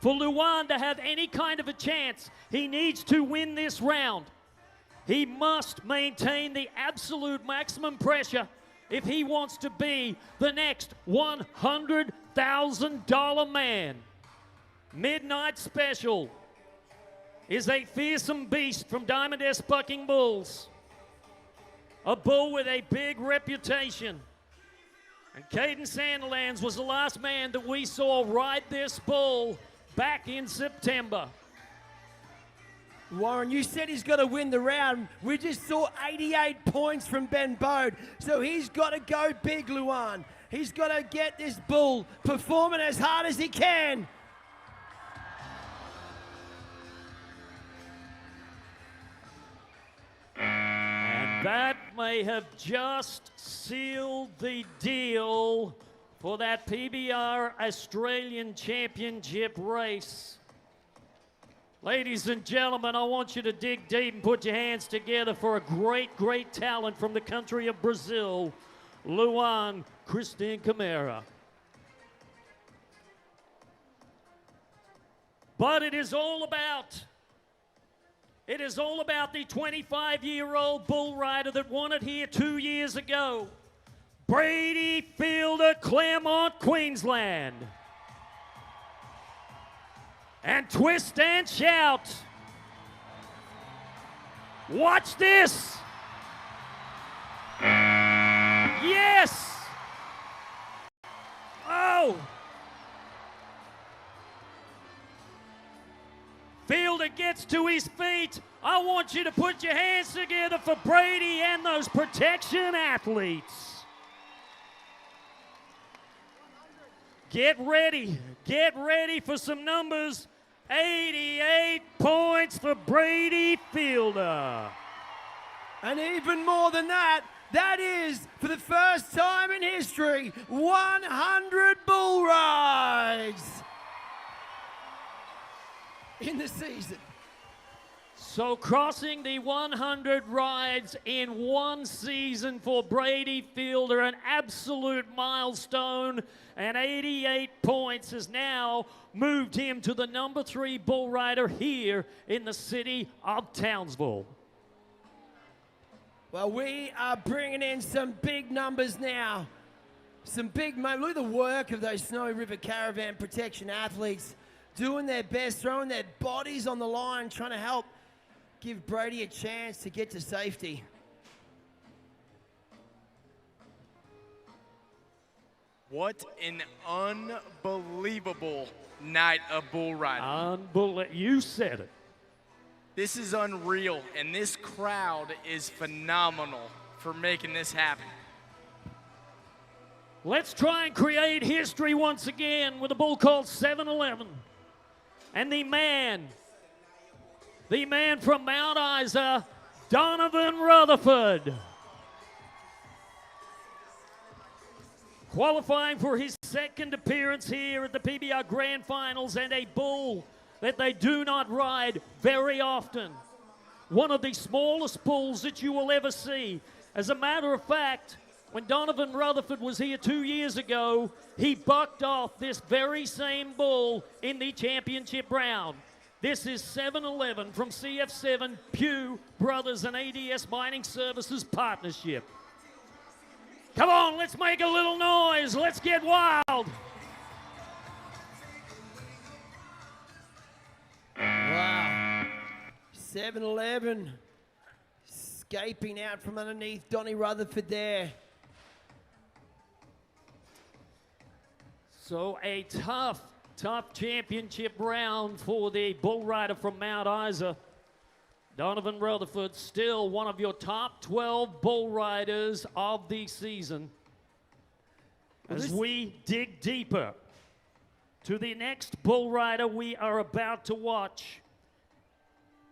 For Luan to have any kind of a chance, he needs to win this round. He must maintain the absolute maximum pressure if he wants to be the next $100,000 man. Midnight Special is a fearsome beast from Diamond S Bucking Bulls. A bull with a big reputation. And Caden Sanderlands was the last man that we saw ride this bull back in September. Warren, you said he's got to win the round. We just saw 88 points from Ben Bode. So he's got to go big, Luan. He's got to get this bull performing as hard as he can. And that may have just sealed the deal for that PBR Australian Championship race. Ladies and gentlemen, I want you to dig deep and put your hands together for a great, great talent from the country of Brazil, Luan Christine Camara. But it is all about the 25-year-old bull rider that won it here 2 years ago, Brady Fielder, Claremont, Queensland. And twist and shout. Watch this. Yes. Oh. Fielder gets to his feet. I want you to put your hands together for Brady and those protection athletes. Get ready for some numbers. 88 points for Brady Fielder. And even more than that, that is, for the first time in history, 100 bull rides in the season. So crossing the 100 rides in one season for Brady Fielder, an absolute milestone, and 88 points has now moved him to the number 3 bull rider here in the city of Townsville. Well, we are bringing in some big numbers now. Some big moments. Look at the work of those Snowy River Caravan protection athletes doing their best, throwing their bodies on the line, trying to help give Brady a chance to get to safety. What an unbelievable night of bull riding. You said it. This is unreal, and this crowd is phenomenal for making this happen. Let's try and create history once again with a bull called 7-11. And the man from Mount Isa, Donovan Rutherford. qualifying for his second appearance here at the PBR Grand Finals, and a bull that they do not ride very often. One of the smallest bulls that you will ever see. As a matter of fact, when Donovan Rutherford was here 2 years ago, he bucked off this very same bull in the championship round. This is 7-11 from CF7 Pew Brothers and ADS Mining Services Partnership. Come on, let's make a little noise. Let's get wild. Wow. 7-11. Escaping out from underneath Donnie Rutherford there. So a tough championship round for the bull rider from Mount Isa. Donovan Rutherford, still one of your top 12 bull riders of the season. As we dig deeper to the next bull rider we are about to watch.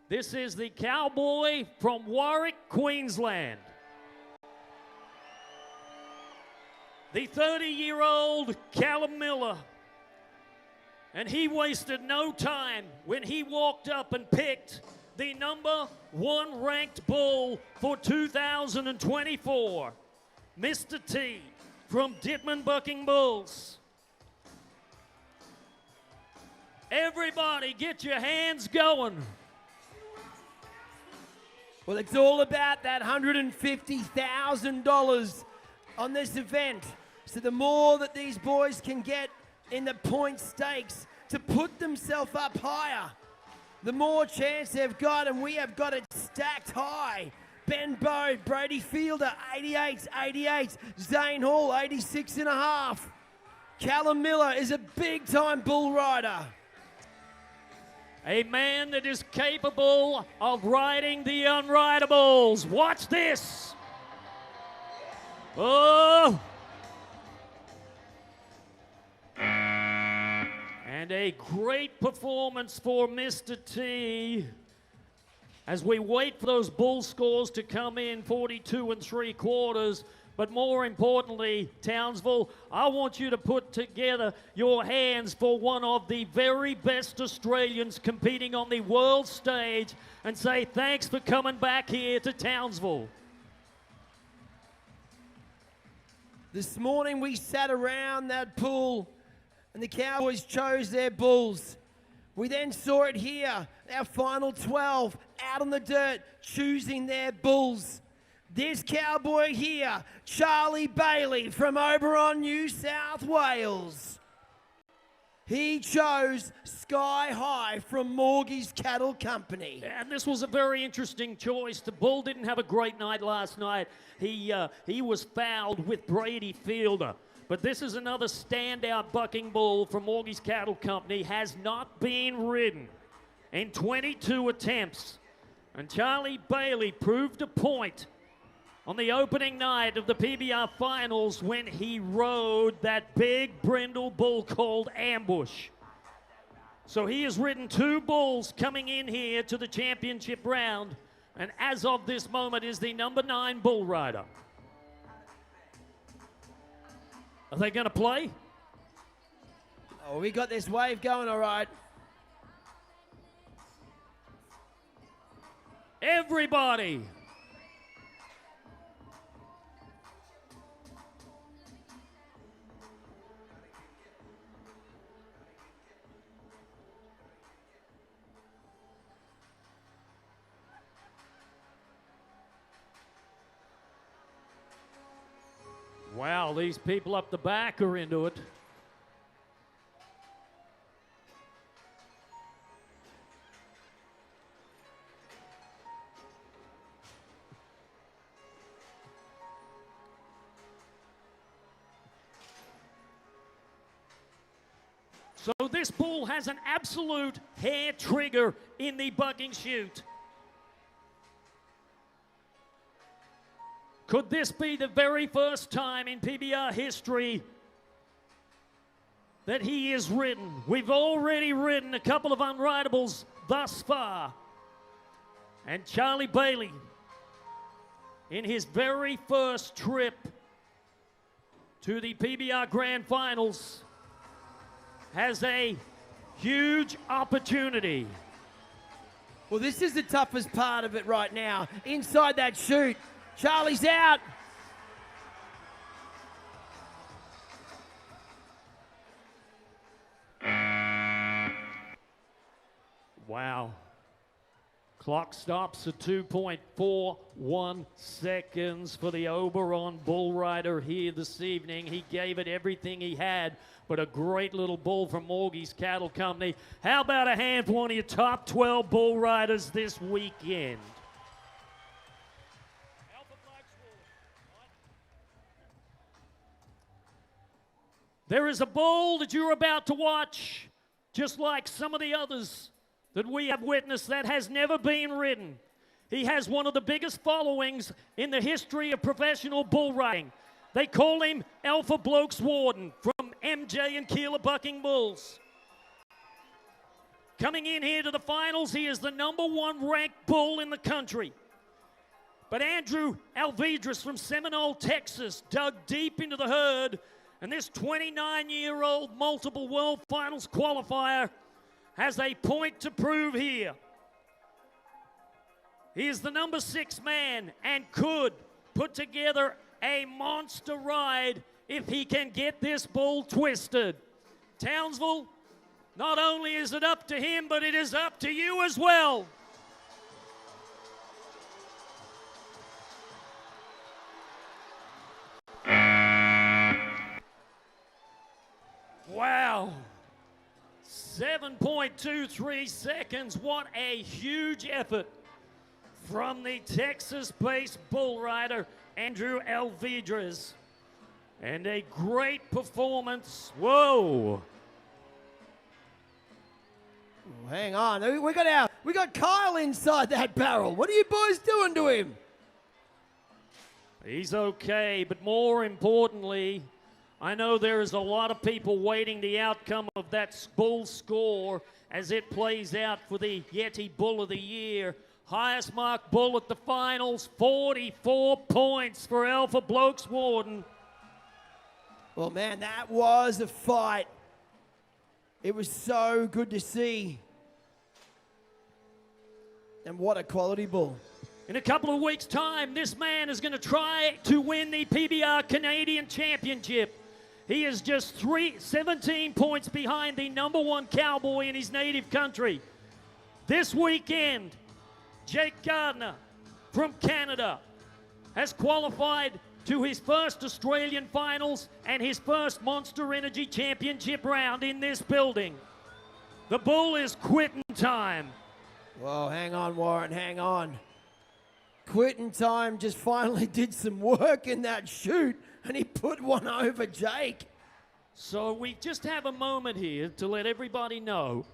This is the cowboy from Warwick, Queensland. The 30-year-old Callum Miller. And he wasted no time when he walked up and picked the number 1 ranked bull for 2024, Mr. T from Dittman Bucking Bulls. Everybody get your hands going. Well, it's all about that $150,000 on this event. So the more that these boys can get in the point stakes to put themselves up higher, the more chance they've got, and we have got it stacked high. Ben Bode, Brady Fielder, 88, Zane Hall, 86.5. Callum Miller is a big-time bull rider. A man that is capable of riding the unridables. Watch this. Oh! And a great performance for Mr. T as we wait for those bull scores to come in, 42 3/4. But more importantly, Townsville, I want you to put together your hands for one of the very best Australians competing on the world stage and say thanks for coming back here to Townsville. This morning we sat around that pool and the Cowboys chose their bulls. We then saw it here, our final 12 out on the dirt choosing their bulls. This cowboy here, Charlie Bailey from Oberon, New South Wales. He chose Sky High from Morgie's Cattle Company. And this was a very interesting choice. The bull didn't have a great night last night. He was fouled with Brady Fielder. But this is another standout bucking bull from Morgie's Cattle Company. Has not been ridden in 22 attempts. And Charlie Bailey proved a point on the opening night of the PBR Finals when he rode that big brindle bull called Ambush. So he has ridden 2 bulls coming in here to the championship round, and as of this moment is the number 9 bull rider. Are they going to play? Oh, we got this wave going all right. Everybody. Wow, these people up the back are into it. So this bull has an absolute hair trigger in the bucking chute. Could this be the very first time in PBR history that he is ridden? We've already ridden a couple of unridables thus far. And Charlie Bailey, in his very first trip to the PBR Grand Finals has a huge opportunity. Well, this is the toughest part of it right now. Inside that chute, Charlie's out. Wow. Clock stops at 2.41 seconds for the Oberon bull rider here this evening. He gave it everything he had, but a great little bull from Morgie's Cattle Company. How about a hand for one of your top 12 bull riders this weekend? There is a bull that you're about to watch, just like some of the others that we have witnessed, that has never been ridden. He has one of the biggest followings in the history of professional bull riding. They call him Alpha Blokes Warden from MJ and Keeler Bucking Bulls. Coming in here to the finals, he is the #1 ranked bull in the country. But Andrew Alvidrez from Seminole, Texas, dug deep into the herd, and this 29-year-old multiple world finals qualifier has a point to prove here. He is the #6 man and could put together a monster ride if he can get this bull twisted. Townsville, not only is it up to him, but it is up to you as well. Wow. 7.23 seconds. What a huge effort from the Texas-based bull rider, Andrew Alvidrez. And a great performance. Whoa. Hang on. We got Kyle inside that barrel. What are you boys doing to him? He's okay, but more importantly, I know there is a lot of people waiting the outcome of that bull score as it plays out for the Yeti Bull of the Year. Highest marked bull at the finals, 44 points for Alpha Blokes Warden. Well, man, that was a fight. It was so good to see. And what a quality bull. In a couple of weeks' time, this man is going to try to win the PBR Canadian Championship. He is just 17 points behind the #1 cowboy in his native country. This weekend, Jake Gardner from Canada has qualified to his first Australian finals and his first Monster Energy Championship round in this building. The bull is quitting time. Whoa, hang on, Warren, hang on. Quitting time just finally did some work in that chute, and he put one over Jake. So we just have a moment here to let everybody know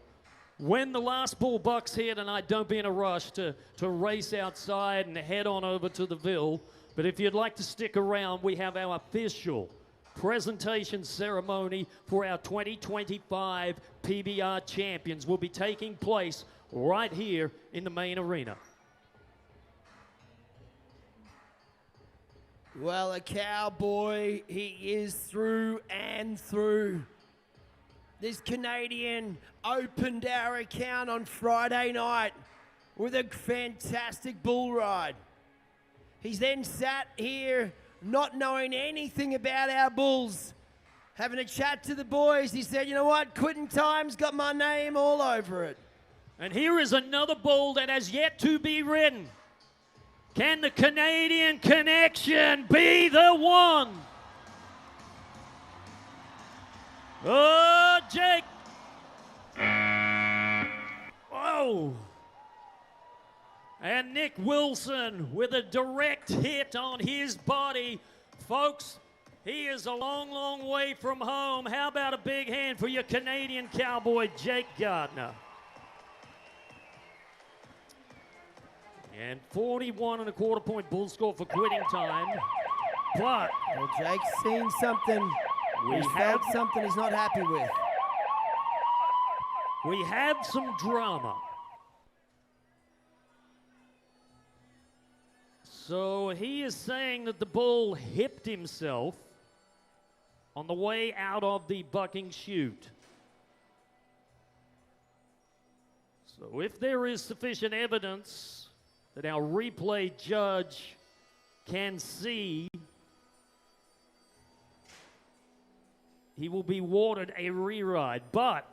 when the last bull bucks here tonight. Don't be in a rush to race outside and head on over to the Ville. But if you'd like to stick around, we have our official presentation ceremony for our 2025 PBR champions. Will be taking place right here in the main arena. Well, a cowboy, he is through and through. This Canadian opened our account on Friday night with a fantastic bull ride. He's then sat here not knowing anything about our bulls. Having a chat to the boys, he said, you know what, quitting time's got my name all over it. And here is another bull that has yet to be ridden. Can the Canadian connection be the one? Oh, Jake. Oh. And Nick Wilson with a direct hit on his body. Folks, he is a long, long way from home. How about a big hand for your Canadian cowboy, Jake Gardner? And 41.25 point bull score for quitting time. But well, Jake's seen something. He's felt something he's not happy with. We have some drama. So he is saying that the bull hipped himself on the way out of the bucking chute. So if there is sufficient evidence that our replay judge can see, he will be awarded a re-ride. But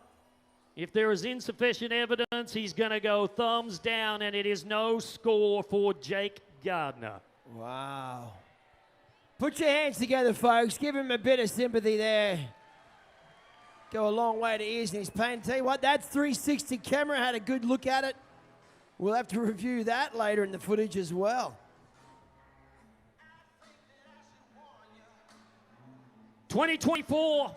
if there is insufficient evidence, he's going to go thumbs down, and it is no score for Jake Gardner. Wow. Put your hands together, folks. Give him a bit of sympathy there. Go a long way to ears in his pain. Tell you what, that 360 camera had a good look at it. We'll have to review that later in the footage as well. 2024.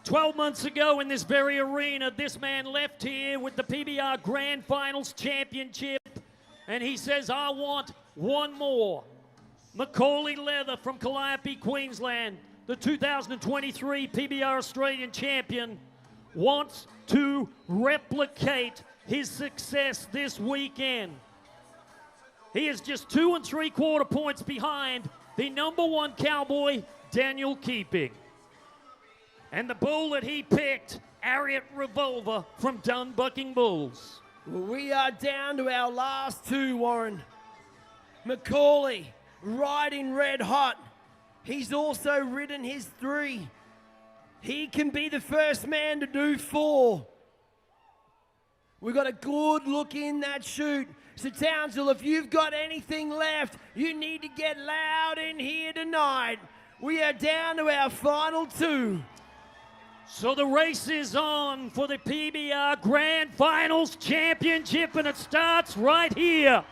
12 months ago in this very arena, this man left here with the PBR Grand Finals Championship, and he says, I want one more. Macaulay Leather from Calliope, Queensland, the 2023 PBR Australian champion, wants to replicate his success this weekend. He is just 2 3/4 points behind the #1 cowboy, Daniel Keeping. And the bull that he picked, Ariat Revolver from Dunbucking Bulls. Well, we are down to our last two, Warren. Macaulay, riding red hot. He's also ridden his 3. He can be the first man to do 4. We've got a good look in that chute. So Townsville, if you've got anything left, you need to get loud in here tonight. We are down to our final 2. So the race is on for the PBR Grand Finals Championship, and it starts right here.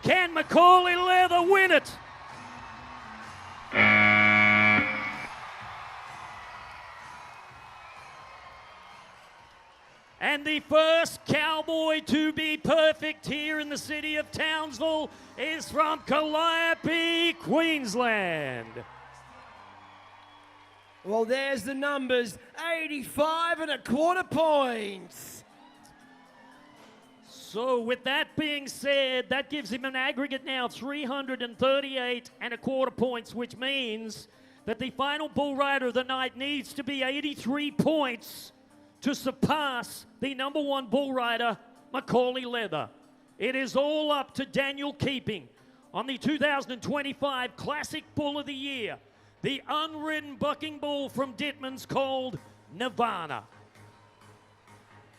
Can Macaulay Leather win it? And the first cowboy to be perfect here in the city of Townsville is from Calliope, Queensland. Well, there's the numbers, 85 1/4 points. So with that being said, that gives him an aggregate now 338 1/4 points, which means that the final bull rider of the night needs to be 83 points to surpass the #1 bull rider, Macaulay Leather. It is all up to Daniel Keeping on the 2025 Classic Bull of the Year, the unridden bucking bull from Dittman's called Nirvana.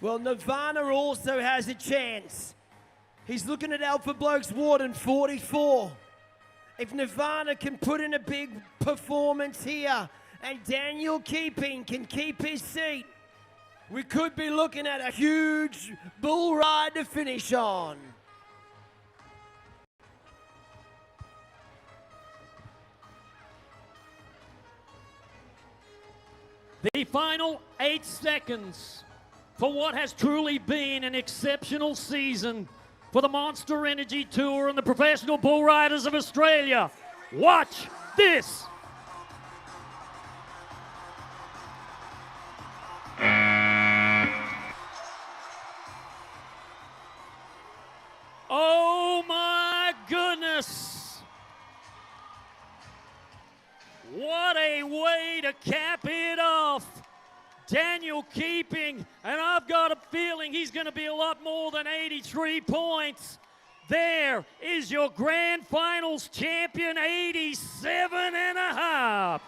Well, Nirvana also has a chance. He's looking at Alpha Blokes Warden 44. If Nirvana can put in a big performance here and Daniel Keeping can keep his seat, we could be looking at a huge bull ride to finish on. The final 8 seconds for what has truly been an exceptional season for the Monster Energy Tour and the Professional Bull Riders of Australia. Watch this. Oh my goodness. What a way to cap it off. Daniel Keeping, and I've got a feeling he's going to be a lot more than 83 points. There is your Grand Finals champion, 87 1/2.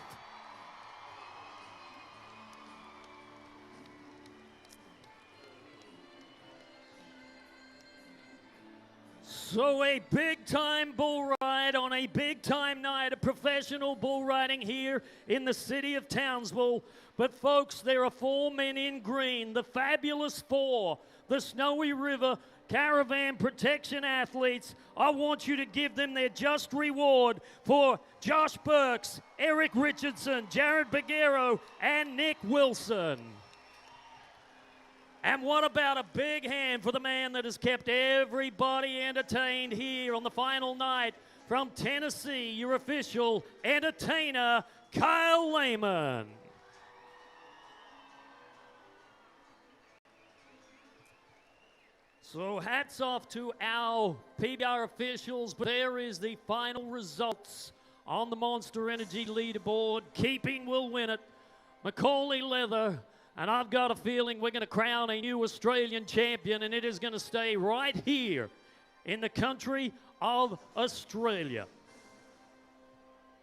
So a big-time bull ride on a big-time night of professional bull riding here in the city of Townsville. But folks, there are 4 men in green, the Fabulous 4, the Snowy River Caravan Protection athletes. I want you to give them their just reward for Josh Burks, Eric Richardson, Jared Bagero, and Nick Wilson. And what about a big hand for the man that has kept everybody entertained here on the final night from Tennessee, your official entertainer, Kyle Lehman. So hats off to our PBR officials, but there is the final results on the Monster Energy leaderboard. Keeping will win it. Macaulay Leather. And I've got a feeling we're going to crown a new Australian champion, and it is going to stay right here in the country of Australia.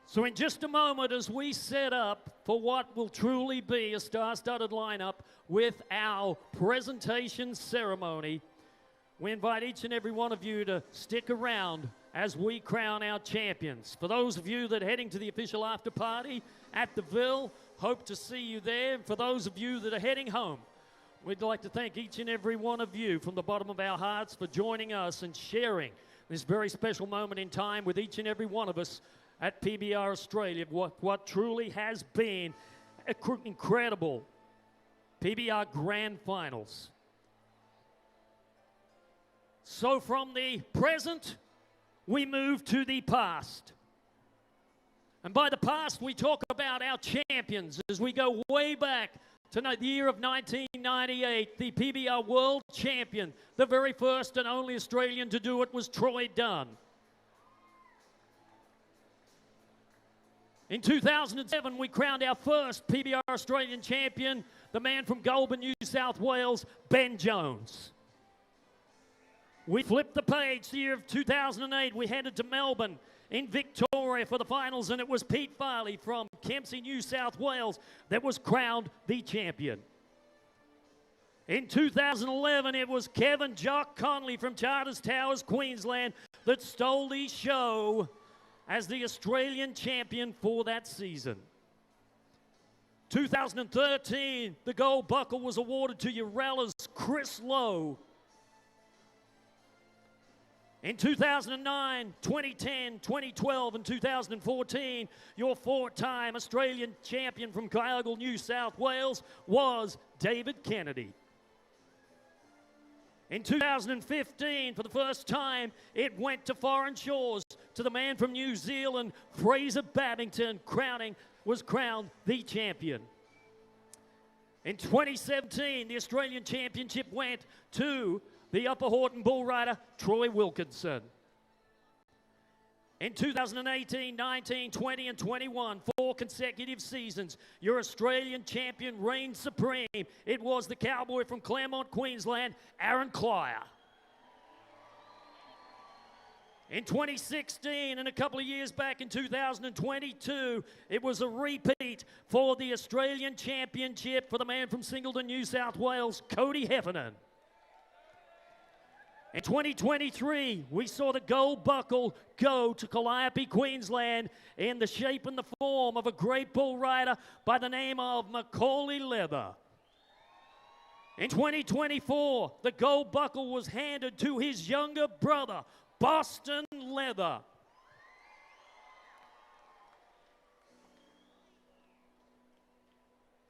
So in just a moment, as we set up for what will truly be a star-studded lineup with our presentation ceremony, we invite each and every one of you to stick around as we crown our champions. For those of you that are heading to the official after party at the Ville, hope to see you there. And for those of you that are heading home, we'd like to thank each and every one of you from the bottom of our hearts for joining us and sharing this very special moment in time with each and every one of us at PBR Australia, what truly has been incredible PBR Grand Finals. So from the present, we move to the past. And by the past, we talk about our champions as we go way back to the year of 1998. The PBR World Champion, the very first and only Australian to do it, was Troy Dunn. In 2007, we crowned our first PBR Australian champion, the man from Goulburn, New South Wales, Ben Jones. We flipped the page the year of 2008. We headed to Melbourne in Victoria for the finals, and it was Pete Farley from Kempsey, New South Wales, that was crowned the champion. In 2011, it was Kevin Jock Conley from Charters Towers, Queensland, that stole the show as the Australian champion for that season. 2013, the gold buckle was awarded to Urella's Chris Lowe. In 2009, 2010, 2012, and 2014, your four-time Australian champion from Kyogle, New South Wales, was David Kennedy. In 2015, for the first time, it went to foreign shores, to the man from New Zealand, Fraser Babington, was crowned the champion. In 2017, the Australian Championship went to the Upper Horton bull rider, Troy Wilkinson. In 2018, 19, 20, and 21, 4 consecutive seasons, your Australian champion reigned supreme. It was the cowboy from Claremont, Queensland, Aaron Clyer. In 2016 and a couple of years back in 2022, it was a repeat for the Australian Championship for the man from Singleton, New South Wales, Cody Heffernan. In 2023, we saw the gold buckle go to Calliope, Queensland, in the shape and the form of a great bull rider by the name of Macaulay Leather. In 2024, the gold buckle was handed to his younger brother, Boston Leather.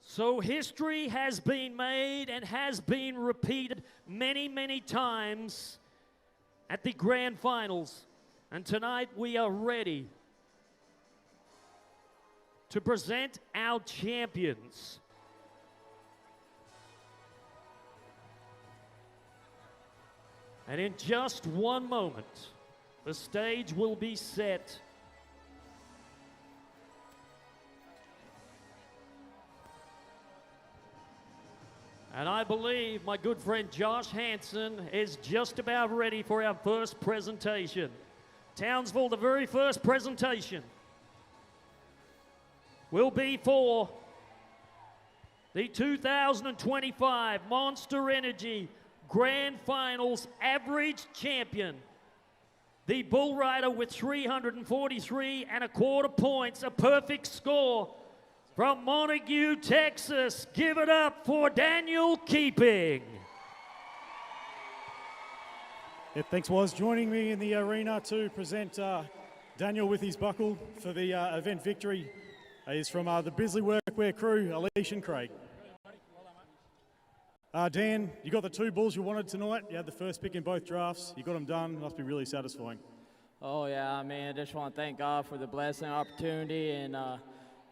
So history has been made and has been repeated many, many times at the grand finals. And tonight we are ready to present our champions. And in just one moment, the stage will be set. And I believe my good friend Josh Hanson is just about ready for our first presentation. Townsville, the very first presentation will be for the 2025 Monster Energy Grand Finals average champion, the bull rider with 343 1/4 points, a perfect score, from Montague, Texas. Give it up for Daniel Keeping. Yeah, thanks, Woz. Joining me in the arena to present Daniel with his buckle for the event victory is from the Bisley Workwear crew, Alicia and Craig. Dan, you got the 2 bulls you wanted tonight. You had the first pick in both drafts. You got them done. Must be really satisfying. Oh, yeah, I mean, I just want to thank God for the blessing and opportunity. And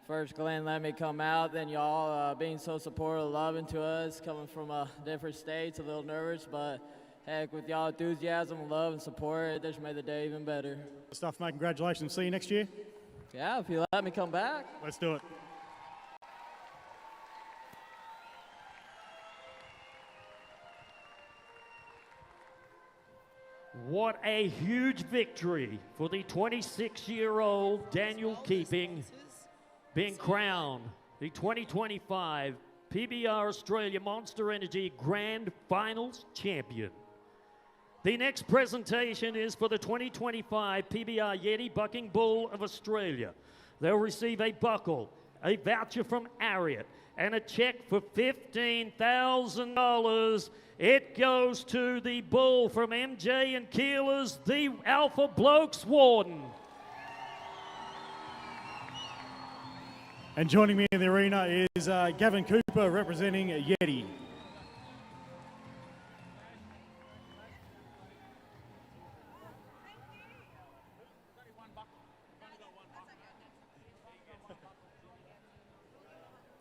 first, Glenn let me come out. Then y'all being so supportive, loving to us, coming from different states, a little nervous. But heck, with y'all enthusiasm, love, and support, it just made the day even better. Good stuff, mate. Congratulations. See you next year. Yeah, if you let me come back. Let's do it. What a huge victory for the 26-year-old Daniel Keeping, being crowned the 2025 PBR Australia Monster Energy Grand Finals champion. The next presentation is for the 2025 PBR Yeti Bucking Bull of Australia. They'll receive a buckle, a voucher from Ariat, and a check for $15,000. It goes to the bull from MJ and Keeler's, the Alpha Blokes Warden. And joining me in the arena is Gavin Cooper representing Yeti.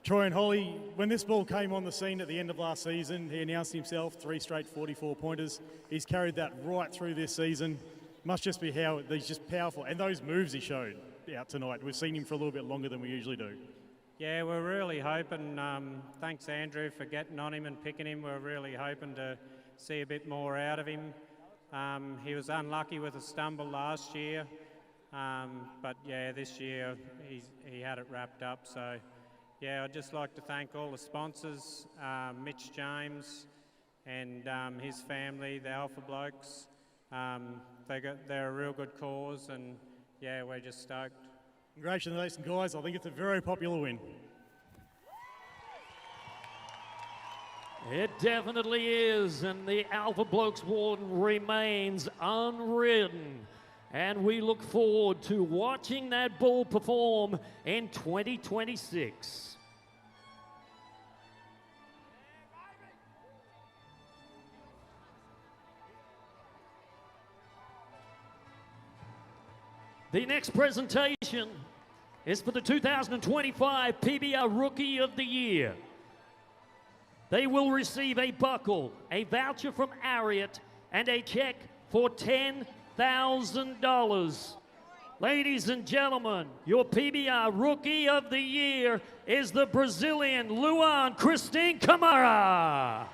Troy and Holly, when this bull came on the scene at the end of last season, he announced himself 3 straight 44-pointers. He's carried that right through this season. Must just be how he's just powerful. And those moves he showed out tonight, we've seen him for a little bit longer than we usually do. Yeah, we're really hoping, thanks Andrew for getting on him and picking him, we're really hoping to see a bit more out of him. He was unlucky with a stumble last year, but yeah, this year he had it wrapped up, so yeah, I'd just like to thank all the sponsors, Mitch James and his family, the Alpha Blokes. They're a real good cause, and yeah, we're just stoked. Congratulations, guys. I think it's a very popular win. It definitely is, and the Alpha Blokes Warden remains unridden. And we look forward to watching that bull perform in 2026. The next presentation is for the 2025 PBR Rookie of the Year. They will receive a buckle, a voucher from Ariat, and a check for $10,000. Ladies and gentlemen, your PBR Rookie of the Year is the Brazilian Luan Christine Camara.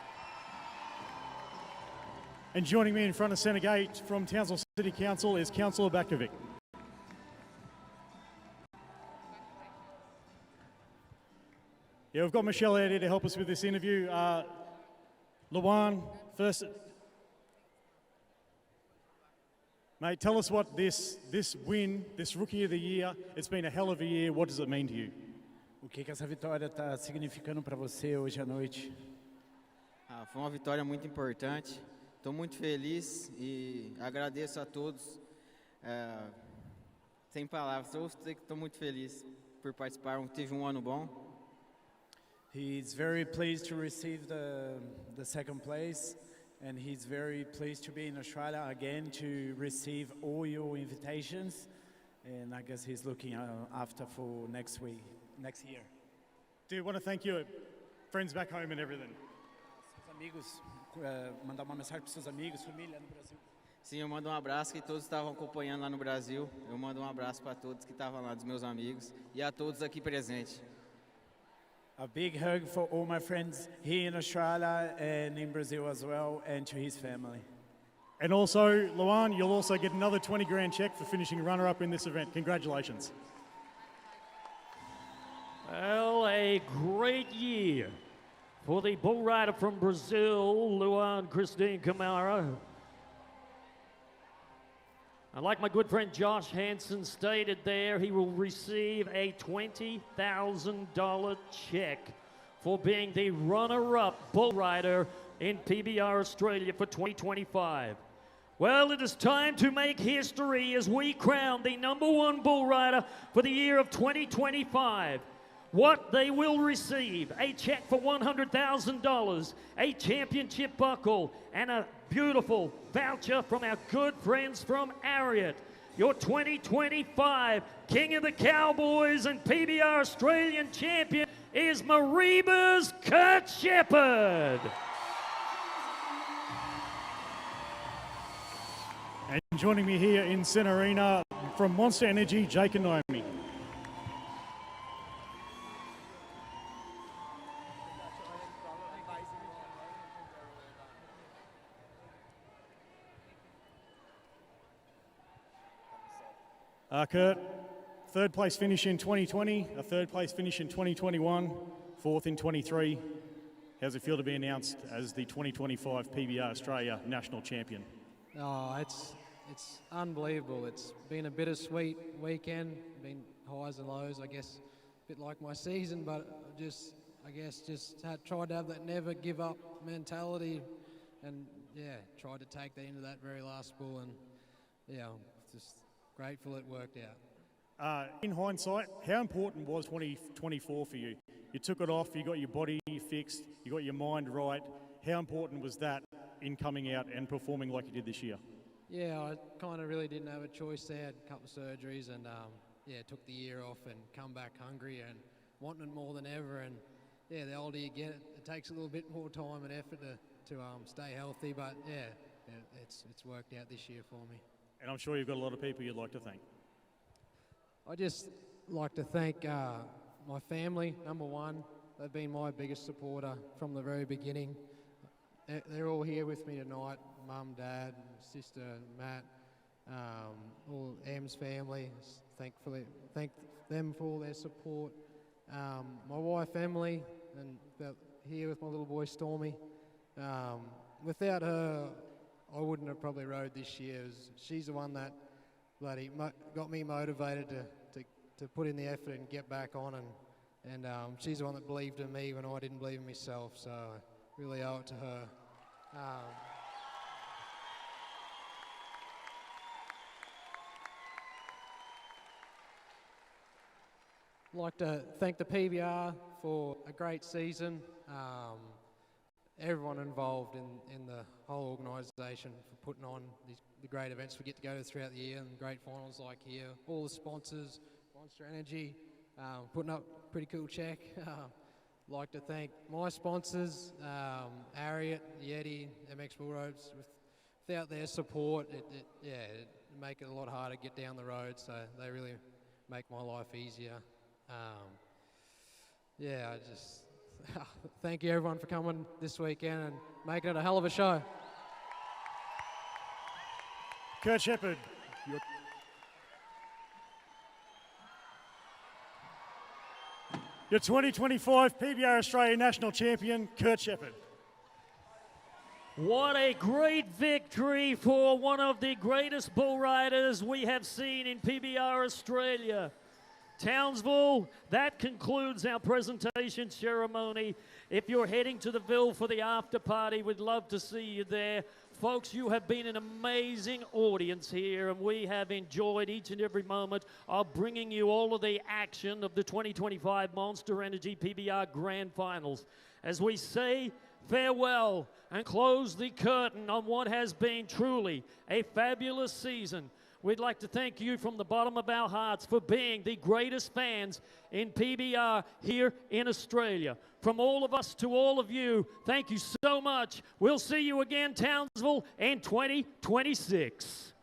And joining me in front of Centre Gate from Townsville City Council is Councillor Bakovic. Yeah, we've got Michelle out here to help us with this interview. Luan, first, mate, tell us what this win, this Rookie of the Year, it's been a hell of a year. What does it mean to you? O que essa vitória está significando para você hoje à noite? Foi uma vitória muito importante. Estou muito feliz e agradeço a todos. Sem palavras, estou muito feliz por participar. Tive ano bom. He's very pleased to receive the second place, and he's very pleased to be in Australia again to receive all your invitations. And I guess he's looking after for next year. Do you want to thank your friends back home and everything? Seus amigos, mandar uma mensagem para seus amigos, família no Brasil. Sim, eu mando abraço que todos estavam acompanhando lá no Brasil. Eu mando abraço para todos que estavam lá, dos meus amigos, e a todos aqui presentes. A big hug for all my friends here in Australia and in Brazil as well, and to his family. And also, Luan, you'll also get another 20 grand check for finishing runner-up in this event. Congratulations. Well, a great year for the bull rider from Brazil, Luan Christine Camara. And like my good friend Josh Hansen stated there, he will receive a $20,000 check for being the runner-up bull rider in PBR Australia for 2025. Well, it is time to make history as we crown the #1 bull rider for the year of 2025. What they will receive, a check for $100,000, a championship buckle, and a beautiful voucher from our good friends from Ariat. Your 2025 King of the Cowboys and PBR Australian champion is Mariba's Kurt Shepherd. And joining me here in Centre Arena from Monster Energy, Jake and Naomi. Kurt, third place finish in 2020, a third place finish in 2021, fourth in 23. How's it feel to be announced as the 2025 PBR Australia National Champion? Oh, it's unbelievable. It's been a bittersweet weekend, been highs and lows, I guess, a bit like my season, but tried to have that never give up mentality and, tried to take that into that very last bull and, I'm just grateful it worked out. In hindsight, how important was 2024 for you? You took it off, you got your body fixed, you got your mind right. How important was that in coming out and performing like you did this year? Yeah, I kind of really didn't have a choice there. Had a couple of surgeries and, took the year off and come back hungry and wanting it more than ever. And, the older you get, it takes a little bit more time and effort to stay healthy. But, it's worked out this year for me. And I'm sure you've got a lot of people you'd like to thank. I just like to thank my family, number one. They've been my biggest supporter from the very beginning. They're all here with me tonight. Mum, Dad, sister, Matt, all Em's family. Thank them for all their support. My wife, Emily, and here with my little boy, Stormy. Without her, I wouldn't have probably rode this year. She's the one that got me motivated to put in the effort and get back on, and she's the one that believed in me when I didn't believe in myself, so I really owe it to her. I'd like to thank the PBR for a great season. Everyone involved in the whole organisation for putting on the great events we get to go to throughout the year and great finals like here. All the sponsors, Monster Energy, putting up a pretty cool check. Like to thank my sponsors, Ariat, Yeti, MX Bull Ropes. Without their support, it'd make it a lot harder to get down the road, so they really make my life easier. Thank you everyone for coming this weekend and making it a hell of a show. Kurt Shepherd. Your 2025 PBR Australia National Champion, Kurt Shepherd. What a great victory for one of the greatest bull riders we have seen in PBR Australia. Townsville, that concludes our presentation ceremony. If you're heading to the Ville for the after party, we'd love to see you there. Folks, you have been an amazing audience here, and we have enjoyed each and every moment of bringing you all of the action of the 2025 Monster Energy PBR Grand Finals. As we say farewell and close the curtain on what has been truly a fabulous season, we'd like to thank you from the bottom of our hearts for being the greatest fans in PBR here in Australia. From all of us to all of you, thank you so much. We'll see you again, Townsville, in 2026.